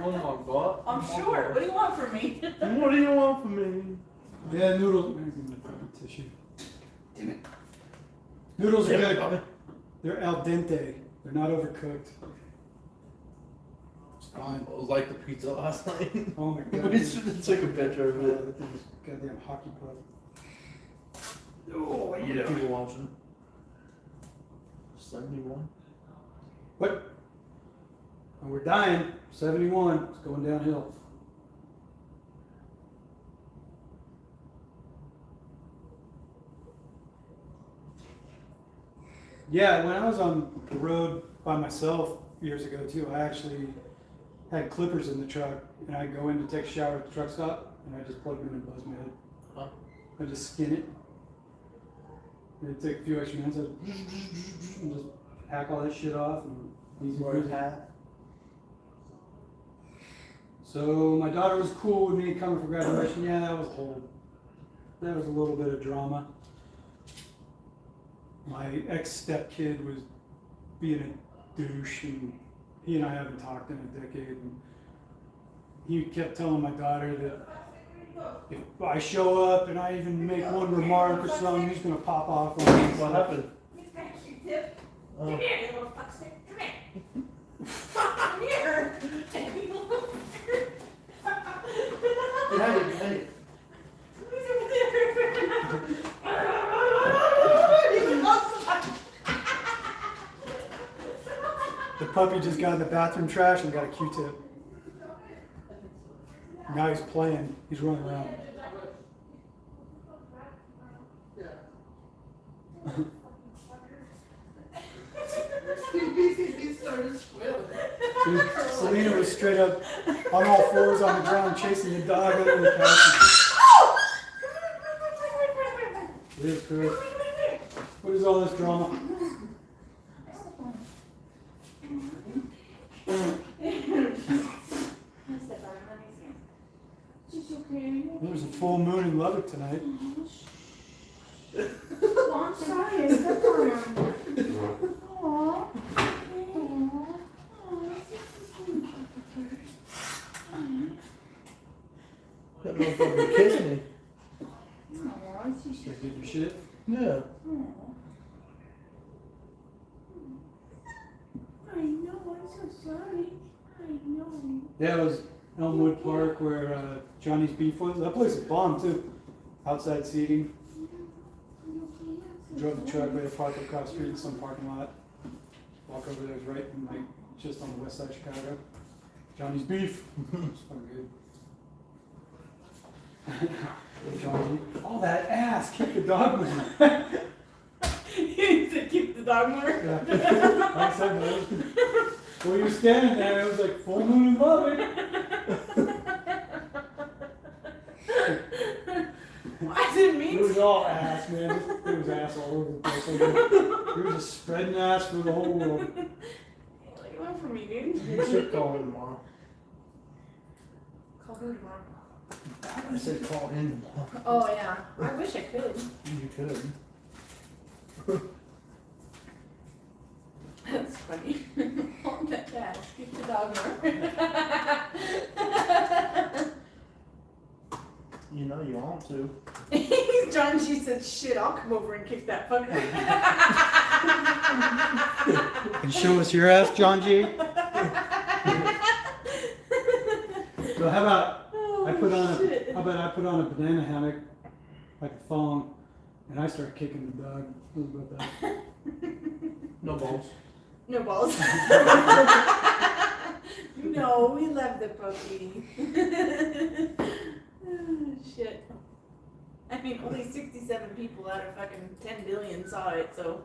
Oh my god. I'm short. What do you want from me? What do you want from me? Yeah, noodles. Tissue. Damn it. Noodles are good. They're al dente. They're not overcooked. It's fine. It was like the pizza last night. Oh my God. We should have took a picture of it. That thing's goddamn hockey puck. Oh yeah. People watching. 71. What? And we're dying. 71. It's going downhill. Yeah, when I was on the road by myself years ago too, I actually had clippers in the truck, and I'd go in to take a shower at the truck stop, and I just plug them in and buzz my head. Huh? I just skin it. And it'd take a few extra minutes, and just hack all that shit off, and easy Wear a breezy. hat. So my daughter was cool with me coming for graduation. Yeah, that was a little bit of drama. My ex-stepkid was being a douche, and he and I haven't talked in a decade. And he kept telling my daughter that if I show up and I even make one remark or something, he's gonna pop off on me. What happened? Come here, you little fuckstick. Come here. Come here. Hey. The puppy just got in the bathroom trash and got a Q-tip. Now he's playing. He's running around. He started squealing. Dude, Selena was straight up on all fours on the ground chasing the dog under the couch. Liz, Chris, what is all this drama? There's a full moon in Lubbock tonight. Oh, I'm sorry, I stepped on him. Aw. That motherfucker kissed me. Should I get your shit? Yeah. I know, I'm so sorry. I know. Yeah, it was Elmwood Park where Johnny's Beef was. That place is bomb too. Outside seating. Drove the truck, we had to park across the street in some parking lot. Walk over there, it's right in, like, just on the west side of Chicago. Johnny's Beef. It's fucking good. Johnny, all that ass, kick the dog more. You said keep the dog more? Yeah. Like I said, man. Well, you're standing there, it was like full moon in Lubbock. I didn't mean It was to. all ass, man. It was ass all over the place. It was just spreading ass for the whole world. Like, it went for me, dude. You should call him tomorrow. Call who tomorrow? I said call him tomorrow. Oh, yeah. I wish I could. You could. That's funny. On that ass, keep the dog more. You know you want to. John G said, shit, I'll come over and kick that fucker. And show us your ass, John G. So how about I put on a banana hammock, like a thong, and I start kicking the dog. What about that? No balls. No balls. No, we love the puppy. Oh, shit. I mean, only 67 people out of fucking 10 billion saw it, so.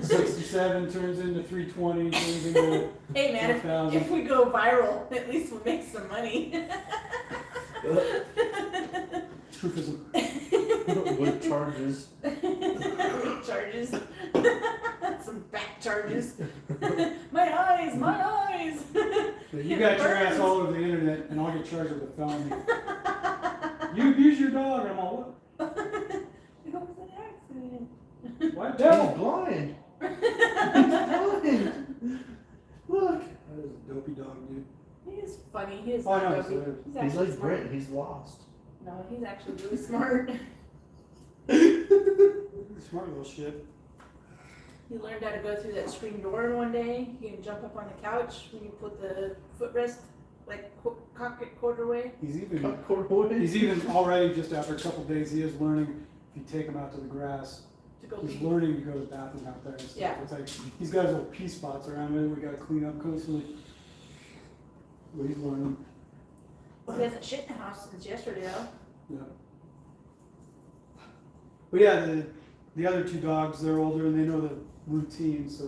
67 turns into 320, turns into Hey man, 4,000. if we go viral, at least we'll make some money. Proofism. With charges. Charges. Some back charges. My eyes, my eyes. So you got your ass all over the internet, and I'll get charged with a felony. You abuse your dog, and I'm all, what? It was an accident. What? He's Devil? blind. He's blind. Look. That is a dopey dog, dude. He is funny. He is Oh, I know, not so dopey. He's actually like smart. Brent. He's lost. No, he's actually really smart. Smart little shit. He learned how to go through that screen door one day. He can jump up on the couch when you put the footrest, like cockpit quarter way. He's even Corduroy. He's even already, just after a couple days, he is learning, if you take him out to the grass, To go he's pee. learning to go to the bathroom out there and stuff. Yeah. It's like, he's got his little pee spots around him, we gotta clean up constantly. But he's learning. He hasn't shit in the house since yesterday though. Yeah. But yeah, the other two dogs, they're older and they know the routine, so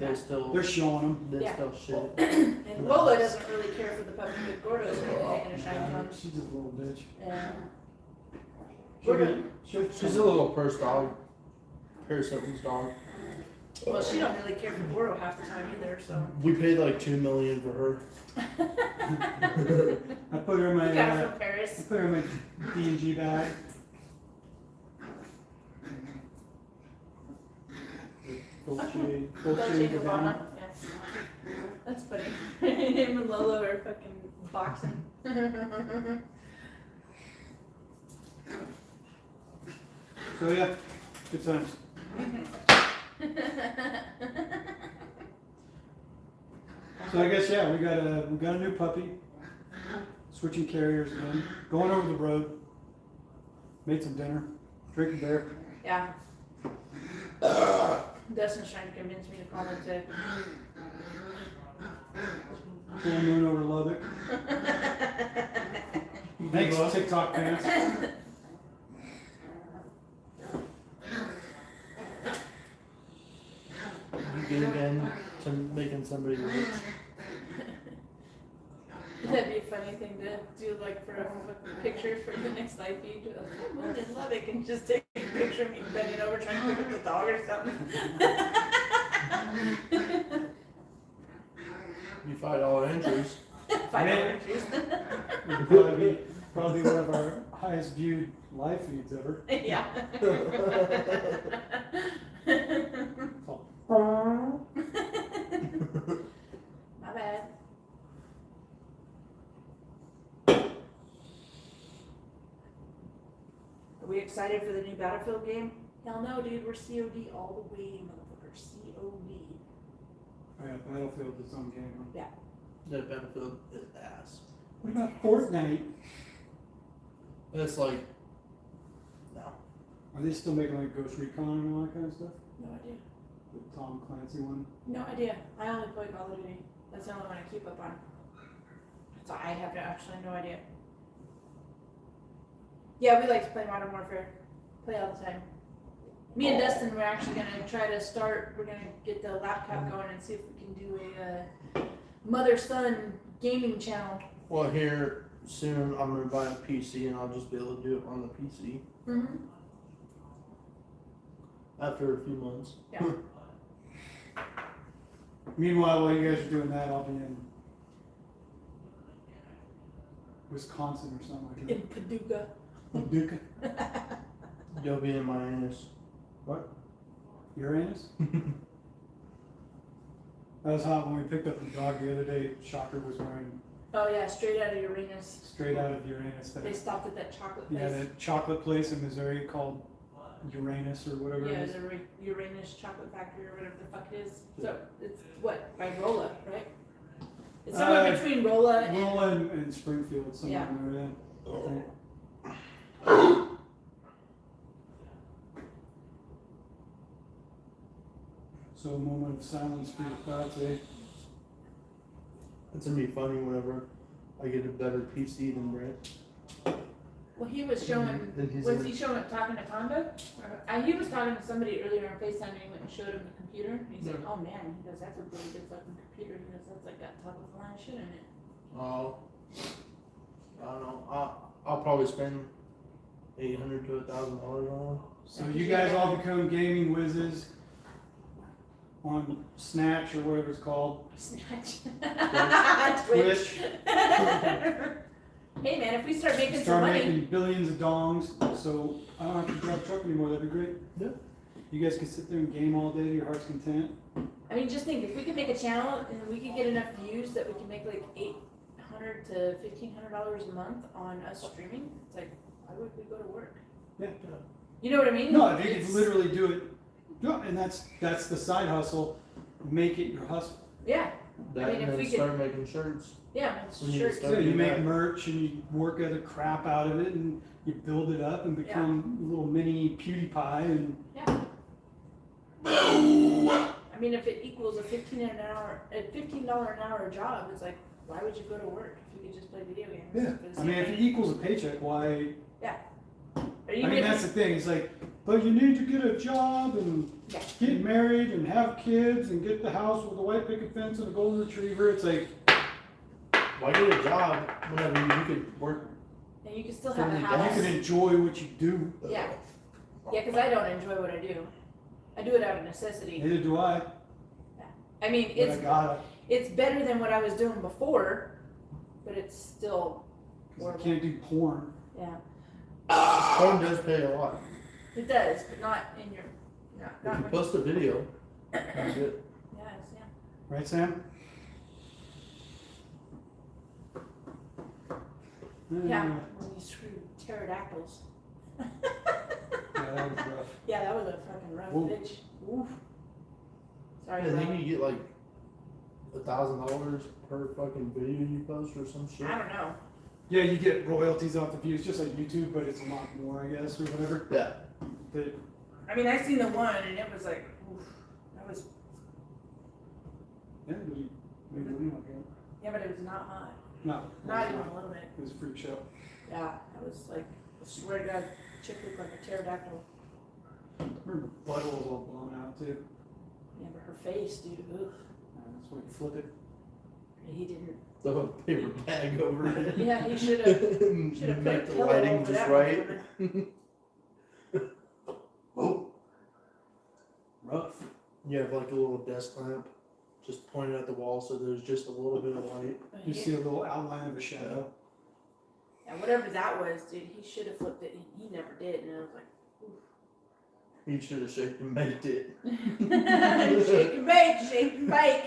They're still. they're showing them. They're Yeah. still shit. And Lola doesn't really care for the puppy, but Gordo's really taking a shine on. She's just a little bitch. Yeah. She's a little purse dog. Paris Hilton's dog. Well, she don't really care for Gordo half the time either, so. We paid like $2 million for her. I put her in my You got her I from Paris. put her in my D&G bag. Dolce Dolce Gabbana. Gabbana. Yeah. That's funny. Him and Lola are fucking boxing. So yeah, good times. So I guess yeah, we got a new puppy. Switching carriers again. Going over the road. Made some dinner. Drinking beer. Yeah. Dustin's trying to convince me to call him to. Full moon over Lubbock. Thanks, Give up? TikTok pants. You get again to making somebody rich. That'd be a funny thing to do, like for a picture for the next live feed. Oh, Moon in Lubbock, and just take a picture of me bending over trying to pick up the dog or something. You $5 entries. $5. It'd probably one of our highest viewed live feeds ever. Yeah. My bad. Are we excited for the new Battlefield game? Hell no, dude, we're COD all the way, motherfucker. COD. Oh yeah, Battlefield is on game. Huh? That Battlefield is ass. What about Fortnite? It's like, no. Are they still making like Ghost Recon and all that kind of stuff? No idea. The Tom Clancy one? No idea. I only play Call of Duty. That's the only one I keep up on. So I have actually no idea. Yeah, we like to play Modern Warfare. Play all the time. Me and Dustin, we're actually gonna try to start. We're gonna get the laptop going and see if we can do a mother-son gaming channel. Well, here soon I'm gonna buy a PC and I'll just be able to do it on the PC Mm-hmm. after a few months. Yeah. Meanwhile, while you guys are doing that, I'll be in Wisconsin or something like In Paducah. that. Paducah. You'll be in my anus. What? Uranus? That was hot when we picked up the dog the other day. Shocker was wearing Oh yeah, straight out of Uranus. straight out of Uranus. They stopped at that chocolate Yeah, place. that chocolate place in Missouri called Uranus or whatever Yeah, it is. the Uranus chocolate factory or whatever the fuck it is. So it's what, by Rolla, right? It's somewhere between Rolla and Rolla and Springfield, somewhere Yeah. in there. I think. So a moment of silence for your thoughts, eh? It's gonna be funny whenever I get a better PC than Brett. well, he was showing. Then he's Was in- he showing talking to Conda? He was talking to somebody earlier on FaceTime, and he went and showed him the computer. And he said, Yeah. "Oh man," he goes, "that's a really good fucking computer." He goes, "That's like got top of the line shit in it." Oh, I don't know. I'll probably spend $800 to $1,000 on So you guys all become gaming whizzes on Snatch or whatever it's called. Snatch. Twitch. Hey man, if we start making some Start money, making billions of dongs, so I don't have to drive a truck anymore. That'd be great. Yeah. You guys can sit there and game all day to your heart's content. I mean, just think if we could make a channel and we could get enough views that we can make like $800 to $1,500 a month on us streaming. It's like, why would we go to work? Yeah. You know what I mean? No, if you It's- could literally do it, yeah, and that's the side hustle. Make it your hustle. Yeah, that, I mean, if and we then could- start making shirts. yeah, it's We need to shirts. start- So you make that. merch and you work at the crap out of it and you build it up and become a little mini PewDiePie and Yeah. I mean, if it equals a $15 an hour job, it's like, why would you go to work if you could just play video games? yeah. for the I same mean, if thing? it equals a paycheck, why? Or I even mean, if that's the thing. It's like, but you need to get a job and Yeah. get married and have kids and get the house with a white picket fence and a golden retriever. It's like, Why get a job whenever you could work? and you can still have a You you house. can enjoy what you do. Yeah. Yeah, because I don't enjoy what I do. I do it out of necessity. Neither do I. I mean, But I it's gotta. it's better than what I was doing before, but it's still 'Cause I horrible. can't do porn. Yeah. Porn does pay a lot. It does, but not in your If you not post a video, that's it. yes, yeah. Right, Sam? Yeah, when you screw pterodactyls. Yeah, that was rough. Yeah, that was a fucking rough Whoa. bitch. Oof. Sorry, And Rob. then you get like $1,000 per fucking video you post or some shit. I don't know. Yeah, you get royalties off the views, just like YouTube, but it's a lot more, I guess, or whatever. Yeah. But I mean, I seen the one and it was like, oof, that was, yeah, but you made money off it. yeah, but it was not hot. No, Not even a little bit. it was a freak show. Yeah, I was like, I swear to God, chick looked like a pterodactyl. Her butthole's all blown out too. Yeah, but her face, dude, oof. That's why you flip it. He didn't. Throw a paper bag over it. Yeah, he should have. Should've put a Make the pillow lighting over just that right. Oh, rough. You have like a little desk lamp, just pointed at the wall, so there's just a little bit of light. You see a little outline of a shadow. Yeah, whatever that was, dude, he should have flipped it. He never did, and I was like, You should have shaked and baked it. shake and bake, shake and bake.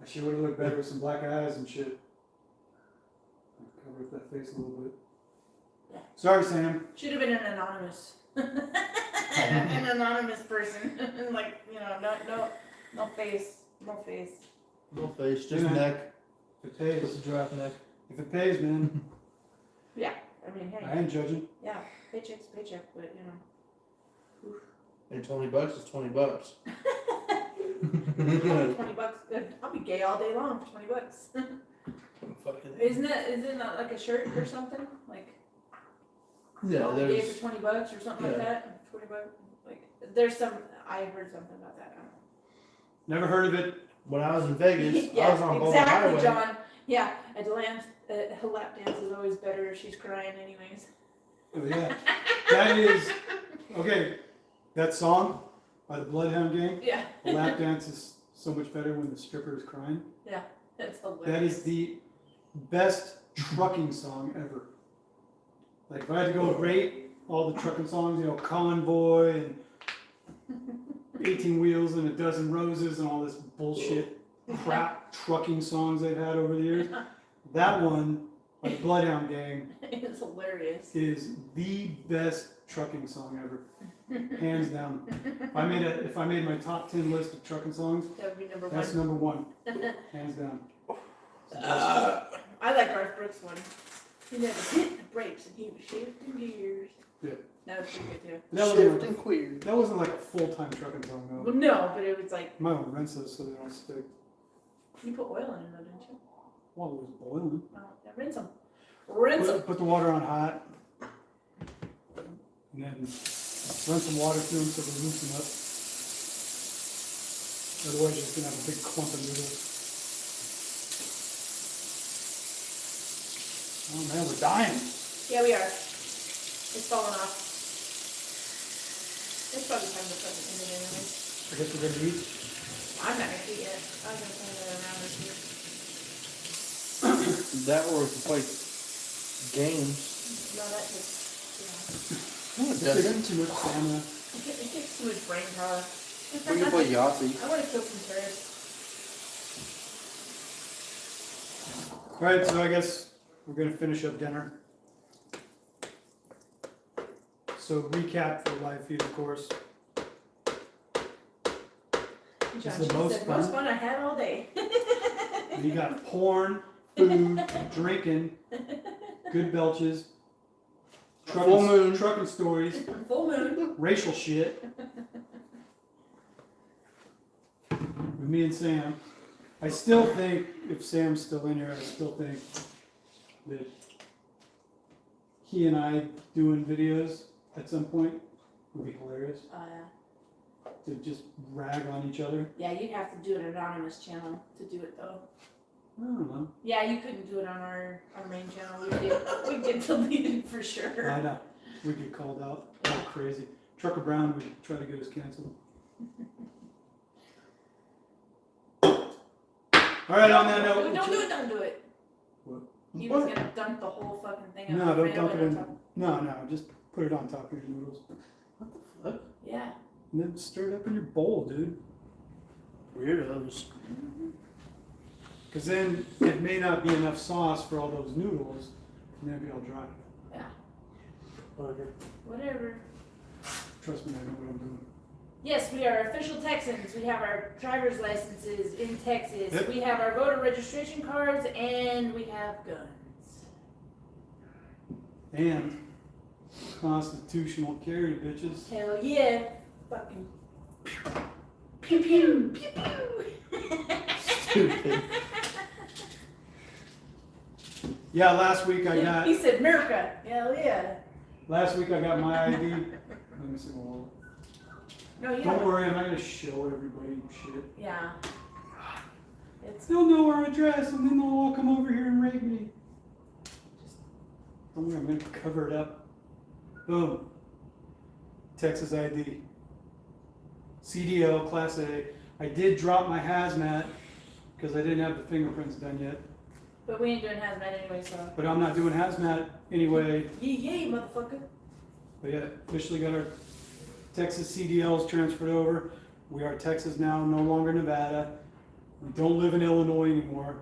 She would have looked better with some black eyes and shit. Cover up that face a little bit. Yeah. Sorry, Sam. Should have been an anonymous, an anonymous person, like no face, no face. No face, just Yeah. neck. If it Just pays, a giraffe neck. if it pays, man, Yeah, I mean, hey, I ain't judging. yeah, paycheck's paycheck, but And $20 is $20. $20. I'll be gay all day long for $20. Fucking Isn't it not like a shirt or something? Like, yeah, I'll be gay there's for $20 or something like yeah. that. $20. Like, there's some. I heard something about that. I don't know. Never heard of it. when I was in Vegas, Yeah, I was on Boulder exactly, Highway. John. Yeah, a lap dance is always better if she's crying, anyways. Oh, yeah. That is, okay, that song by the Bloodhound Gang, Yeah, the lap dance is so much better when the stripper is crying. that's hilarious. That is the best trucking song ever. Like, if I had to go rate all the trucking songs, you know, Convoy and 18 Wheels and a Dozen Roses and all this bullshit crap trucking songs they've had over the years, that one, by the Bloodhound Gang, It's hilarious. is the best trucking song ever. Hands down. If I made my top 10 list of trucking songs, That would be number that's one. number one. Hands down. I like Garth Brooks one. He never hit the brakes and he was shifting gears. Yeah. That was pretty good too. Shifting queer. That wasn't like a full-time trucking song though. Well, no, but it was like, You might want to rinse those so they don't stick. you put oil in them though, didn't you? While it was boiling. Well, yeah, rinse them. Rinse them. Put the water on hot. And then run some water through them so they loosen up. Otherwise you're just going to have a big clump of noodles. Oh man, we're dying. Yeah, we are. It's falling off. It's probably time to fucking end it anyway. I guess we're going to eat. I'm not gonna eat yet. I'm gonna play that around this year. That or if you play games. No, that takes, No, it It's doesn't. too much stamina. it takes too much brain power. We can play Yahtzee. I wanna kill some terrorists. Alright, so I guess we're going to finish up dinner. So recap for live feed, of course. John, the she most said, fun. most fun I had all day. You got porn, food, drinking, good belches, Full moon. trucking stories, Full moon. racial shit. With me and Sam. I still think, if Sam's still in here, I still think that he and I doing videos at some point would be hilarious. To just rag on each other. Yeah, you'd have to do an anonymous channel to do it though. I don't know. Yeah, you couldn't do it on our main channel. We'd get deleted for sure. I know. We get called out. All crazy. Trucker Brown would try to get us canceled. All right, on that note. Don't do it. What? He was gonna dump the whole fucking thing No, on don't Alfredo dump it and in. No, just put it on top of your noodles. What the fuck? Yeah. And then stir it up in your bowl, dude. Weirdos. Because then it may not be enough sauce for all those noodles, and they'll be all dry. Yeah. Whatever. Whatever. Trust me, I know what I'm doing. Yes, we are official Texans. We have our driver's licenses in Texas. Yep. We have our voter registration cards, and we have guns. And constitutional carry, bitches. Hell yeah. Fucking pew pew pew pew. Stupid. Yeah, last week I got. He said America. Hell yeah. Last week I got my ID. Let me see my wallet. No, you Don't don't. worry, I'm not gonna show everybody shit. Yeah. It's They'll know our address and then they'll all come over here and rape me. Don't worry, I'm gonna cover it up. Boom. Texas ID. CDL Class A. I did drop my hazmat because I didn't have the fingerprints done yet. but we ain't doing hazmat anyway, so. But I'm not doing hazmat anyway. Yay, motherfucker. But yeah, officially got our Texas CDLs transferred over. We are Texas now, no longer Nevada. We don't live in Illinois anymore,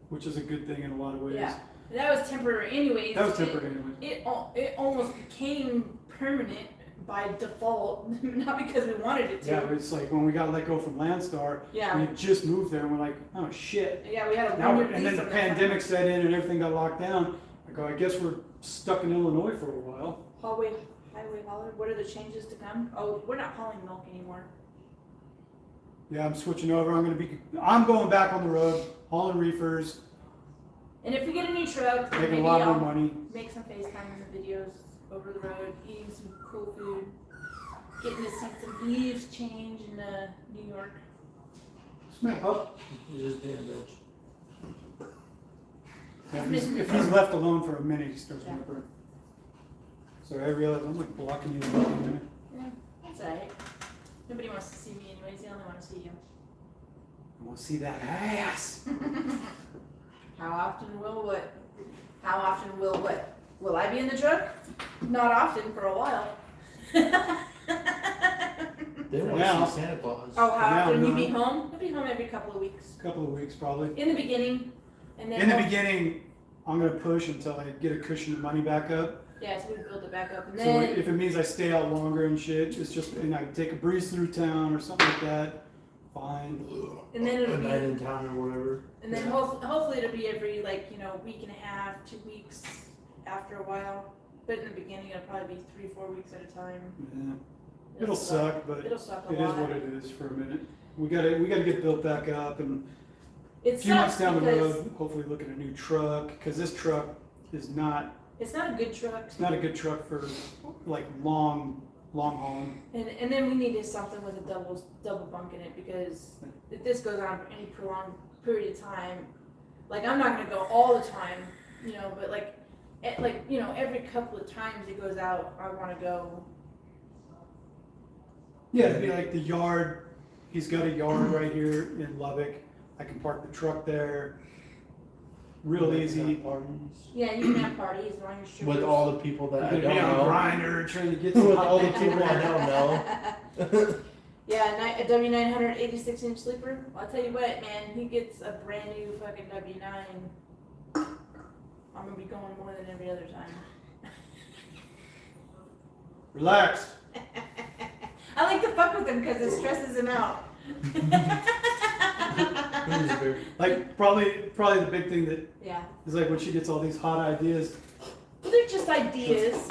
which is a good thing in a lot of ways. Yeah. That was temporary anyways. That was temporary anyway. It almost became permanent by default, not because we wanted it to. Yeah, it's like when we got let go from Landstar, Yeah. we just moved there and we're like, oh shit. Yeah, we had a Now, one-year and then lease the on that. pandemic set in and everything got locked down. I go, I guess we're stuck in Illinois for a while. Highway hauler. What are the changes to come? Oh, we're not hauling milk anymore. Yeah, I'm switching over. I'm going back on the road, hauling reefers, And if we get a new truck, making maybe a lot more I'll money. make some FaceTime videos over the road, eating some cool food, getting to see some leaves change in New York. Smith, huh? You just being a bitch. If he's left alone for a minute, he starts Yeah. whimpering. So I realize I'm like blocking you in a minute. Yeah, that's alright. Nobody wants to see me anyways, they only want to see you. I want to see that ass. How often will what? How often will what? Will I be in the truck? Not often, for a while. They want Now- to see Santa Claus. Oh, how Now, often will you no. be home? You'll be home every couple of weeks. A couple of weeks probably. In the beginning, and then In the beginning, I'm gonna push until I get a cushion of money back up. yeah, so we build it back up, and So then if it means I stay out longer and shit, it's just, and I take a breeze through town or something like that, fine. and then A it'll night be, in town or whatever. and then hopefully it'll be every week and a half, 2 weeks after a while. But in the beginning, it'll probably be 3-4 weeks at a time. Yeah. It'll suck, but It'll suck a it is lot. what it is for a minute. We gotta get built back up, and It a few months sucks down the because road, hopefully look at a new truck, because this truck is not, it's not a good truck. it's not a good truck for like long hauling. And then we needed something with a double bunk in it, because if this goes on for any prolonged period of time, I'm not gonna go all the time, but every couple of times it goes out, I wanna go. Yeah, it'd be like the yard, he's got a yard right here in Lubbock. I can park the truck there, real easy. Parties. Yeah, you can have parties as long as you're. With all the people that I Be don't on a know. grinder trying to get some. With all the people I don't know. Yeah, a W900 86-inch sleeper. Well, I'll tell you what, man, he gets a brand new fucking W9. I'm gonna be going more than every other time. Relax. I like to fuck with him because it stresses him out. Like probably the big thing that Yeah. is like when she gets all these hot ideas. They're just ideas.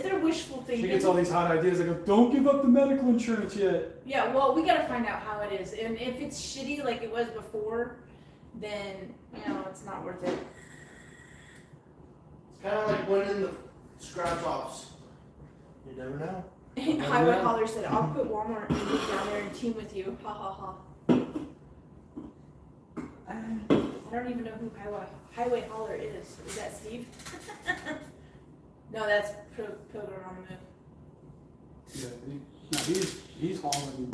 They're wishful thinking. She gets all these hot ideas. I go, don't give up the medical insurance yet. Yeah, well, we gotta find out how it is. And if it's shitty like it was before, then, it's not worth it. It's kind of like winning the scratch offs. You never know. Highway Hauler said, I'll put Walmart and move down there and team with you. Ha ha ha. I don't even know who Highway Hauler is. Is that Steve? No, that's Pilgrim on the Move. Yeah, he's hauling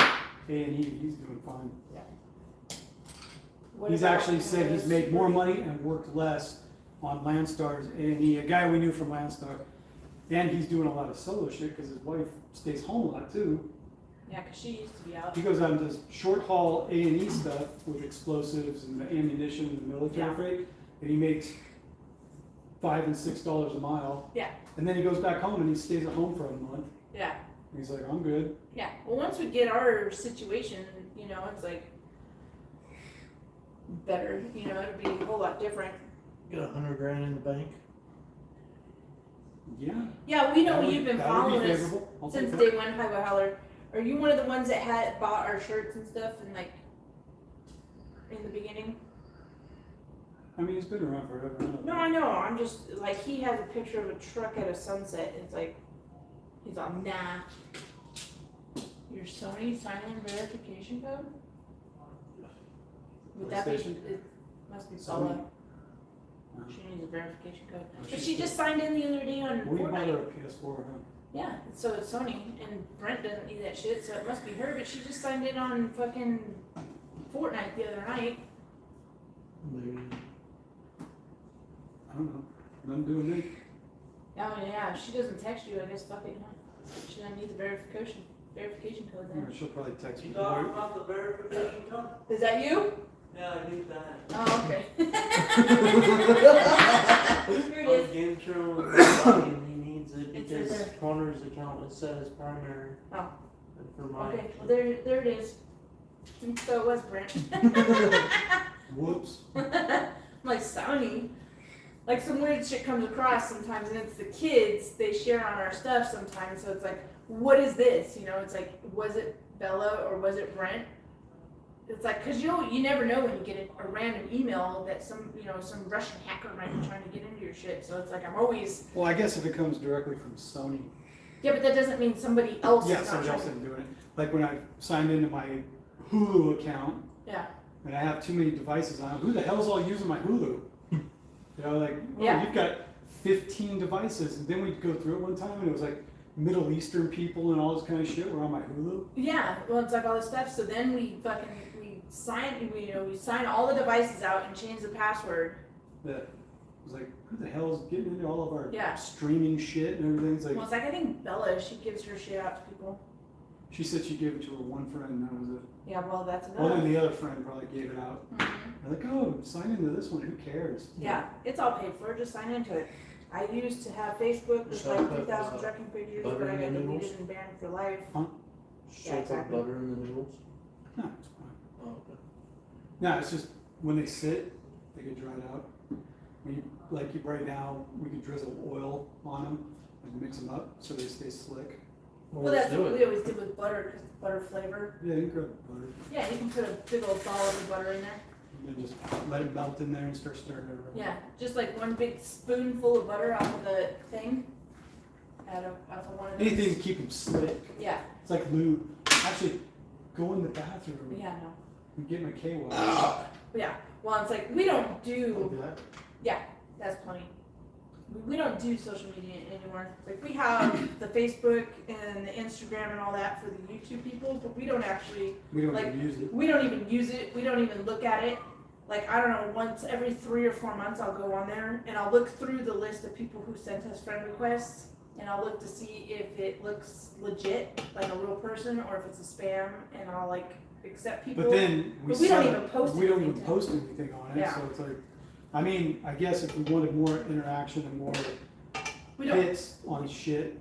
A&E. He's doing fine. What He's about actually said he's made more Super- money and worked less on Landstar's A&E. A guy we knew from Landstar. And he's doing a lot of solo shit because his wife stays home a lot too. Yeah, because she used to be out. He goes out and does short haul A&E stuff with explosives and ammunition and military Yeah. freight, and he makes $5 and $6 a mile. Yeah. And then he goes back home and he stays at home for a month. Yeah. And he's like, I'm good. Yeah. Well, once we get our situation, it's like better. It'll be a whole lot different. Get $100,000 in the bank. Yeah. Yeah, we know That would- you've been that would be following us favorable. I'll since take that. day one, Highway Hauler. Are you one of the ones that had bought our shirts and stuff and in the beginning? I mean, he's been around forever. No, I know. I'm just like he has a picture of a truck at a sunset. And it's like he's all nah. Your Sony sign-in verification code? Would that be? PlayStation? It must be Sony? Bella. No. She needs a verification code. Oh, But she's she just signed in the other day on We bought her a Fortnite. PS4, huh? Yeah, so it's Sony, and Brent doesn't need that shit, so it must be her. But she just signed in on fucking Fortnite the other night. Maybe. I don't know. Nothing doing me. Oh yeah, if she doesn't text you, I guess fuck it, huh? She doesn't need the verification code Yeah, then. she'll probably text me. You talking about the verification code? Is that you? Yeah, I need that. Oh, okay. Here it I'm is. getting through with my body and he needs it It's because right there. Connor's account is set as primary. Oh. And for mine. Okay, well there it is. So it was Brent. Whoops. I'm like Sony. Like some weird shit comes across sometimes, and it's the kids, they share on our stuff sometimes, so it's like, what is this? You know, it's like, was it Bella or was it Brent? It's like, cause you never know when you get a random email that some Russian hacker might be trying to get into your shit, so it's like, I'm always, Well, I guess if it comes directly from Sony. yeah, but that doesn't mean somebody else Yeah, is not somebody else trying isn't doing it. Like when I signed into my Hulu account, Yeah, and I have too many devices on, who the hell's all using my Hulu? You know, like, oh, Yeah. you've got 15 devices. And then we'd go through it one time, and it was like Middle Eastern people and all this kind of shit were on my Hulu. yeah, well, it's like all this stuff, so then we sign all the devices out and change the password. That was like, who the hell's getting into all of our Yeah. streaming shit and everything? It's like, Well, it's like, I think Bella, she gives her shit out to people. she said she gave it to her one friend, and that was it. Yeah, well, that's enough. Well, then the other friend probably gave it out. Mhm. They're like, oh, sign into this one, who cares? Yeah, it's all paid for, just sign into it. I used to have Facebook with So like put, 3,000 trucking pages, butter but I in got the noodles? deleted and banned for life. Should Yeah, I exactly. put butter in the noodles? No, it's fine. Oh, okay. No, it's just when they sit, they get dried out. When you, like right now, we could drizzle oil on them and mix them up so they stay slick. Well, that's what we always did with butter, because butter flavor. Yeah, you can grab butter Yeah, you can put a big old ball of butter in there. and then just let it melt in there and start stirring it around. Yeah, just like one big spoonful of butter off of the thing. Out of one of those. Anything to keep them slick. Yeah, It's like lube. Actually, go in the bathroom yeah, no. and get my KY. Yeah, well, it's like, we don't Look do, at that. that's plenty. We don't do social media anymore. Like, we have the Facebook and the Instagram and all that for the YouTube people, but we don't actually, We don't like, even use it. we don't even use it. We don't even look at it. Like, I don't know, once every 3 or 4 months, I'll go on there and I'll look through the list of people who sent us friend requests, and I'll look to see if it looks legit, like a real person, or if it's a spam, and I'll like accept people. But then But we don't set even post we don't anything even to- post anything on it. Yeah. So it's like, I mean, I guess if we wanted more interaction and more We don't. hits on shit,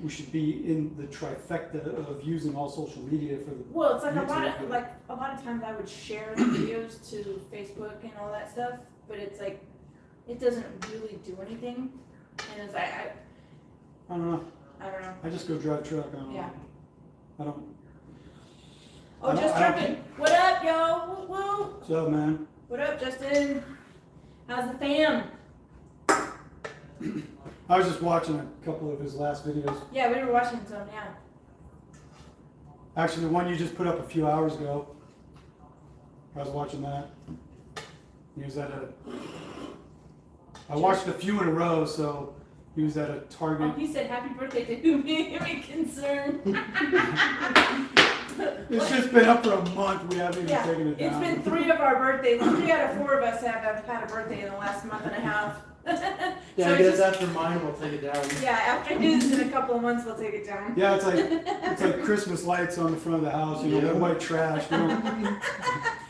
we should be in the trifecta of using all social media for the. Well, it's like a YouTube. lot of times I would share the videos to Facebook and all that stuff, but it's like it doesn't really do anything, and it's like I don't know. I don't know. I just go drive truck. I don't. Yeah. I don't. Oh, I don't- just I don't trucking. What up, yo? Woo woo. So man, What up, Justin? How's the fam? I was just watching a couple of his last videos. Yeah, we were watching some. Yeah. Actually, the one you just put up a few hours ago. I was watching that. He was at a. I watched a few in a row, so he was at a Target. Oh, he said happy birthday to whom you may concern. It's just been up for a month. We haven't even Yeah, taken it it's down. been 3 of our birthdays. 3 out of 4 of us have had a birthday in the last month and a half. Yeah, So I it's guess just- after mine, we'll take it down. Yeah, after his in a couple of months, we'll take it down. Yeah, it's like Christmas lights on the front of the house. You know, Yeah. they're white trash. You know,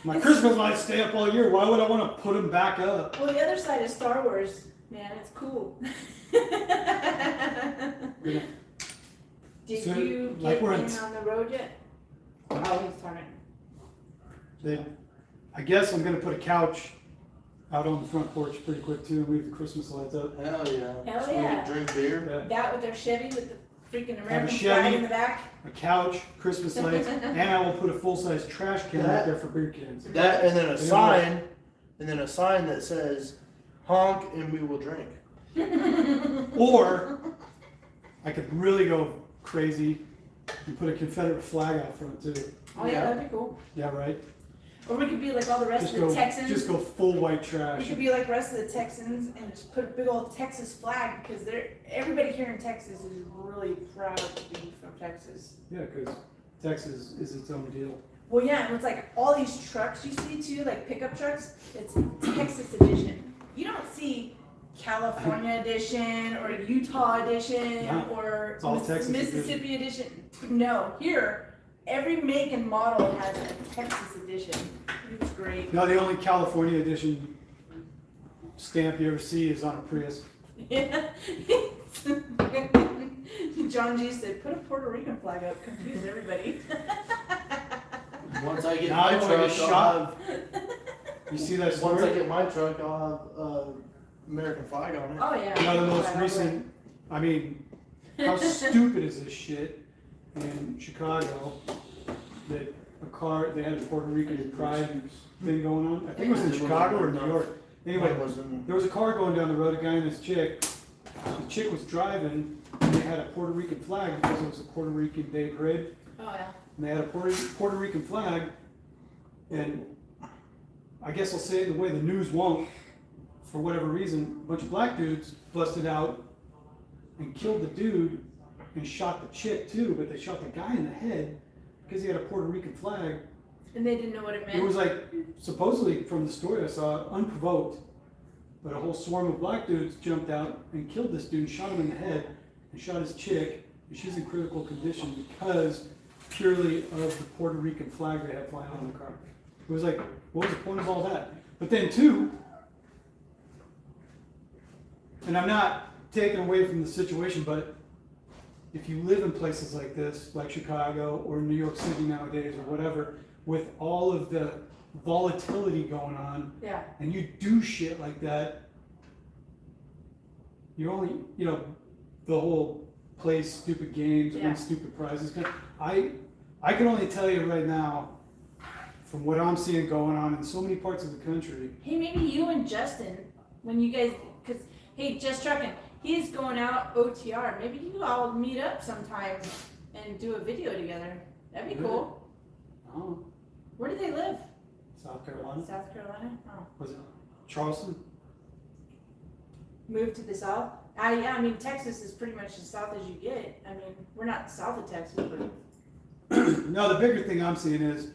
my Christmas lights stay up all year. Why would I want to put them back up? Well, the other side is Star Wars, man. It's cool. You know, Did So, you like get we're in in- on the road yet? Oh, he's turning. I guess I'm gonna put a couch out on the front porch pretty quick too, and leave the Christmas lights up. Hell yeah. Hell So we yeah. can drink beer. Yeah. That with their Chevy with the freaking American Chevy. flag in the back. A couch, Christmas lights, and I will put a full-size trash can out That- there for beer cans. That and then a sign and then a sign that says honk and we will drink. Or I could really go crazy and put a Confederate flag out front too. Oh yeah, that'd be cool. Yeah, right? Or we could be like all the rest Just of the go, Texans. just go full white We trash. could be like the rest of the Texans and just put a big old Texas flag because everybody here in Texas is really proud to be from Texas. Yeah, because Texas is its own deal. Well, yeah, and it's like all these trucks you see too, like pickup trucks. It's Texas edition. You don't see California edition or Utah edition No, or it's all Texas Mississippi edition. No, here every make and model has a Texas edition. It's great. No, the only California edition stamp you ever see is on a Prius. Yeah. John G said, "Put a Puerto Rican flag up, confuse everybody." Once I get Now my I wanna truck, get I'll shot. have, You see that once I story? get my truck, I'll have American flag on it. Oh yeah. You know, the most Yeah, recent, I mean, how stupid is this shit in Chicago that they had a Puerto Rican pride thing going on? I think it was in Chicago or New York. Anyway, Mine wasn't. there was a car going down the road, a guy and his chick. The chick was driving, and they had a Puerto Rican flag because it was a Puerto Rican Day parade. Oh yeah. And they had a Puerto Rican flag, and I guess I'll say it the way the news won't, for whatever reason, a bunch of black dudes busted out and killed the dude and shot the chick too, but they shot the guy in the head because he had a Puerto Rican flag. And they didn't know what it meant. It was like, supposedly from the story I saw, unprovoked, but a whole swarm of black dudes jumped out and killed this dude, shot him in the head, and shot his chick, and she's in critical condition because purely of the Puerto Rican flag they had flying on the car. It was like, what was the point of all that? But then too, and I'm not taking away from the situation, but if you live in places like this, like Chicago or New York City nowadays or whatever, with all of the volatility going on, Yeah. and you do shit like that, you're only, the whole play stupid games, Yeah. win stupid prizes. I can only tell you right now, from what I'm seeing going on in so many parts of the country, Hey, maybe you and Justin, when you guys, because hey, Just Trucking, he's going out OTR. Maybe you all meet up sometime and do a video together. That'd be cool. oh, Where do they live? South Carolina, South Carolina. Oh. was it Charleston? Move to the south. Yeah, I mean Texas is pretty much as south as you get. I mean, we're not south of Texas, but No, the bigger thing I'm seeing is,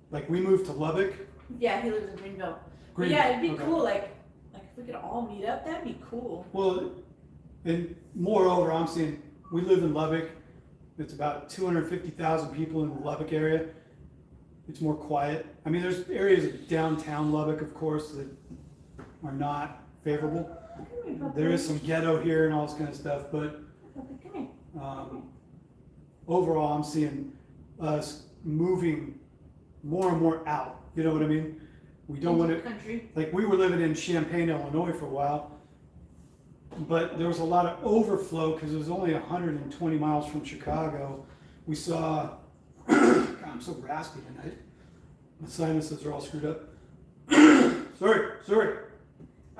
like, we moved to Lubbock. yeah, he lives in Greenville. But Green- yeah, it'd be okay. cool. Like if we could all meet up, that'd be cool. Well, and moreover, I'm seeing, we live in Lubbock. It's about 250,000 people in the Lubbock area. It's more quiet. I mean, there's areas of downtown Lubbock, of course, that are not favorable. There is some ghetto here and all this kind of stuff, but overall, I'm seeing us moving more and more out. You know what I mean? We don't want to, country. like, we were living in Champaign, Illinois for a while, but there was a lot of overflow because it was only 120 miles from Chicago. We saw, God, I'm so raspy tonight. My sinuses are all screwed up. Sorry.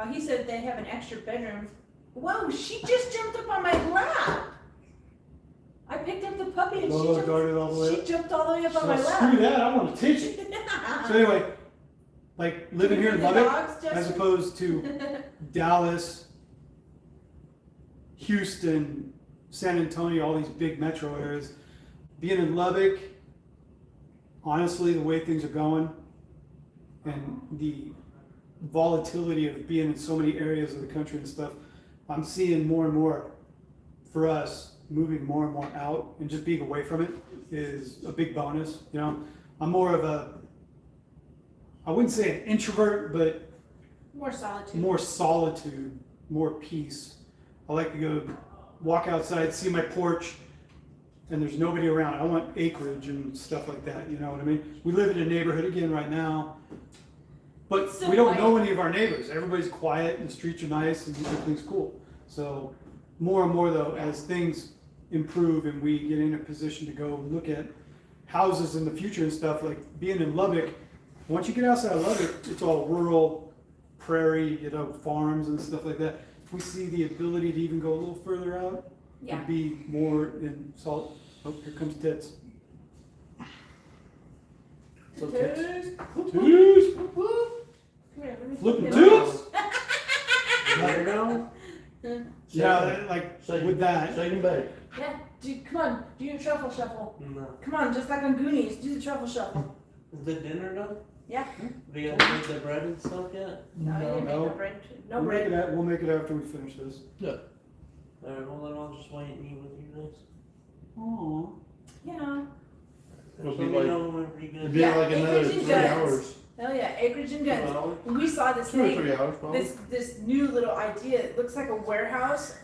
Oh, he said they have an extra bedroom. Whoa, she just jumped up on my lap. I picked up the puppy and Oh, darted all the way she up. jumped all the way up on So my screw lap. that, I want to teach it. So anyway, like living here in The Lubbock, dogs, as Justin? opposed to Dallas, Houston, San Antonio, all these big metro areas. Being in Lubbock, honestly, the way things are going and the volatility of being in so many areas of the country and stuff, I'm seeing more and more for us moving more and more out and just being away from it is a big bonus. I'm more of I wouldn't say an introvert, but More solitude. more solitude, more peace. I like to go walk outside, see my porch, and there's nobody around. I want acreage and stuff like that, you know what I mean? We live in a neighborhood again right now, but It's so we don't quiet. know any of our neighbors. Everybody's quiet and the streets are nice and everything's cool. So more and more though, as things improve and we get in a position to go look at houses in the future and stuff, like being in Lubbock, Once you get outside, I love it. It's all rural, prairie, you know, farms and stuff like that. If we see the ability to even go a little further out, Yeah. and be more in salt. Oh, here comes Tits. Toes. Tits. Come Tits. here, let me Flipping flip it over. tits. There you go. Yeah, like with that. Shake and bake. Yeah, dude, come on, do your truffle shuffle. No. Come on, just like on Goonies, do the truffle shuffle. Is the dinner done? Yeah. Have you guys made the bread and stuff yet? No, you didn't make no. no bread. No We'll make bread. it. We'll make it after we finish this. Alright, well then I'll just wait and eat with you guys. Aww. Yeah. It'll Just be let me like- know whenever you It'd guys. be Yeah, like another acreage and 3 guns. hours. Hell yeah, acreage and guns. 2 hours. We saw this 2 or thing, 3 hours probably. this new little idea. It looks like a warehouse,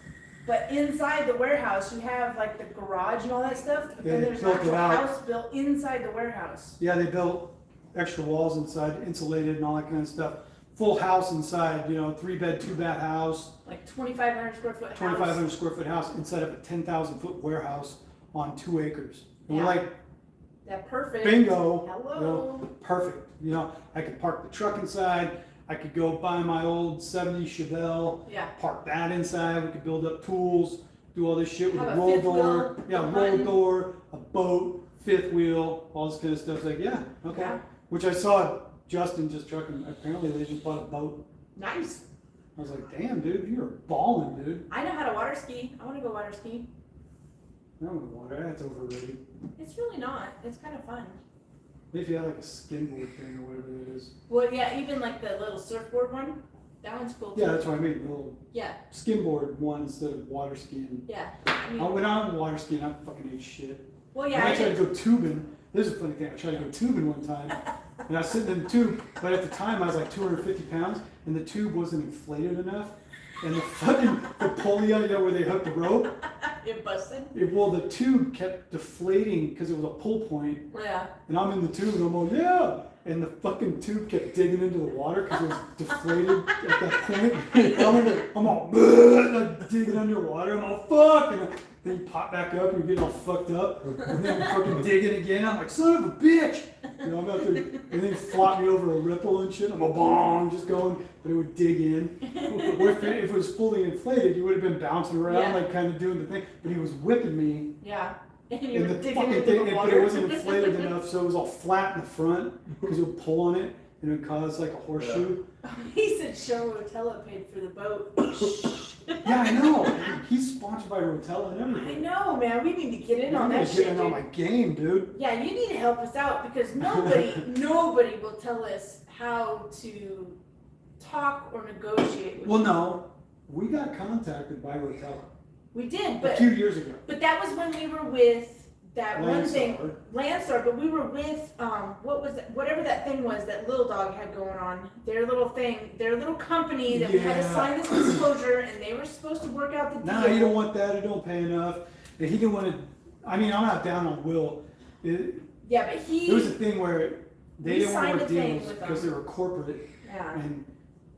but inside the warehouse you have like the garage and all that stuff. But Yeah, then they there's an built it actual out. house built inside the warehouse. Yeah, they built extra walls inside, insulated and all that kind of stuff. Full house inside, you know, 3-bed, 2-bath house, Like 2,500 square foot house. 2,500 square foot house inside of a 10,000 foot warehouse on 2 acres. And we're Yeah. like, That perfect. bingo. Hello. You know, perfect. You know, I could park the truck inside. I could go buy my old 70 Chevelle, Yeah. park that inside. We could build up tools, do all this shit with Have a a roll fifth door. wheel, Yeah, go roll hunting. door, a boat, 5th wheel, all this kind of stuff. It's like, yeah, okay. Yeah. Which I saw Justin just trucking. Apparently they just bought a boat. Nice. I was like, damn, dude, you're balling, dude. I know how to water ski. I want to go water ski. I don't want water. That's overrated. It's really not. It's kind of fun. Maybe if you had like a skimboard thing or whatever it is. Well, yeah, even like the little surfboard one. That one's cool too. Yeah, that's what I mean. A little Yeah. skimboard one instead of water skiing. Yeah. I mean, I went out water skiing. I fucking ate shit. well, And yeah. I I tried did. to go tubing. This is a funny thing. I tried to go tubing one time, and I was sitting in the tube. But at the time, I was like 250 pounds, and the tube wasn't inflated enough. And the fucking the pulley on, you know, where they hook the rope. It busted. Well, the tube kept deflating because it was a pull point, Yeah. and I'm in the tube, and I'm all yeah. And the fucking tube kept digging into the water because it was deflated at that point. I'm all like digging underwater. I'm all fuck, and then you pop back up and you're getting all fucked up, and then fucking digging again. I'm like son of a bitch. You know, I'm out there, and then you flop me over a ripple and shit. I'm a bong, just going, but it would dig in. If it was fully inflated, you would have been bouncing around, Yeah. like kind of doing the thing. But he was whipping me. Yeah. And you And were the digging fucking into thing, the but water. it wasn't inflated enough, so it was all flat in the front because it would pull on it and it would cause like a horseshoe. He said show Rotella paid for the boat. Yeah, I know. He's sponsored by Rotella and I everything. know, man. We need to get in on I'm that gonna shit, get in on dude. my game, dude. Yeah, you need to help us out because nobody will tell us how to talk or negotiate with Well, you. no, we got contacted by Rotella We did, a but few years ago. that was when we were with that one thing, Landstar. Landstar, but we were with what was it, whatever that thing was that Little Dog had going on. Their little thing, their little company that we had to Yeah. sign this disclosure, and they were supposed to work out the deal. Nah, you don't want that. You don't pay enough. And he didn't want to. I mean, I'm not down on Will. It, Yeah, but he. there was a thing where they We didn't want signed our a thing deals with because them. they were corporate. Yeah. And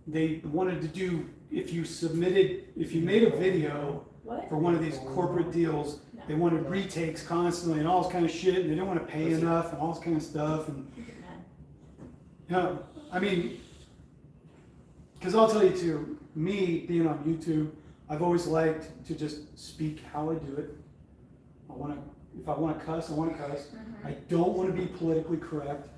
they wanted to do, if you made a video What? for one of these corporate deals, they wanted retakes constantly and all this kind of shit, and they didn't want to pay enough and all this kind of stuff. And you know, I mean, because I'll tell you too, me being on YouTube, I've always liked to just speak how I do it. If I want to cuss, I want to cuss. I don't want to be politically correct.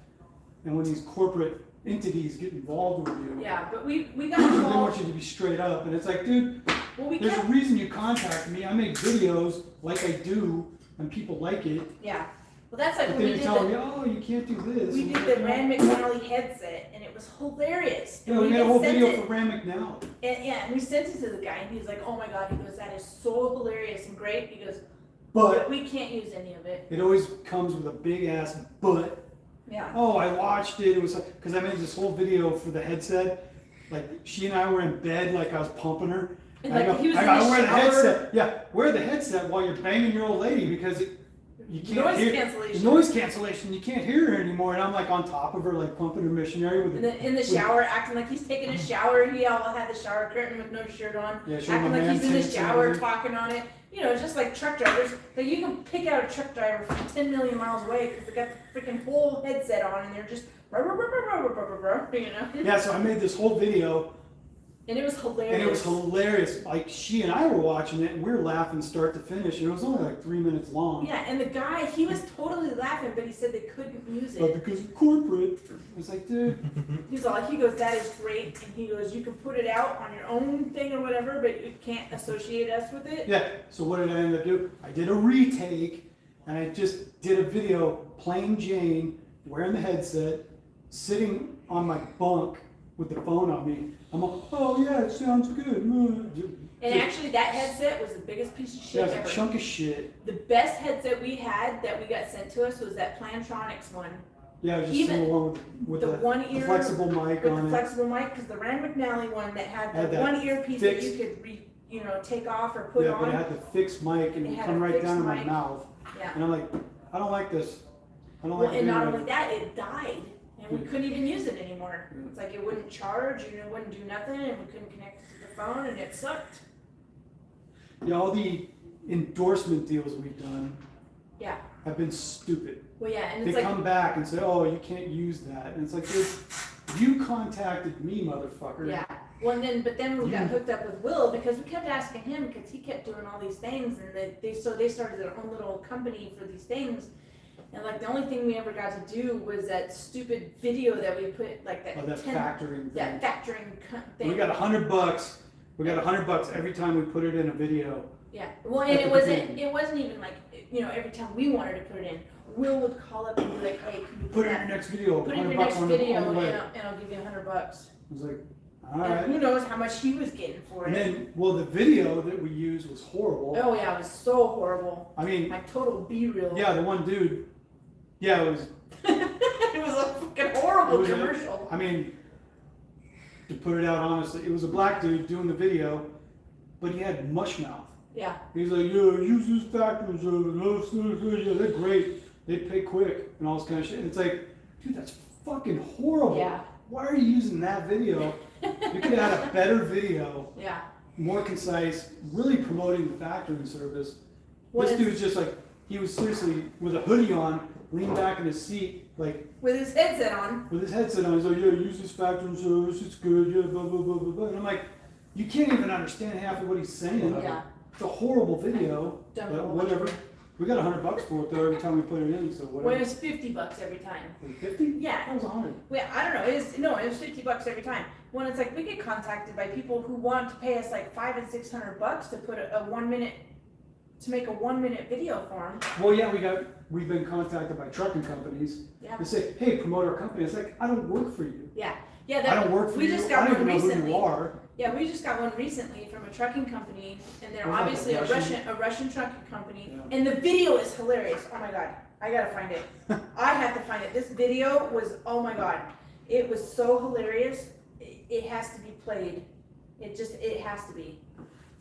And when these corporate entities get involved with you, Yeah, but we got they want involved. you to be straight up. And it's like, dude, Well, we there's a kept. reason you contacted me. I make videos like I do, and people like it. Yeah. Well, that's like But when then we you're did telling the. me, oh, you can't do this. We And did I'm the like, Rand McNally headset, and it was hilarious. Yeah, And we made a even whole sent video it- for Rand McNally. And, yeah, and we sent it to the guy, and he was like, "Oh my god!" He goes, "That is so hilarious and great." He goes, But "But we can't use any of it." it always comes with a big ass but. Yeah. Oh, I watched it. It was because I made this whole video for the headset. Like she and I were in bed, like I was pumping her. And I like go, he was I in gotta the wear the shower. headset. Yeah, wear the headset while you're banging your old lady because you can't Noise hear cancellation. the noise cancellation. You can't hear her anymore. And I'm like on top of her, like pumping her missionary with And the then in the shower, acting like he's taking a shower. He all had the shower curtain with no shirt on. Yeah, showing Acting my like man he's in the tits and shower, everything. talking on it. You know, just like truck drivers. Like you can pick out a truck driver from 10 million miles away because they got the freaking whole headset on and they're just you know? Yeah, so I made this whole video, And it was hilarious. and it was hilarious. Like, she and I were watching it, and we were laughing start to finish, and it was only like 3 minutes long. Yeah, and the guy, he was totally laughing, but he said they couldn't use But it. because of corporate, I was like, dude. He goes, that is great, and he goes, you can put it out on your own thing or whatever, but you can't associate us with it. Yeah, so what did I end up doing? I did a retake, and I just did a video, plain Jane, wearing the headset, sitting on my bunk with the phone on me. I'm like, oh yeah, it sounds good. And actually, that headset was the biggest piece of Yeah, shit it's ever. a chunk of shit. The best headset we had that we got sent to us was that Plantronics one. Yeah, it was just Even along with the one the ear flexible mic with on the it. flexible mic, because the Rand McNally one that had Had the that one earpiece that you fixed- could take off or put Yeah, on. but it had the fixed mic and It it had come a right fixed down in my mic. mouth. Yeah. And I'm like, I don't like this. I don't Well, like and not video. only that, it died, and we Yeah. couldn't even use it anymore. Yeah. It's like it wouldn't charge, and it wouldn't do nothing, and we couldn't connect it to the phone, and it sucked. Yeah, all the endorsement deals we've done Yeah. have been stupid. Well, yeah, and They it's like, come back and say, oh, you can't use that. And it's like, dude, you contacted me, motherfucker. yeah. Well, and but then we got You- hooked up with Will because we kept asking him because he kept doing all these things, and they started their own little company for these things. And like the only thing we ever got to do was that stupid video that we put, like that Oh, that 10 factoring thing. that factoring thing. We got $100. We got $100 every time we put it in a video. Yeah, well, and At it the wasn't beginning. even like, every time we wanted to put it in, Will would call up and be like, hey, can you Put it in that- your next video. put it in your $100 next on video, on the way. and I'll give you $100. I was like, all And right. who knows how much he was getting for And it. then, well, the video that we used was horrible. Oh yeah, it was so horrible. I mean, Like total B-reel. yeah, the one dude, yeah, it was, It was a fucking it horrible was commercial. I mean, to put it out honestly, it was a black dude doing the video, but he had mush mouth. Yeah, He's like, yeah, use this factory, yeah, they're great, they pay quick, and all this kind of shit. And it's like, dude, that's fucking horrible. yeah, Why are you using that video? You could have had a better video, yeah. more concise, really promoting the factoring service. Well, This it's- dude's just like, he was seriously with a hoodie on, leaned back in his seat, like With his headset on. with his headset on. He's like, yeah, use this factoring service, it's good, yeah, blah, blah, blah, blah, blah. And I'm like, you can't even understand half of what he's saying. Yeah. It's a horrible video, Don't but know whatever. We got $100 for it though every time we put it in, so Well, it whatever. was $50 every time. 50? Yeah. That was 100. Well, I don't know. It was $50 every time. When it's like we get contacted by people who want to pay us like $500 and $600 to put a 1 minute to make a 1 minute video for them. Well, yeah, we've been contacted by trucking companies. Yeah. They say, hey, promote our company. It's like, I don't work for you. Yeah. Yeah. I don't work for we you. just I got don't one even know recently. who you are. Yeah, we just got one recently from a trucking company, and they're Was that obviously the a Russian trucking company. Yeah. And the video is hilarious. Oh my god, I gotta find it. I have to find it. This video was, oh my god, it was so hilarious. It has to be played. It has to be.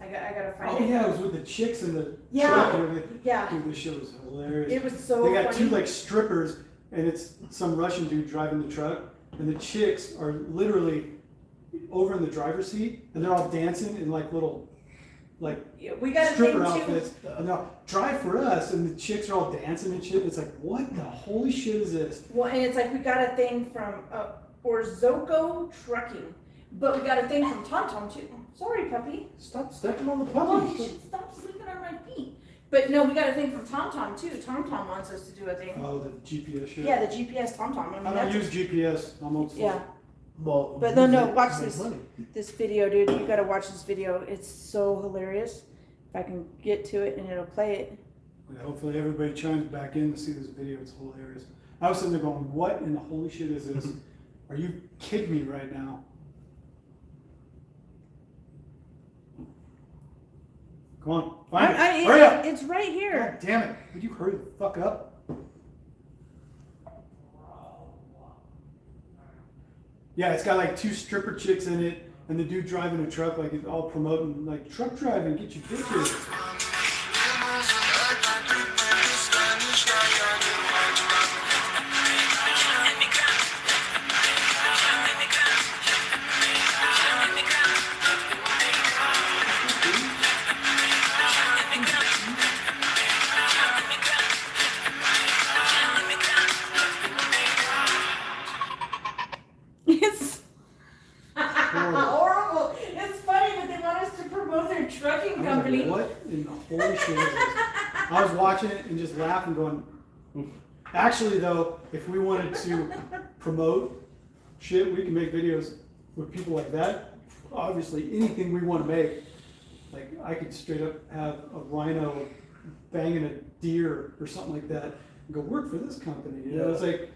I gotta find Oh it. yeah, it was with the chicks in the Yeah. truck and everything. Yeah, Dude, this shit was hilarious. it was so They got funny. two like strippers, and it's some Russian dude driving the truck, and the chicks are literally over in the driver's seat, and they're all dancing in like little, like Yeah, we got a thing stripper too. outfits, and they'll drive for us, and the chicks are all dancing and shit. It's like, what the holy shit is this? Well, and it's like we got a thing from Orzoco Trucking, but we got a thing from TomTom too. Sorry, puppy. Stop stepping on the Oh, you puppy. should stop sleeping on my feet. But no, we got a thing from TomTom too. TomTom wants us to do a thing. Oh, the GPS shit. Yeah, the GPS TomTom. I mean, I don't that's use GPS. I'm old school. yeah. Well, But no, use no, it, watch make this. money. This video, dude. You gotta watch this video. It's so hilarious. If I can get to it and it'll play it. Yeah, hopefully everybody chimes back in to see this video. It's hilarious. I was sitting there going, what in the holy shit is this? Are you kidding me right now? Come on, find it. Hurry up! It's right here. God damn it. Would you hurry the fuck up? Yeah, it's got like two stripper chicks in it, and the dude driving a truck, like he's all promoting, like, truck driving, get you bitches. shit is this? I was watching it and just laughing, going, actually though, if we wanted to promote shit, we can make videos with people like that. Obviously, anything we want to make, like I could straight up have a rhino banging a deer or something like that and go work for this company. You know, it's like,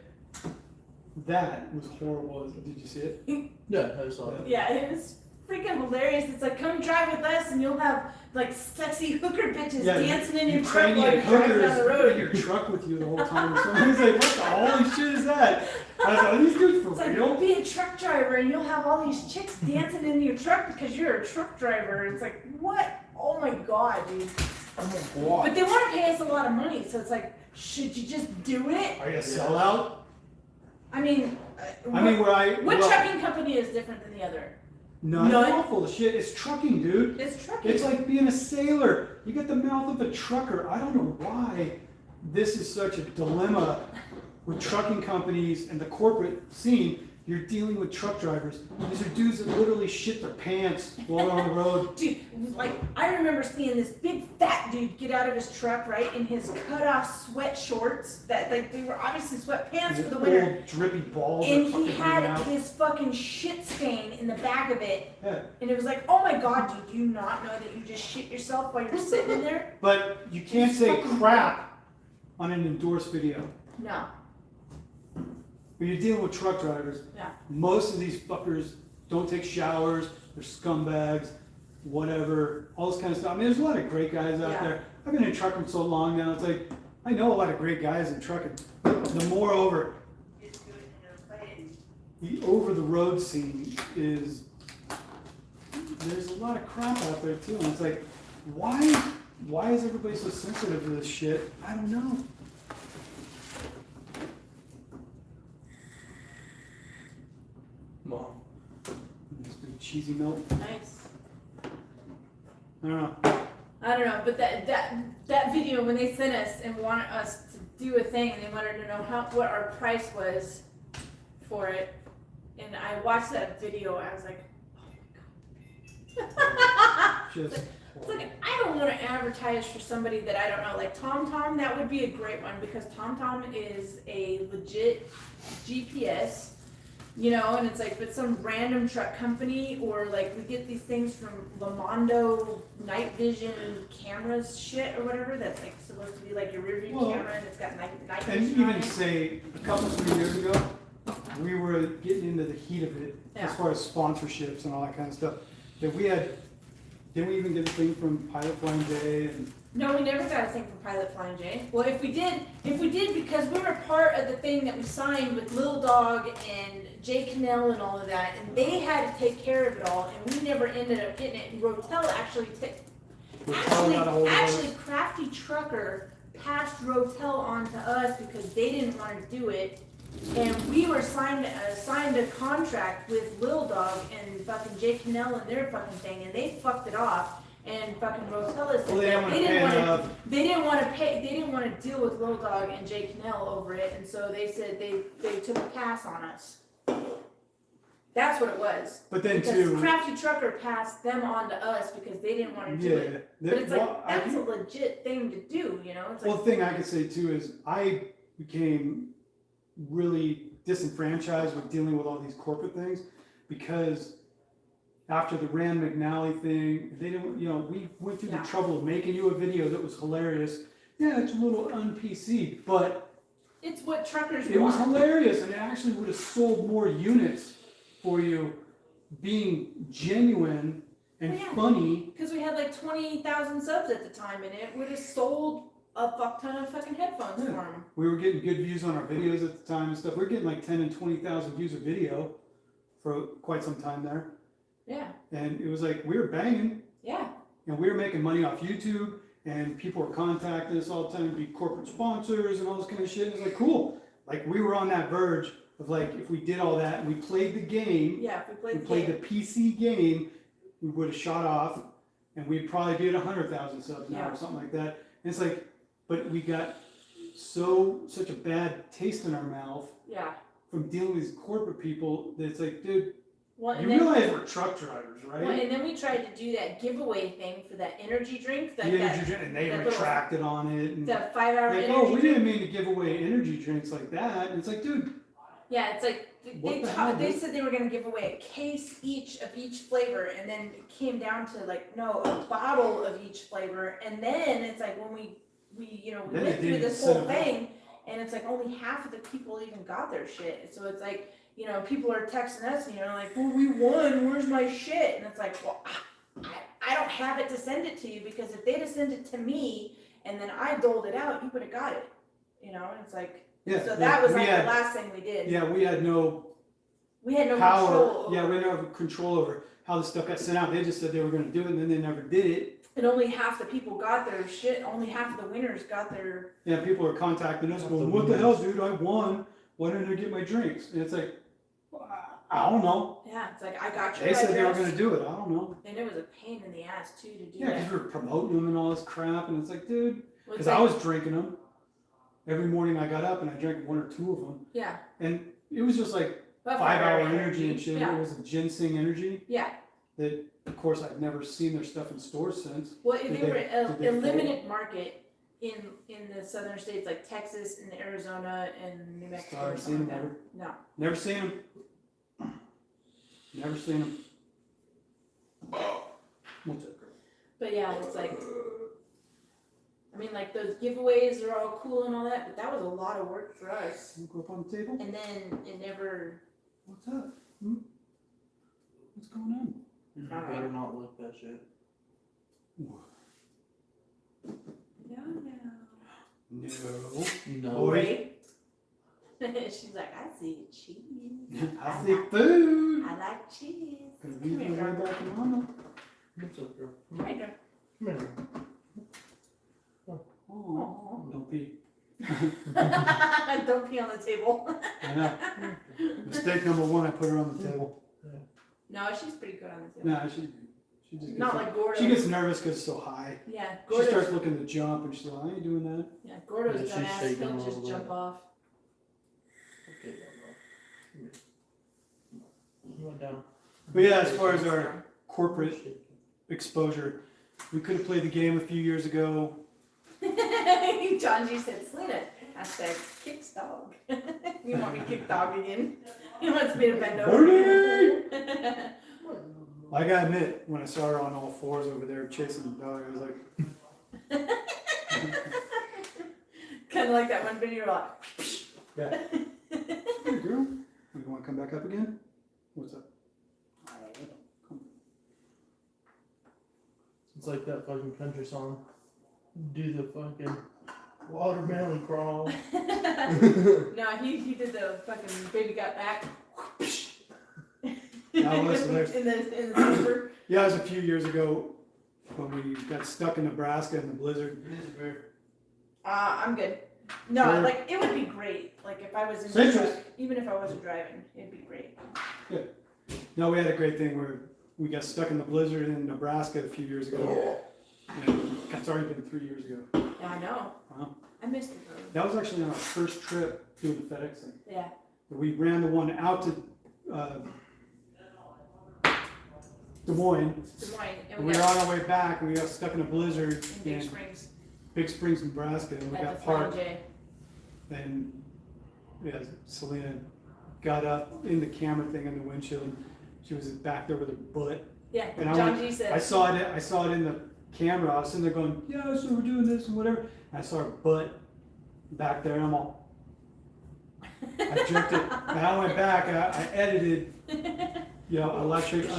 that was horrible. Did you see it? Yeah, I saw it. Yeah, it was freaking hilarious. It's like, come drive with us and you'll have like sexy hooker bitches dancing in your truck while you're driving down the in road. your truck with you the whole time. So he's like, what the holy shit is that? I was like, are these dudes for It's like, real? be a truck driver and you'll have all these chicks dancing in your truck because you're a truck driver. It's like, what? Oh my God, dude. Oh my God. But they want to pay us a lot of money, so it's like, should you just do it? Are you a sellout? I mean, what well, trucking company is different than the other? None. None? It's all full of shit. It's trucking, dude. It's trucking. It's like being a sailor. You get the mouth of a trucker. I don't know why this is such a dilemma with trucking companies and the corporate scene. You're dealing with truck drivers. These are dudes that literally shit their pants while they're on the road. Dude, like, I remember seeing this big fat dude get out of his truck, right, in his cut-off sweat shorts that, like, they were obviously sweatpants for the winter. Old drippy balls. And that he fucking had hang out. his fucking shit stain in the back of it. Yeah. And it was like, oh my God, dude, do you not know that you just shit yourself while you're sitting in there? But you can't say crap on an endorsed video. No. When you're dealing with truck drivers, Yeah. most of these fuckers don't take showers, they're scumbags, whatever, all this kind of stuff. I mean, there's a lot of great guys out Yeah. there. I've been in trucking so long now, it's like, I know a lot of great guys in trucking. The moreover, the over-the-road scene is, there's a lot of crap out there too, and it's like, why is everybody so sensitive to this shit? I don't know. Mom. This big cheesy milk. Nice. I don't know. I don't know, but that video when they sent us and wanted us to do a thing, they wanted to know what our price was for it, and I watched that video. I was like, oh my God. Just It's like, I don't want to advertise for somebody that I don't know. Like TomTom, that would be a great one because TomTom is a legit GPS. You know, and it's like, but some random truck company, or like we get these things from Lamondo night vision cameras shit or whatever that's like supposed to be like your rear view camera and it's got night and vision on even it. say a couple 3 years ago, we were getting into the heat of it as Yeah. far as sponsorships and all that kind of stuff. That we had, didn't we even get a thing from Pilot Flying J and No, we never got a thing from Pilot Flying J. Well, if we did because we were part of the thing that we signed with Lil Dog and Jay Cannell and all of that, and they had to take care of it all, and we never ended up getting it. And Rotel actually got a hold of us. Crafty Trucker passed Rotel on to us because they didn't want to do it, and we were signed a contract with Lil Dog and fucking Jay Cannell and their fucking thing, and they fucked it off. And fucking Rotella said Well, they that didn't wanna pay enough. they didn't want to pay. They didn't want to deal with Lil Dog and Jay Cannell over it, and so they said they took a pass on us. That's what it was. But then Because too, Crafty Trucker passed them on to us because they didn't want to do yeah. it. But it's like that's a legit thing to do, you know. It's like, Well, the thing I could say too is I became really disenfranchised with dealing with all these corporate things because after the Rand McNally thing, they didn't, you know, we went through the trouble of making you a video that was hilarious. Yeah, it's a little un-PC, but it's what truckers it was want. hilarious and it actually would have sold more units for you being genuine and funny. Because we had like 20,000 subs at the time, and it would have sold a fuck ton of fucking headphones for them. We were getting good views on our videos at the time and stuff. We were getting like 10 and 20,000 views a video for quite some time there. Yeah. And it was like, we were banging. Yeah. And we were making money off YouTube, and people were contacting us all the time to be corporate sponsors and all this kind of shit. It was like, cool. Like, we were on that verge of like, if we did all that and we played the game, Yeah, if we we played played the PC game, we would have shot off, and we'd probably be at 100,000 subs now or something like that. And it's like, but we got such a bad taste in our mouth Yeah. from dealing with these corporate people that it's like, dude, Well, You and then, realize we're truck drivers, right? well, and then we tried to do that giveaway thing for that energy drink. The That, energy drink, and they that little- retracted on it. And the 5-hour like, energy oh, we drink. didn't mean to give away energy drinks like that. And it's like, dude, Yeah, it's like What the hell, they dude? said they were gonna give away a case each of each flavor, and then it came down to like no, a bottle of each flavor, and then it's like when we we Then went they through didn't this set whole them up. thing, and it's like only half of the people even got their shit. So it's like, people are texting us, like, well, we won, where's my shit? And it's like, well, I don't have it to send it to you, because if they'd have sent it to me and then I doled it out, you would have got it. And it's like, yeah. so that was we like had, the last thing we did. Yeah, we had no We had no power. control over Yeah, we had no control over how the stuff got sent out. They just said they were going to do it, and then they never did it. And only half the people got their shit, only half of the winners got their, Yeah, people are contacting us Half going, the "What the hell, winners. dude? I won. Why didn't I get my drinks?" And it's like, well, I don't know. yeah, it's like, I got your They said they were address. going to do it. I don't know. And it was a pain in the ass too to do Yeah, because that. we were promoting them and all this crap, and it's like, dude, Well, because it's I like- was drinking them every morning. I got up and I drank one or two of them, Yeah. and it was just like But 5-hour energy and shit. Yeah. It was a ginseng energy Yeah. that, of course, I've never seen their stuff in stores since. Well, Did they they- were did they a fold? limited market in the southern states like Texas and Arizona and New Mexico or I've seen something them like that. No. Never seen them. Never seen them. What's that, girl? But yeah, it's like, I mean, like those giveaways are all cool and all that, but that was a lot of work for us. You go up on the table. And then it never, What's up? Hmm? What's going on? You better not look that shit. no. No. No. Boy. She's like, I see cheese. I see food. I like cheese. Cause Come we here, been way girl. back in mama. What's up, girl? Right there. Come here. Oh, don't be. Don't pee on the table. I know. Mistake number one, I put her on the table. No, she's pretty good on the table. Nah, she just gets, Not like Gordo. she gets nervous because it's so high. Yeah, She Gordo's, starts looking to jump and she's like, I ain't doing that. yeah, Gordo's Yeah, she's dumbass, shaking he'll a just little jump bit. off. Okay, you went down. But yeah, as far as our corporate exposure, we could have played the game a few years ago. John G said, Selena, hashtag kicks dog. You want me to kick dog again? He wants me to bend over. I gotta admit, when I saw her on all fours over there chasing the dog, I was like, Kind of like that one video, like, yeah. Hey girl, you wanna come back up again? What's up? Come. It's like that fucking country song. Do the fucking watermelon crawl. no, he did the fucking baby got back. That was hilarious. in the paper. Yeah, it was a few years ago when we got stuck in Nebraska in the blizzard. I'm good. No, Sure. like it would be great. Like if I was in the Citrus. truck, even if I wasn't driving, it'd be great. No, we had a great thing where we got stuck in the blizzard in Nebraska a few years ago. And it's already been 3 years ago. Yeah, I know. Wow. I missed it though. That was actually on our first trip doing the FedEx thing. Yeah. We ran the one out to Des Moines. Des Moines, and And we we were on got our way back and we got stuck in a blizzard in Big in Springs Big Springs, Nebraska. And we at got the parked. Flying J. And yeah, Selena got up in the camera thing on the windshield. And she was back there with her butt. Yeah, And I John went- G said. I saw it in the camera. I was sitting there going, yeah, so we're doing this and whatever. And I saw her butt back there, and I'm all, I jerked it, and I went back, and I edited, I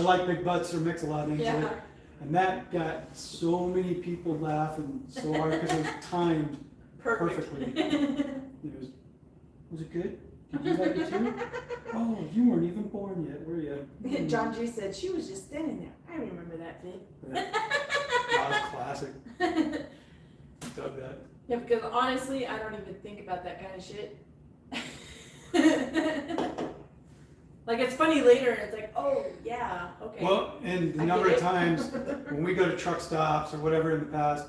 like big butts, or mix a lot of things in Yeah. it. And that got so many people laughing so hard because it was timed Perfect. perfectly. Was it good? Did you like it too? Oh, you weren't even born yet, were you? John G said she was just standing there. I remember that bit. That was classic. Dug that. Yeah, because honestly, I don't even think about that kind of shit. Like it's funny later, and it's like, oh yeah, okay. Well, and the I number get of it. times when we go to truck stops or whatever in the past,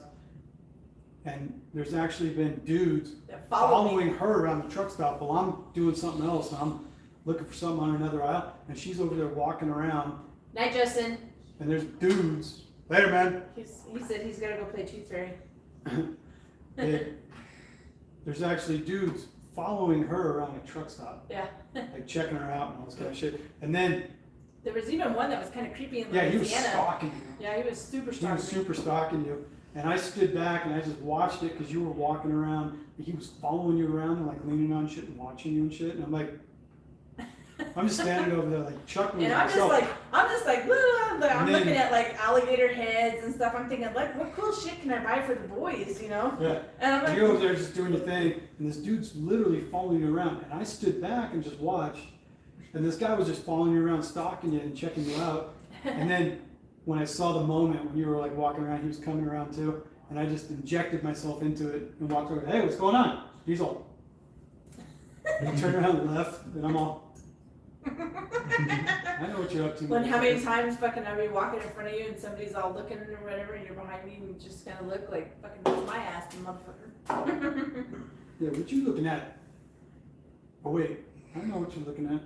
and there's actually been dudes That follow me. following her around the truck stop while I'm doing something else. And I'm looking for something on another aisle, and she's over there walking around, Night, Justin. and there's dudes. Later, man. He said he's gotta go play Tooth Fairy. There's actually dudes following her around a truck stop, Yeah. like checking her out and all this kind of shit. And then, There was even one that was kind of creepy in yeah, he was Louisiana. stalking you. Yeah, he was super He stalking was me. super stalking you. And I stood back and I just watched it because you were walking around. He was following you around and like leaning on shit and watching you and shit. And I'm like, I'm just standing over there like chuckling And to I'm just like, blah, blah, blah. I'm And then- looking at like alligator heads and stuff. I'm thinking, like, what cool shit can I buy for the boys, you know? Yeah. And I'm And like, you're over there just doing your thing, and this dude's literally following you around. And I stood back and just watched, and this guy was just following you around, stalking you and checking you out. And then when I saw the moment when you were like walking around, he was coming around too, and I just injected myself into it and walked over. Hey, what's going on? He's all. And he turned around and left, and I'm all. I know what you're up to. when how many times fucking I'll be walking in front of you and somebody's all looking or whatever, and you're behind me and you just kind of look like fucking what's my ass, motherfucker. Yeah, what you looking at? Oh wait, I know what you're looking at.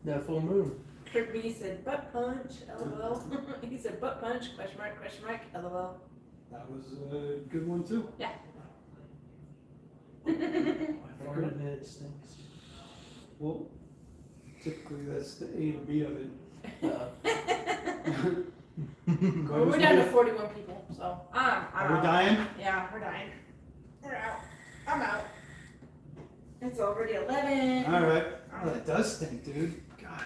That full moon. Kurt B said butt punch, lol. He said butt punch, question mark, lol. That was a good one too. Yeah. I farted and it stinks. Well, typically that's the A to B of it. Well, we're down to 41 people, so I'm Are we out. dying? Yeah, we're dying. We're out. I'm out. It's already 11. All right. Oh, that does stink, dude. God.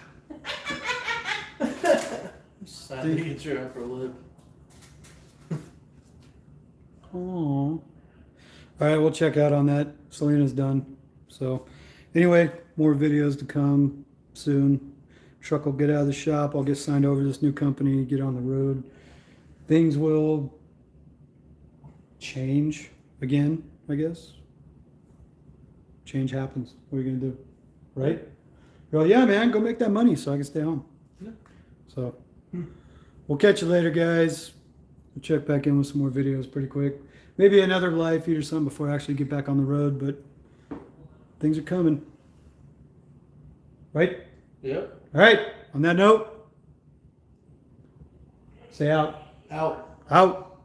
I think it's your upper lip. Oh. All right, we'll check out on that. Selena's done. So, anyway, more videos to come soon. Truck will get out of the shop. I'll get signed over to this new company, get on the road. Things will change again, I guess. Change happens. What are you gonna do? Right? You're like, yeah, man, go make that money so I can stay home. Yeah. So, we'll catch you later, guys. We'll check back in with some more videos pretty quick. Maybe another live feed or something before I actually get back on the road, but things are coming. Right? Yep. All right. On that note, say out. Out. Out.